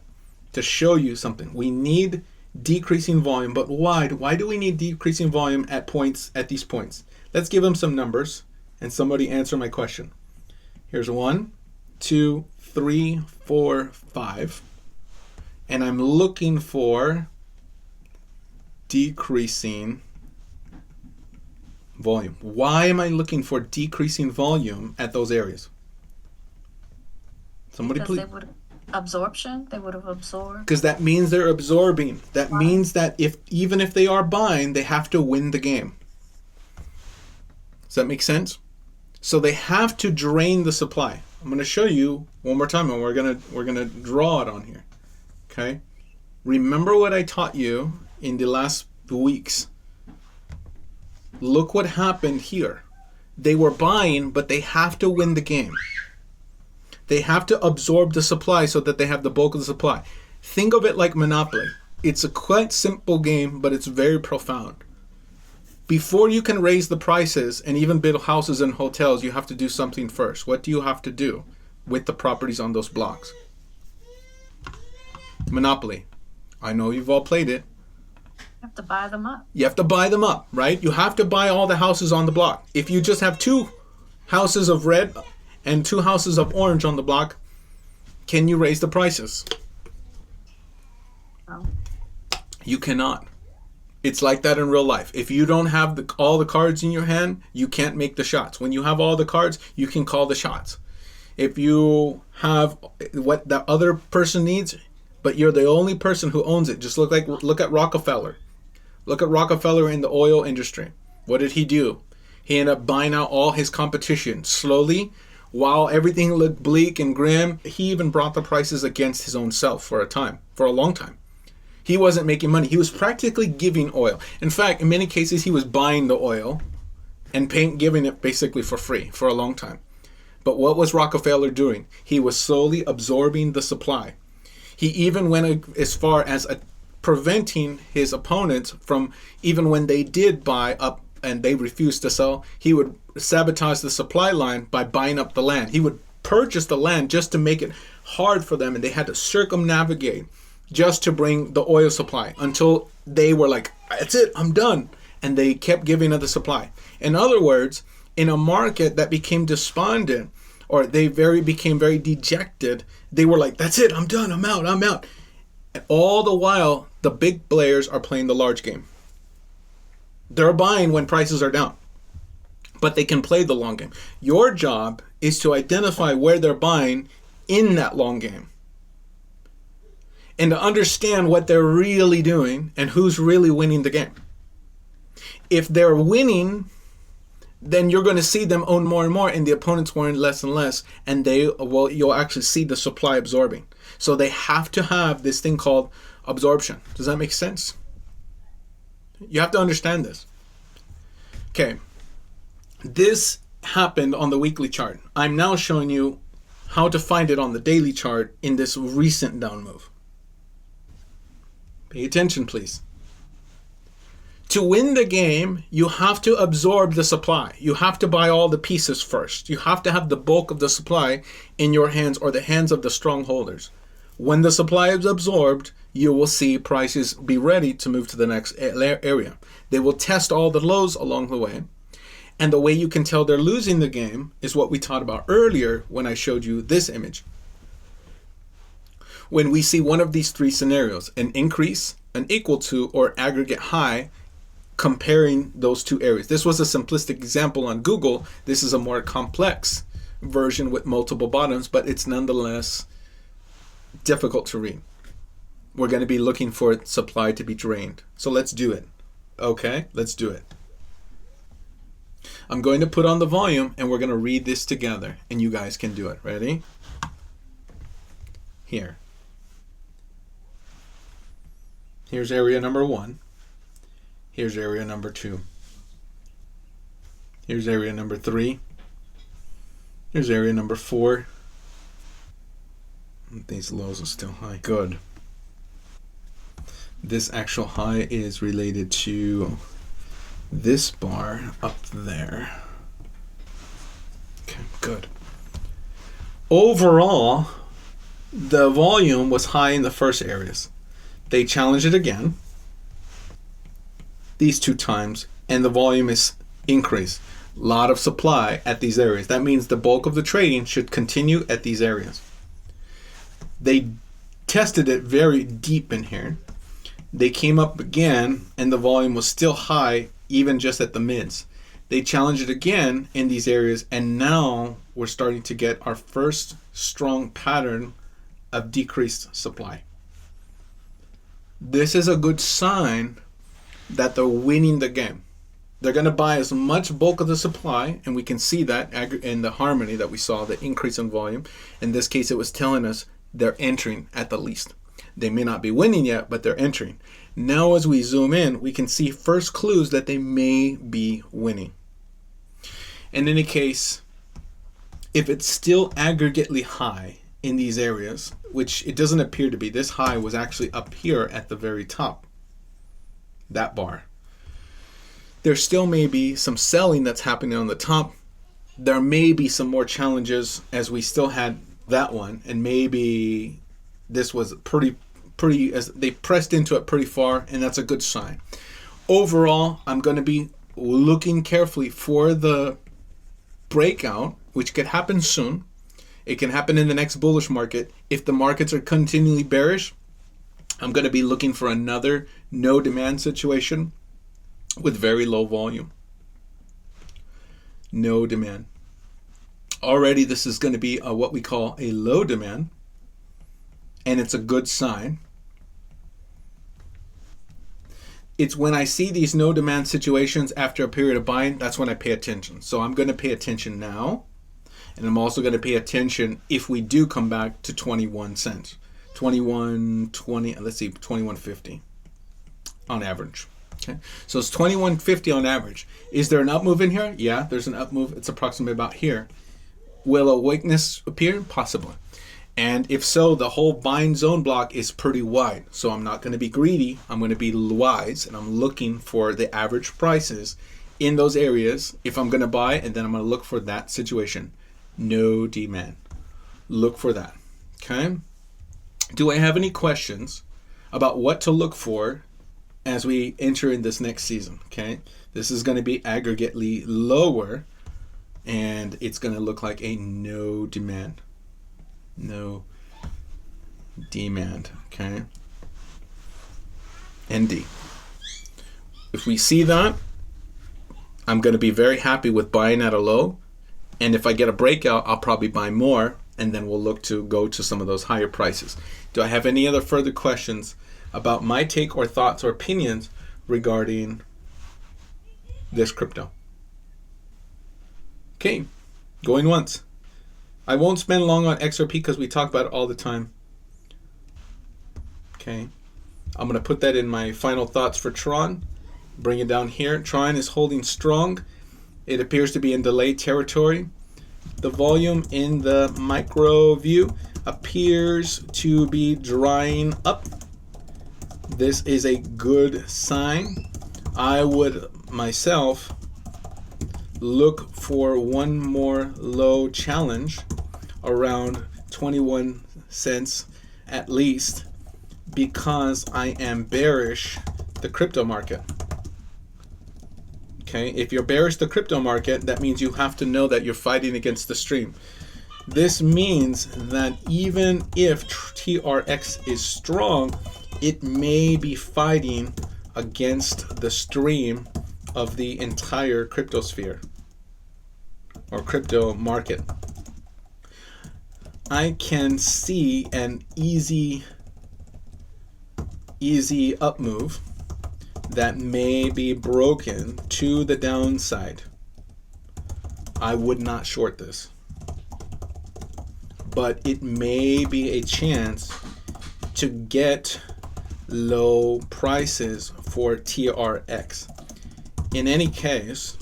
to show you something. We need decreasing volume, but why? Why do we need decreasing volume at these points? Let's give them some numbers, and somebody answer my question. Here's 1, 2, 3, 4, 5. And I'm looking for decreasing volume. Why am I looking for decreasing volume at those areas? Somebody Because please. they would absorption. They would have absorbed. Because that means they're absorbing. That means that even if they are buying, they have to win the game. Does that make sense? So they have to drain the supply. I'm going to show you one more time, and we're gonna draw it on here. Okay. Remember what I taught you in the last weeks. Look what happened here. They were buying, but they have to win the game. They have to absorb the supply so that they have the bulk of the supply. Think of it like Monopoly. It's a quite simple game, but it's very profound. Before you can raise the prices and even build houses and hotels, you have to do something first. What do you have to do with the properties on those blocks? Monopoly. I know you've all played it. You have to buy them up. You have to buy them up, right? You have to buy all the houses on the block. If you just have 2 houses of red and 2 houses of orange on the block, can you raise the prices? No. You cannot. It's like that in real life. If you don't have all the cards in your hand, you can't make the shots. When you have all the cards, you can call the shots. If you have what the other person needs, but you're the only person who owns it, just look at Rockefeller. Look at Rockefeller in the oil industry. What did he do? He ended up buying out all his competition slowly. While everything looked bleak and grim, he even brought the prices against his own self for a long time. He wasn't making money. He was practically giving oil. In fact, in many cases, he was buying the oil and giving it basically for free for a long time. But what was Rockefeller doing? He was slowly absorbing the supply. He even went as far as preventing his opponents from, even when they did buy up and they refused to sell, he would sabotage the supply line by buying up the land. He would purchase the land just to make it hard for them, and they had to circumnavigate just to bring the oil supply until they were like, that's it, I'm done. And they kept giving of the supply. In other words, in a market that became despondent, or they became very dejected, they were like, that's it, I'm done, I'm out. And all the while, the big players are playing the large game. They're buying when prices are down, but they can play the long game. Your job is to identify where they're buying in that long game, and to understand what they're really doing and who's really winning the game. If they're winning, then you're going to see them own more and more, and the opponents own less and less, and you'll actually see the supply absorbing. So they have to have this thing called absorption. Does that make sense? You have to understand this. Okay. This happened on the weekly chart. I'm now showing you how to find it on the daily chart in this recent down move. Pay attention, please. To win the game, you have to absorb the supply. You have to buy all the pieces first. You have to have the bulk of the supply in your hands, or the hands of the strongholders. When the supply is absorbed, you will see prices be ready to move to the next area. They will test all the lows along the way. And the way you can tell they're losing the game is what we taught about earlier when I showed you this image. When we see one of these 3 scenarios, an increase, an equal to, or aggregate high, comparing those 2 areas. This was a simplistic example on Google. This is a more complex version with multiple bottoms, but it's nonetheless difficult to read. We're going to be looking for supply to be drained. So let's do it. Okay, let's do it. I'm going to put on the volume, and we're going to read this together, and you guys can do it. Ready? Here. Here's area number 1. Here's area number 2. Here's area number 3. Here's area number 4. These lows are still high. Good. This actual high is related to this bar up there. Okay, good. Overall, the volume was high in the first areas. They challenged it again, these 2 times, and the volume is increased. lot of supply at these areas. That means the bulk of the trading should continue at these areas. They tested it very deep in here. They came up again and the volume was still high, even just at the mids. They challenged it again in these areas, and now we're starting to get our first strong pattern of decreased supply. This is a good sign that they're winning the game. They're going to buy as much bulk of the supply, and we can see that in the harmony that we saw, the increase in volume. In this case, it was telling us they're entering at the least. They may not be winning yet, but they're entering. Now as we zoom in, we can see first clues that they may be winning. In any case, if it's still aggregately high in these areas, which it doesn't appear to be, this high was actually up here at the very top, that bar. There still may be some selling that's happening on the top. There may be some more challenges, as we still had that one, and maybe this was pretty as they pressed into it pretty far, and that's a good sign. Overall, I'm going to be looking carefully for the breakout, which could happen soon. It can happen in the next bullish market. If the markets are continually bearish, I'm going to be looking for another no demand situation with very low volume. No demand. Already this is going to be what we call a low demand, and it's a good sign. It's when I see these no demand situations after a period of buying, that's when I pay attention. So I'm going to pay attention now, and I'm also going to pay attention if we do come back to 21 cents. 21.20, let's see, 21.50 on average. Okay, so it's 21.50 on average. Is there an up move in here? Yeah, there's an up move. It's approximately about here. Will a weakness appear? Possibly. And if so, the whole buying zone block is pretty wide. So I'm not going to be greedy. I'm going to be wise, and I'm looking for the average prices in those areas if I'm going to buy, and then I'm going to look for that situation. No demand. Look for that. Okay. Do I have any questions about what to look for as we enter in this next season? Okay. This is going to be aggregately lower, and it's going to look like a no demand. No demand. Okay. ND. If we see that, I'm going to be very happy with buying at a low. And if I get a breakout, I'll probably buy more, and then we'll look to go to some of those higher prices. Do I have any other further questions about my take or thoughts or opinions regarding this crypto? Okay, going once. I won't spend long on XRP because we talk about it all the time. Okay, I'm going to put that in my final thoughts for Tron. Bring it down here. Tron is holding strong. It appears to be in delay territory. The volume in the micro view appears to be drying up. This is a good sign. I would myself look for one more low challenge around 21 cents at least, because I am bearish the crypto market. Okay, if you're bearish the crypto market, that means you have to know that you're fighting against the stream. This means that even if TRX is strong, it may be fighting against the stream of the entire crypto sphere or crypto market. I can see an easy up move that may be broken to the downside. I would not short this, but it may be a chance to get low prices for TRX. In any case,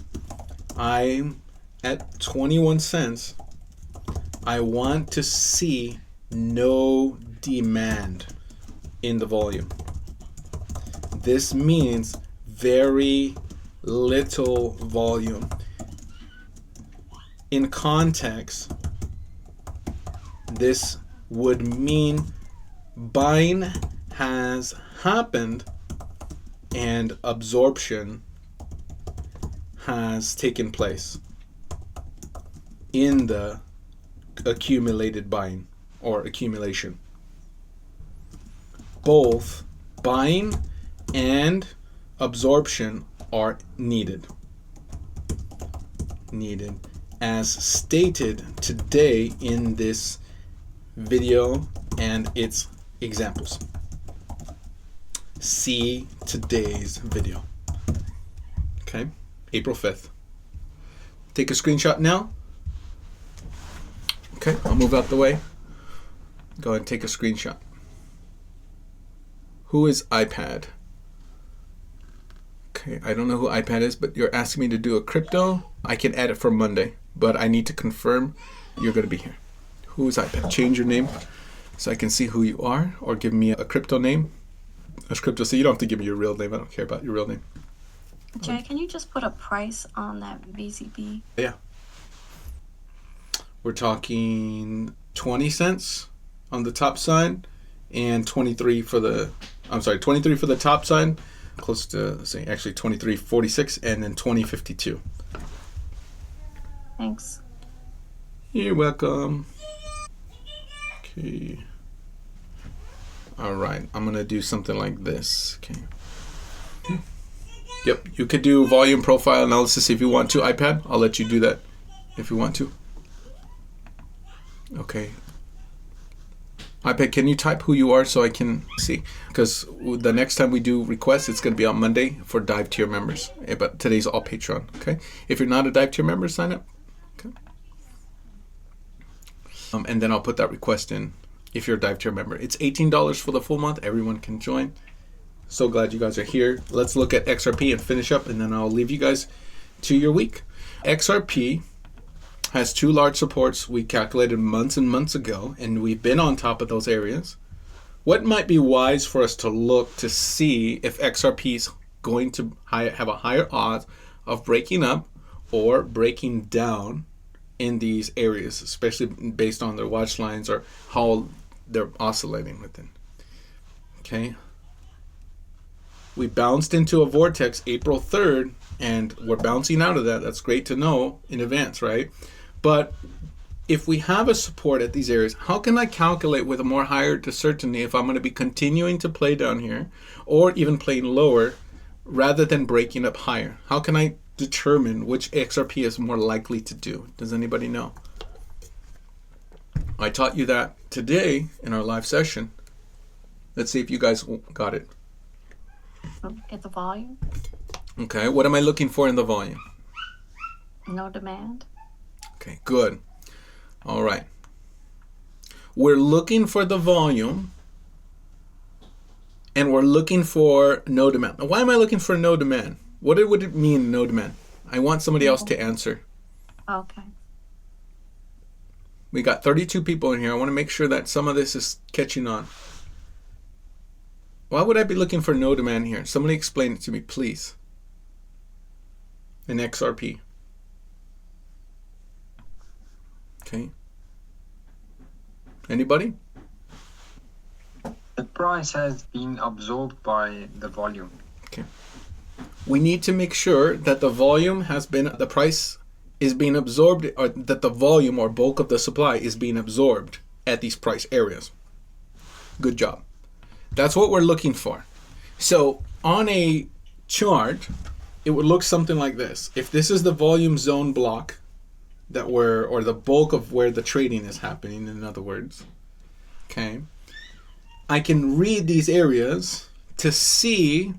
I'm at 21 cents. I want to see no demand in the volume. This means very little volume. In context, this would mean buying has happened and absorption has taken place in the accumulated buying or accumulation? Both buying and absorption are needed. As stated today in this video and its examples. See today's video. Okay, April 5th. Take a screenshot now. Okay, I'll move out the way. Go ahead and take a screenshot. Who is iPad? Okay, I don't know who iPad is, but you're asking me to do a crypto. I can add it for Monday, but I need to confirm you're going to be here. Who is iPad? Change your name so I can see who you are, or give me a crypto name. A crypto, so you don't have to give me your real name. I don't care about your real name. Jay, can you just put a price on that VCB? Yeah. We're talking 20 cents on the top side and 23 for the, 23 for the top side, close to, say, actually 23.46 and then 20.52. Thanks. You're welcome. Okay. All right, I'm gonna do something like this. Okay. Yep, you could do volume profile analysis if you want to, iPad. I'll let you do that if you want to. Okay. iPad, can you type who you are so I can see? Because the next time we do requests, it's going to be on Monday for Dive Tier members. But today's all Patreon, okay? If you're not a Dive Tier member, sign up. Okay. And then I'll put that request in if you're a Dive Tier member. It's $18 for the full month. Everyone can join. So glad you guys are here. Let's look at XRP and finish up, and then I'll leave you guys to your week. XRP has two large supports we calculated months and months ago, and we've been on top of those areas. What might be wise for us to look to see if XRP is going to have a higher odds of breaking up or breaking down in these areas, especially based on their watch lines or how they're oscillating within. Okay. We bounced into a vortex April 3rd, and we're bouncing out of that. That's great to know in advance, right? But if we have a support at these areas, how can I calculate with a more higher certainty if I'm going to be continuing to play down here or even playing lower rather than breaking up higher? How can I determine which XRP is more likely to do? Does anybody know? I taught you that today in our live session. Let's see if you guys got it. Get the volume. Okay, what am I looking for in the volume? No demand. Okay, good. All right. We're looking for the volume, and we're looking for no demand. Now, why am I looking for no demand? What would it mean, no demand? I want somebody else to answer. Okay. We got 32 people in here. I want to make sure that some of this is catching on. Why would I be looking for no demand here? Somebody explain it to me, please. In XRP. Okay. Anybody? The price has been absorbed by the volume. Okay. We need to make sure that the volume has been, the price is being absorbed, or that the volume or bulk of the supply is being absorbed at these price areas. Good job. That's what we're looking for. So on a chart, it would look something like this. If this is the volume zone block that or the bulk of where the trading is happening, in other words, okay, I can read these areas to see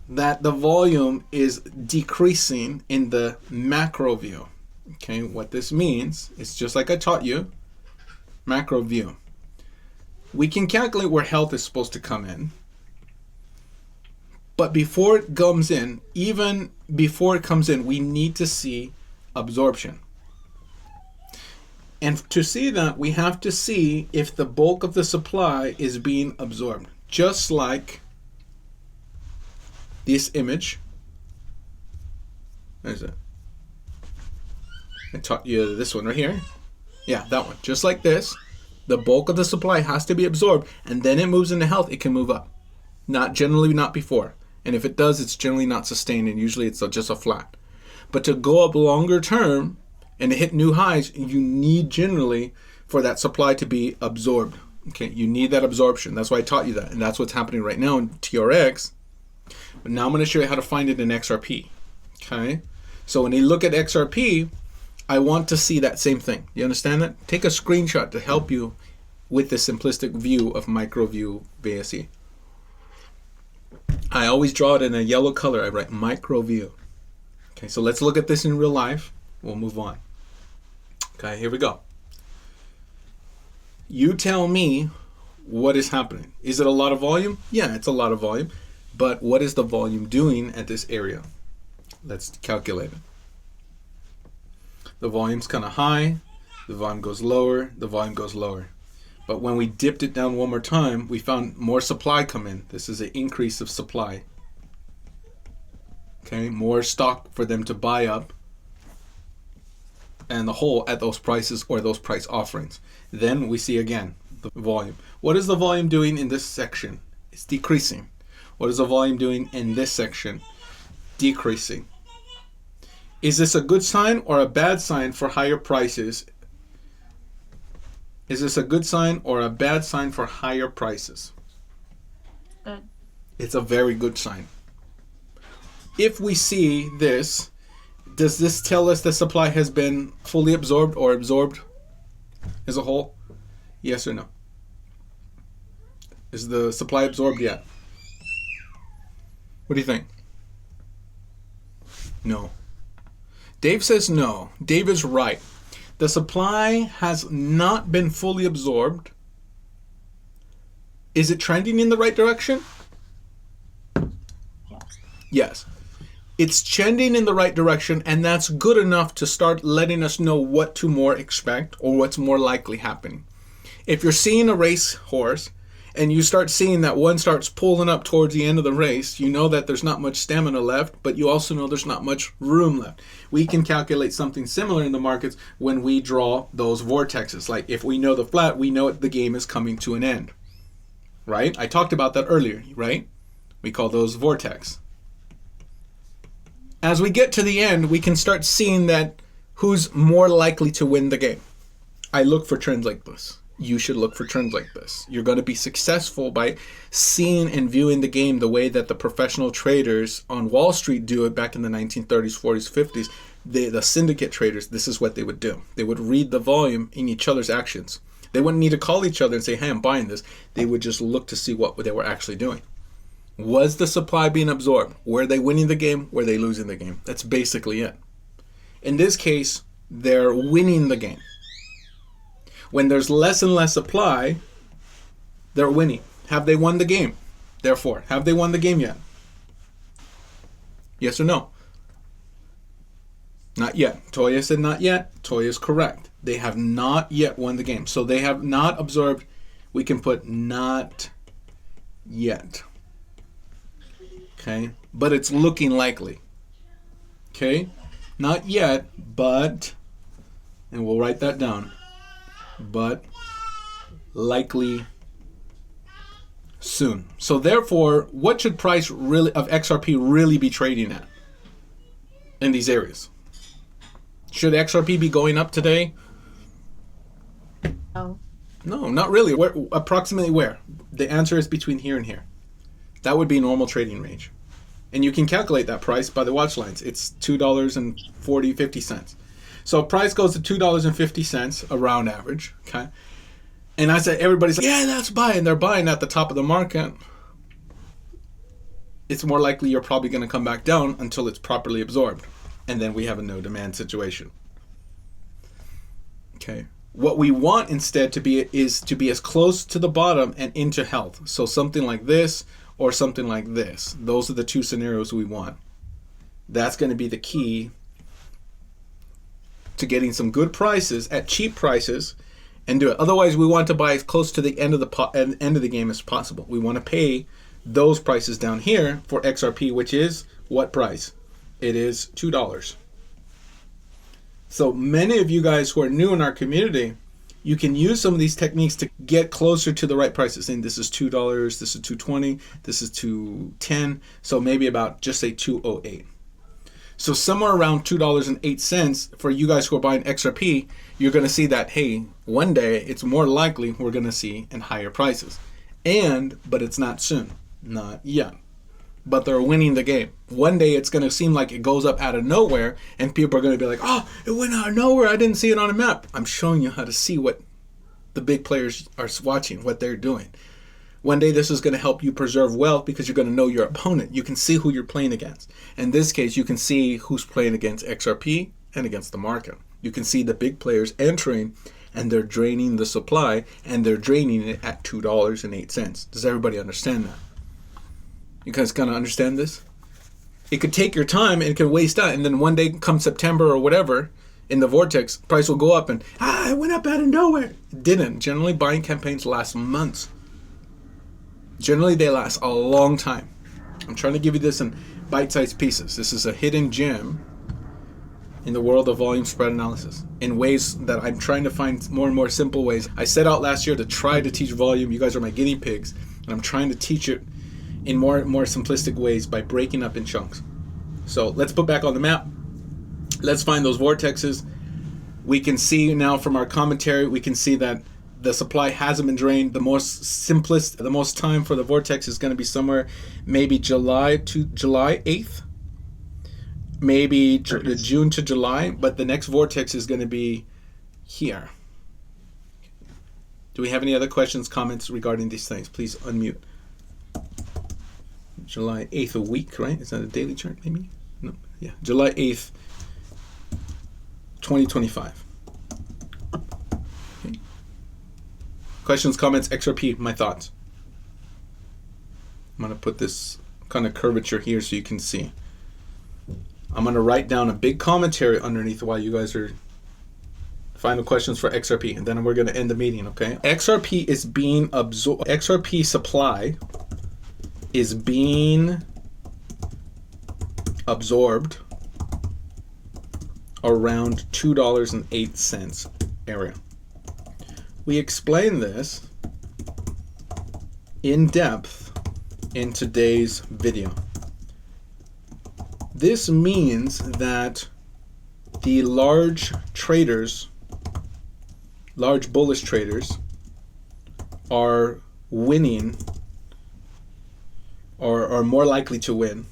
that the volume is decreasing in the macro view. Okay, what this means is just like I taught you, macro view. We can calculate where health is supposed to come in. But before it comes in, even before it comes in, we need to see absorption. And to see that, we have to see if the bulk of the supply is being absorbed. Just like this image. There's it. I taught you this one right here. Yeah, that one. Just like this. The bulk of the supply has to be absorbed, and then it moves into health. It can move up. Not generally, not before. And if it does, it's generally not sustained, and usually it's just a flat. But to go up longer term and to hit new highs, you need generally for that supply to be absorbed. Okay, you need that absorption. That's why I taught you that. And that's what's happening right now in TRX. But now I'm going to show you how to find it in XRP. Okay, so when you look at XRP, I want to see that same thing. You understand that? Take a screenshot to help you with the simplistic view of micro view VSE. I always draw it in a yellow color. I write micro view. Okay, so let's look at this in real life. We'll move on. Okay, here we go. You tell me what is happening. Is it a lot of volume? Yeah, it's a lot of volume. But what is the volume doing at this area? Let's calculate it. The volume's kind of high. The volume goes lower. The volume goes lower. But when we dipped it down one more time, we found more supply come in. This is an increase of supply. Okay, more stock for them to buy up and the whole at those prices or those price offerings. Then we see again the volume. What is the volume doing in this section? It's decreasing. What is the volume doing in this section? Decreasing. Is this a good sign or a bad sign for higher prices? Is this a good sign or a bad sign for higher prices? Good. It's a very good sign. If we see this, does this tell us the supply has been fully absorbed or absorbed as a whole? Yes or no? Is the supply absorbed yet? What do you think? No. Dave says no. Dave is right. The supply has not been fully absorbed. Is it trending in the right direction? Yes. It's trending in the right direction, and that's good enough to start letting us know what to more expect or what's more likely happening. If you're seeing a race horse and you start seeing that one starts pulling up towards the end of the race, you know that there's not much stamina left, but you also know there's not much room left. We can calculate something similar in the markets when we draw those vortexes. Like if we know the flat, we know the game is coming to an end, right? I talked about that earlier, right? We call those vortex. As we get to the end, we can start seeing that who's more likely to win the game. I look for trends like this. You should look for trends like this. You're going to be successful by seeing and viewing the game the way that the professional traders on Wall Street do it back in the 1930s, 40s, 50s. The syndicate traders, this is what they would do. They would read the volume in each other's actions. They wouldn't need to call each other and say, hey, I'm buying this. They would just look to see what they were actually doing. Was the supply being absorbed? Were they winning the game? Were they losing the game? That's basically it. In this case, they're winning the game. When there's less and less supply, they're winning. Have they won the game? Therefore, have they won the game yet? Yes or no? Not yet. Toya said not yet. Toya is correct. They have not yet won the game. So they have not absorbed. We can put not yet. Okay, but it's looking likely. Okay, not yet, but, and we'll write that down, but likely soon. So therefore, what should price really of XRP really be trading at in these areas? Should XRP be going up today? No. No, not really. Where, approximately where? The answer is between here and here. That would be normal trading range. And you can calculate that price by the watch lines. It's $2.50. So price goes to $2.50 around average. Okay. And I said, everybody's like, yeah, that's buying. They're buying at the top of the market. It's more likely you're probably going to come back down until it's properly absorbed. And then we have a no demand situation. Okay. What we want instead is to be as close to the bottom and into health. So something like this or something like this. Those are the two scenarios we want. That's going to be the key to getting some good prices at cheap prices and do it. Otherwise, we want to buy as close to the end of the game as possible. We want to pay those prices down here for XRP, which is what price? It is $2. So many of you guys who are new in our community, you can use some of these techniques to get closer to the right prices. And this is $2, this is $2.20, this is $2.10. So maybe about, just say $2.08. So somewhere around $2.08 for you guys who are buying XRP, you're going to see that, hey, one day it's more likely we're going to see in higher prices. But it's not soon. Not yet. But they're winning the game. One day it's going to seem like it goes up out of nowhere and people are going to be like, oh, it went out of nowhere. I didn't see it on a map. I'm showing you how to see what the big players are watching, what they're doing. One day this is going to help you preserve wealth because you're going to know your opponent. You can see who you're playing against. In this case, you can see who's playing against XRP and against the market. You can see the big players entering and they're draining the supply and they're draining it at $2.08. Does everybody understand that? You guys kind of understand this? It could take your time and it can waste out. And then one day come September or whatever, in the vortex, price will go up and, it went up out of nowhere. It didn't. Generally, buying campaigns last months. Generally, they last a long time. I'm trying to give you this in bite-sized pieces. This is a hidden gem in the world of volume spread analysis in ways that I'm trying to find more and more simple ways. I set out last year to try to teach volume. You guys are my guinea pigs, and I'm trying to teach it in more simplistic ways by breaking up in chunks. So let's put back on the map. Let's find those vortexes. We can see now from our commentary, we can see that the supply hasn't been drained. The most time for the vortex is going to be somewhere maybe July 8th, maybe June to July, but the next vortex is going to be here. Do we have any other questions, comments regarding these things? Please unmute. July 8th a week, right? Is that a daily chart maybe? No. Yeah, July 8th, 2025. Okay. Questions, comments, XRP, my thoughts. I'm going to put this kind of curvature here so you can see. I'm going to write down a big commentary underneath while you guys are final questions for XRP, and then we're going to end the meeting, okay? XRP is being absorbed. XRP supply is being absorbed around $2.08 area. We explain this in depth in today's video. This means that the large traders, large bullish traders, are winning or are more likely to win.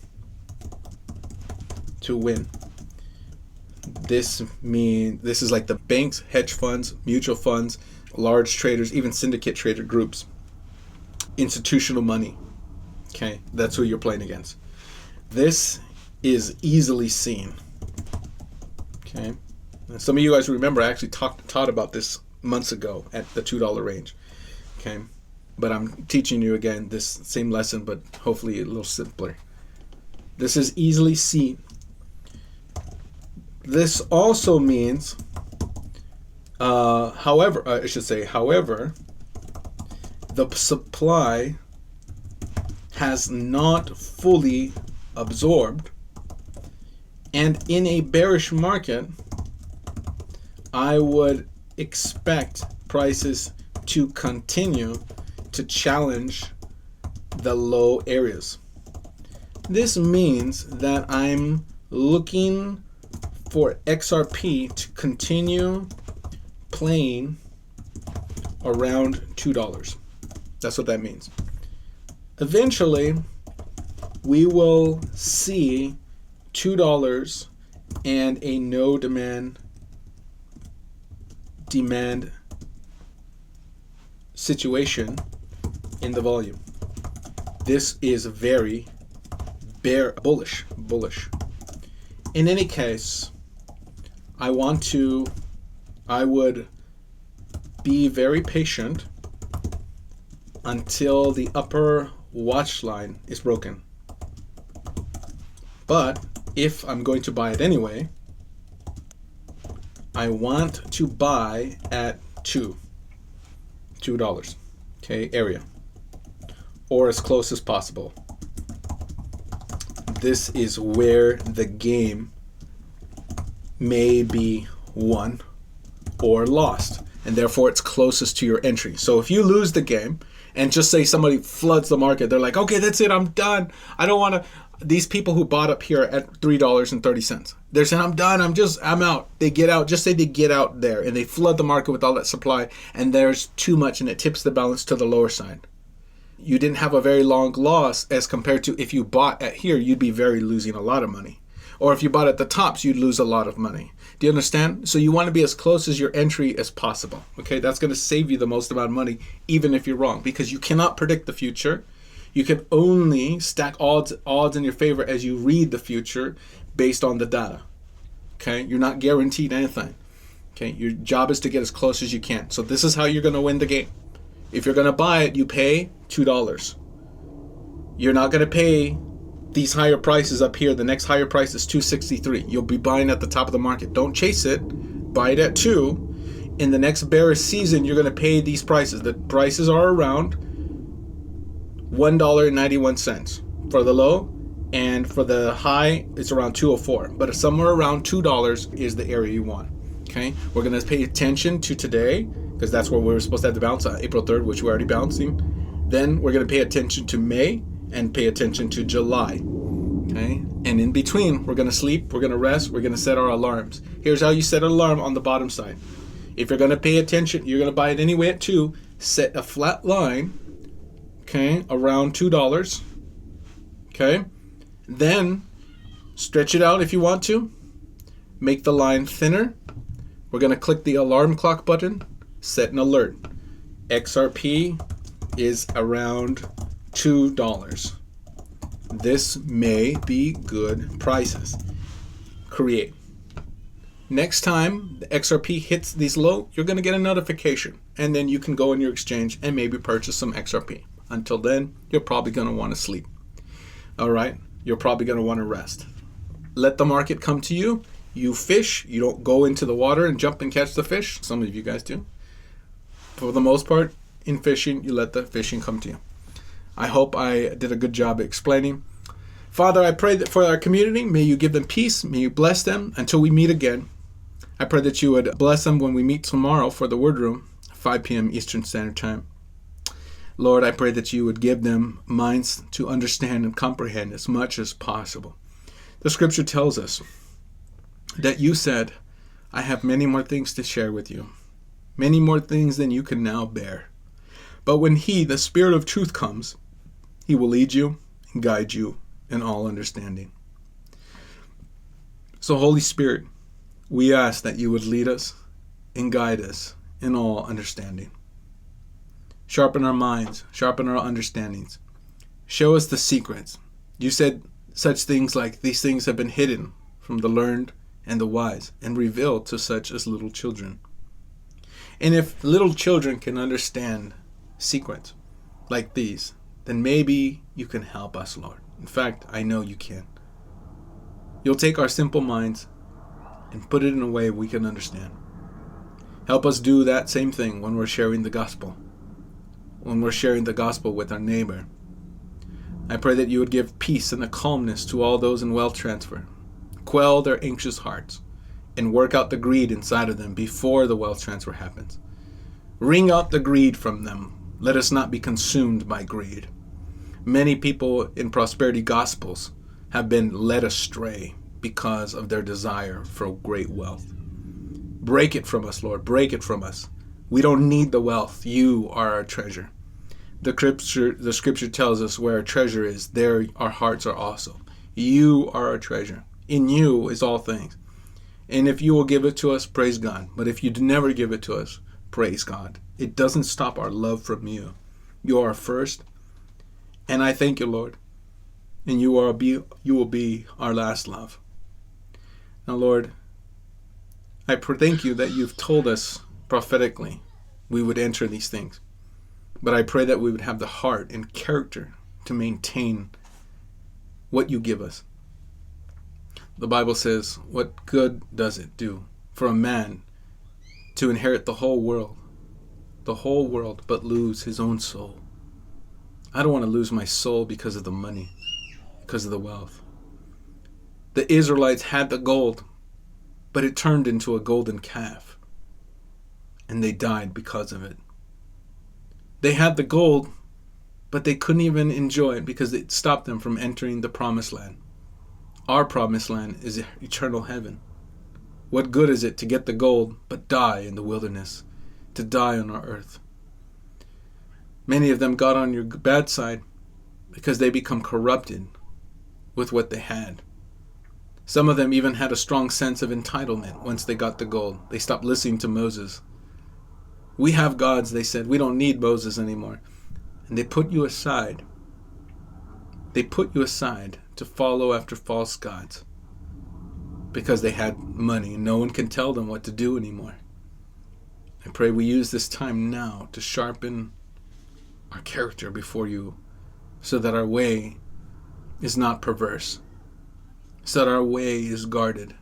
This is like the banks, hedge funds, mutual funds, large traders, even syndicate trader groups, institutional money. Okay, that's who you're playing against. This is easily seen. Okay, and some of you guys remember I actually taught about this months ago at the $2 range. Okay, but I'm teaching you again this same lesson, but hopefully a little simpler. This is easily seen. This also means, however, the supply has not fully absorbed, and in a bearish market, I would expect prices to continue to challenge the low areas. This means that I'm looking for XRP to continue playing around $2. That's what that means. Eventually, we will see $2 and a no demand situation in the volume. This is very bullish. In any case, I would be very patient until the upper watch line is broken. But if I'm going to buy it anyway, I want to buy at $2, okay, area, or as close as possible. This is where the game may be won or lost, and therefore it's closest to your entry. So if you lose the game and just say somebody floods the market, they're like, okay, that's it, I'm done. I don't want to, these people who bought up here at $3.30, they're saying, I'm done, I'm out. They get out, just say they get out there, and they flood the market with all that supply, and there's too much, and it tips the balance to the lower side. You didn't have a very long loss as compared to if you bought at here, you'd be losing a lot of money. Or if you bought at the tops, you'd lose a lot of money. Do you understand? So you want to be as close as your entry as possible. Okay, that's going to save you the most amount of money, even if you're wrong, because you cannot predict the future. You can only stack odds in your favor as you read the future based on the data. Okay, you're not guaranteed anything. Okay, your job is to get as close as you can. So this is how you're going to win the game. If you're going to buy it, you pay $2. You're not going to pay these higher prices up here. The next higher price is $2.63. You'll be buying at the top of the market. Don't chase it. Buy it at $2. In the next bearish season, you're going to pay these prices. The prices are around $1.91 for the low, and for the high, it's around $2.04. But somewhere around $2 is the area you want. Okay, we're going to pay attention to today because that's where we're supposed to have the bounce on April 3rd, which we're already bouncing. Then we're going to pay attention to May and pay attention to July. Okay, and in between, we're going to sleep, we're going to rest, we're going to set our alarms. Here's how you set an alarm on the bottom side. If you're going to pay attention, you're going to buy it anyway at 2. Set a flat line, okay, around $2. Okay, then stretch it out if you want to. Make the line thinner. We're going to click the alarm clock button, set an alert. XRP is around $2. This may be good prices. Create. Next time the XRP hits these low, you're going to get a notification, and then you can go in your exchange and maybe purchase some XRP. Until then, you're probably going to want to sleep. All right, you're probably going to want to rest. Let the market come to you. You fish. You don't go into the water and jump and catch the fish. Some of you guys do. For the most part, in fishing, you let the fishing come to you. I hope I did a good job explaining. Father, I pray that for our community, may you give them peace. May you bless them until we meet again. I pray that you would bless them when we meet tomorrow for the Word Room, 5 p.m. Eastern Standard Time. Lord, I pray that you would give them minds to understand and comprehend as much as possible. The scripture tells us that you said, I have many more things to share with you, many more things than you can now bear. But when he, the Spirit of truth, comes, he will lead you and guide you in all understanding. So, Holy Spirit, we ask that you would lead us and guide us in all understanding. Sharpen our minds, sharpen our understandings. Show us the secrets. You said such things like, these things have been hidden from the learned and the wise and revealed to such as little children. And if little children can understand secrets like these, then maybe you can help us, Lord. In fact, I know you can. You'll take our simple minds and put it in a way we can understand. Help us do that same thing when we're sharing the gospel. When we're sharing the gospel with our neighbor. I pray that you would give peace and a calmness to all those in wealth transfer. Quell their anxious hearts and work out the greed inside of them before the wealth transfer happens. Wring out the greed from them. Let us not be consumed by greed. Many people in prosperity gospels have been led astray because of their desire for great wealth. Break it from us, Lord. Break it from us. We don't need the wealth. You are our treasure. The scripture tells us where our treasure is, there our hearts are also. You are our treasure. In you is all things. And if you will give it to us, praise God. But if you never give it to us, praise God. It doesn't stop our love from you. You are first. And I thank you, Lord. And you will be our last love. Now, Lord, I thank you that you've told us prophetically we would enter these things. But I pray that we would have the heart and character to maintain what you give us. The Bible says, what good does it do for a man to inherit the whole world, but lose his own soul? I don't want to lose my soul because of the money, because of the wealth. The Israelites had the gold, but it turned into a golden calf, and they died because of it. They had the gold, but they couldn't even enjoy it because it stopped them from entering the promised land. Our promised land is eternal heaven. What good is it to get the gold but die in the wilderness, to die on our earth? Many of them got on your bad side because they become corrupted with what they had. Some of them even had a strong sense of entitlement once they got the gold. They stopped listening to Moses. We have gods, they said. We don't need Moses anymore. And they put you aside. They put you aside to follow after false gods because they had money and no one can tell them what to do anymore. I pray we use this time now to sharpen our character before you so that our way is not perverse, so that our way is guarded.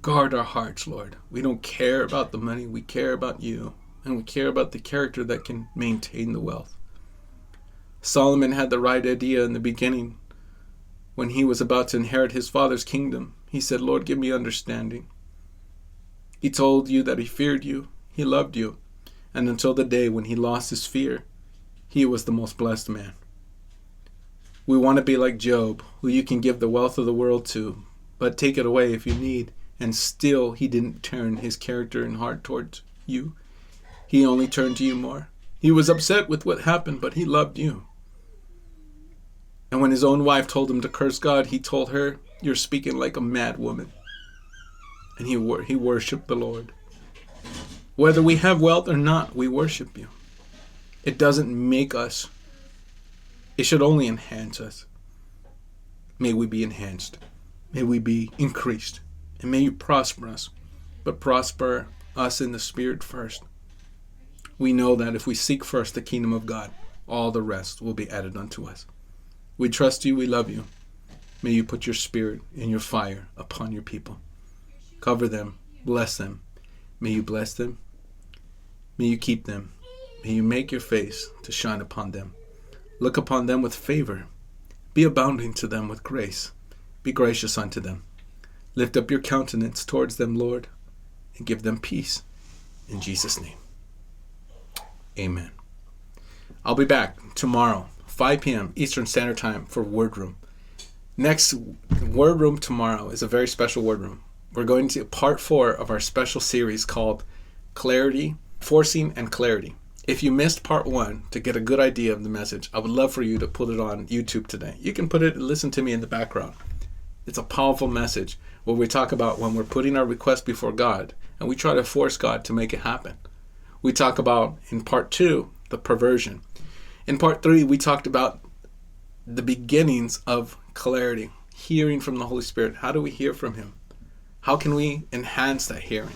Guard our hearts, Lord. We don't care about the money. We care about you, and we care about the character that can maintain the wealth. Solomon had the right idea in the beginning when he was about to inherit his father's kingdom. He said, Lord, give me understanding. He told you that he feared you. He loved you. And until the day when he lost his fear, he was the most blessed man. We want to be like Job, who you can give the wealth of the world to, but take it away if you need. And still he didn't turn his character and heart towards you. He only turned to you more. He was upset with what happened, but he loved you. And when his own wife told him to curse God, he told her, you're speaking like a mad woman. And he worshiped the Lord. Whether we have wealth or not, we worship you. It doesn't make us. It should only enhance us. May we be enhanced. May we be increased. And may you prosper us. But prosper us in the Spirit first. We know that if we seek first the kingdom of God, all the rest will be added unto us. We trust you. We love you. May you put your Spirit and your fire upon your people. Cover them. Bless them. May you bless them. May you keep them. May you make your face to shine upon them. Look upon them with favor. Be abounding to them with grace. Be gracious unto them. Lift up your countenance towards them, Lord, and give them peace. In Jesus' name. Amen. I'll be back tomorrow, 5 p.m. Eastern Standard Time for WordRoom. Next WordRoom tomorrow is a very special WordRoom. We're going to part 4 of our special series called Clarity, Forcing and Clarity. If you missed part 1 to get a good idea of the message, I would love for you to put it on YouTube today. You can put it and listen to me in the background. It's a powerful message where we talk about when we're putting our request before God and we try to force God to make it happen. We talk about, in part 2, the perversion. In part 3, we talked about the beginnings of clarity, hearing from the Holy Spirit. How do we hear from Him? How can we enhance that hearing?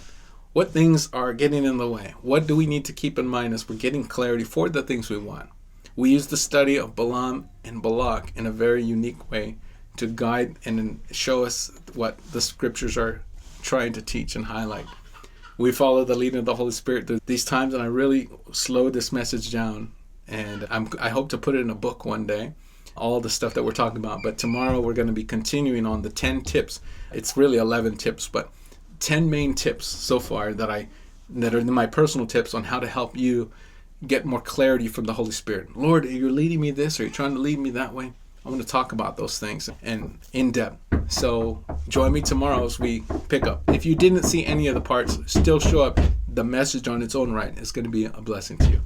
What things are getting in the way? What do we need to keep in mind as we're getting clarity for the things we want? We use the study of Balaam and Balak in a very unique way to guide and show us what the scriptures are trying to teach and highlight. We follow the leading of the Holy Spirit through these times, and I really slowed this message down. And I hope to put it in a book one day, all the stuff that we're talking about. But tomorrow we're going to be continuing on the 10 tips. It's really 11 tips, but 10 main tips so far that are my personal tips on how to help you get more clarity from the Holy Spirit. Lord, you're leading me this, or you're trying to lead me that way. I'm going to talk about those things and in depth. So join me tomorrow as we pick up. If you didn't see any of the parts, still show up. The message on its own right is going to be a blessing to you.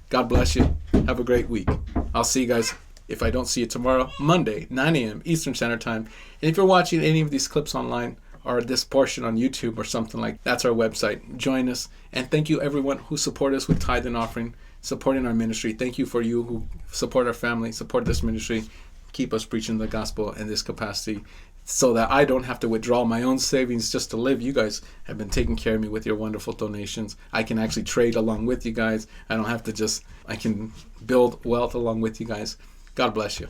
God bless you. Have a great week. I'll see you guys, if I don't see you tomorrow, Monday, 9 a.m. Eastern Standard Time. And if you're watching any of these clips online, or this portion on YouTube or something like that, that's our website. Join us. And thank you everyone who support us with tithe and offering, supporting our ministry. Thank you for you who support our family, support this ministry, keep us preaching the gospel in this capacity so that I don't have to withdraw my own savings just to live. You guys have been taking care of me with your wonderful donations. I can actually trade along with you guys. I don't have to I can build wealth along with you guys. God bless you.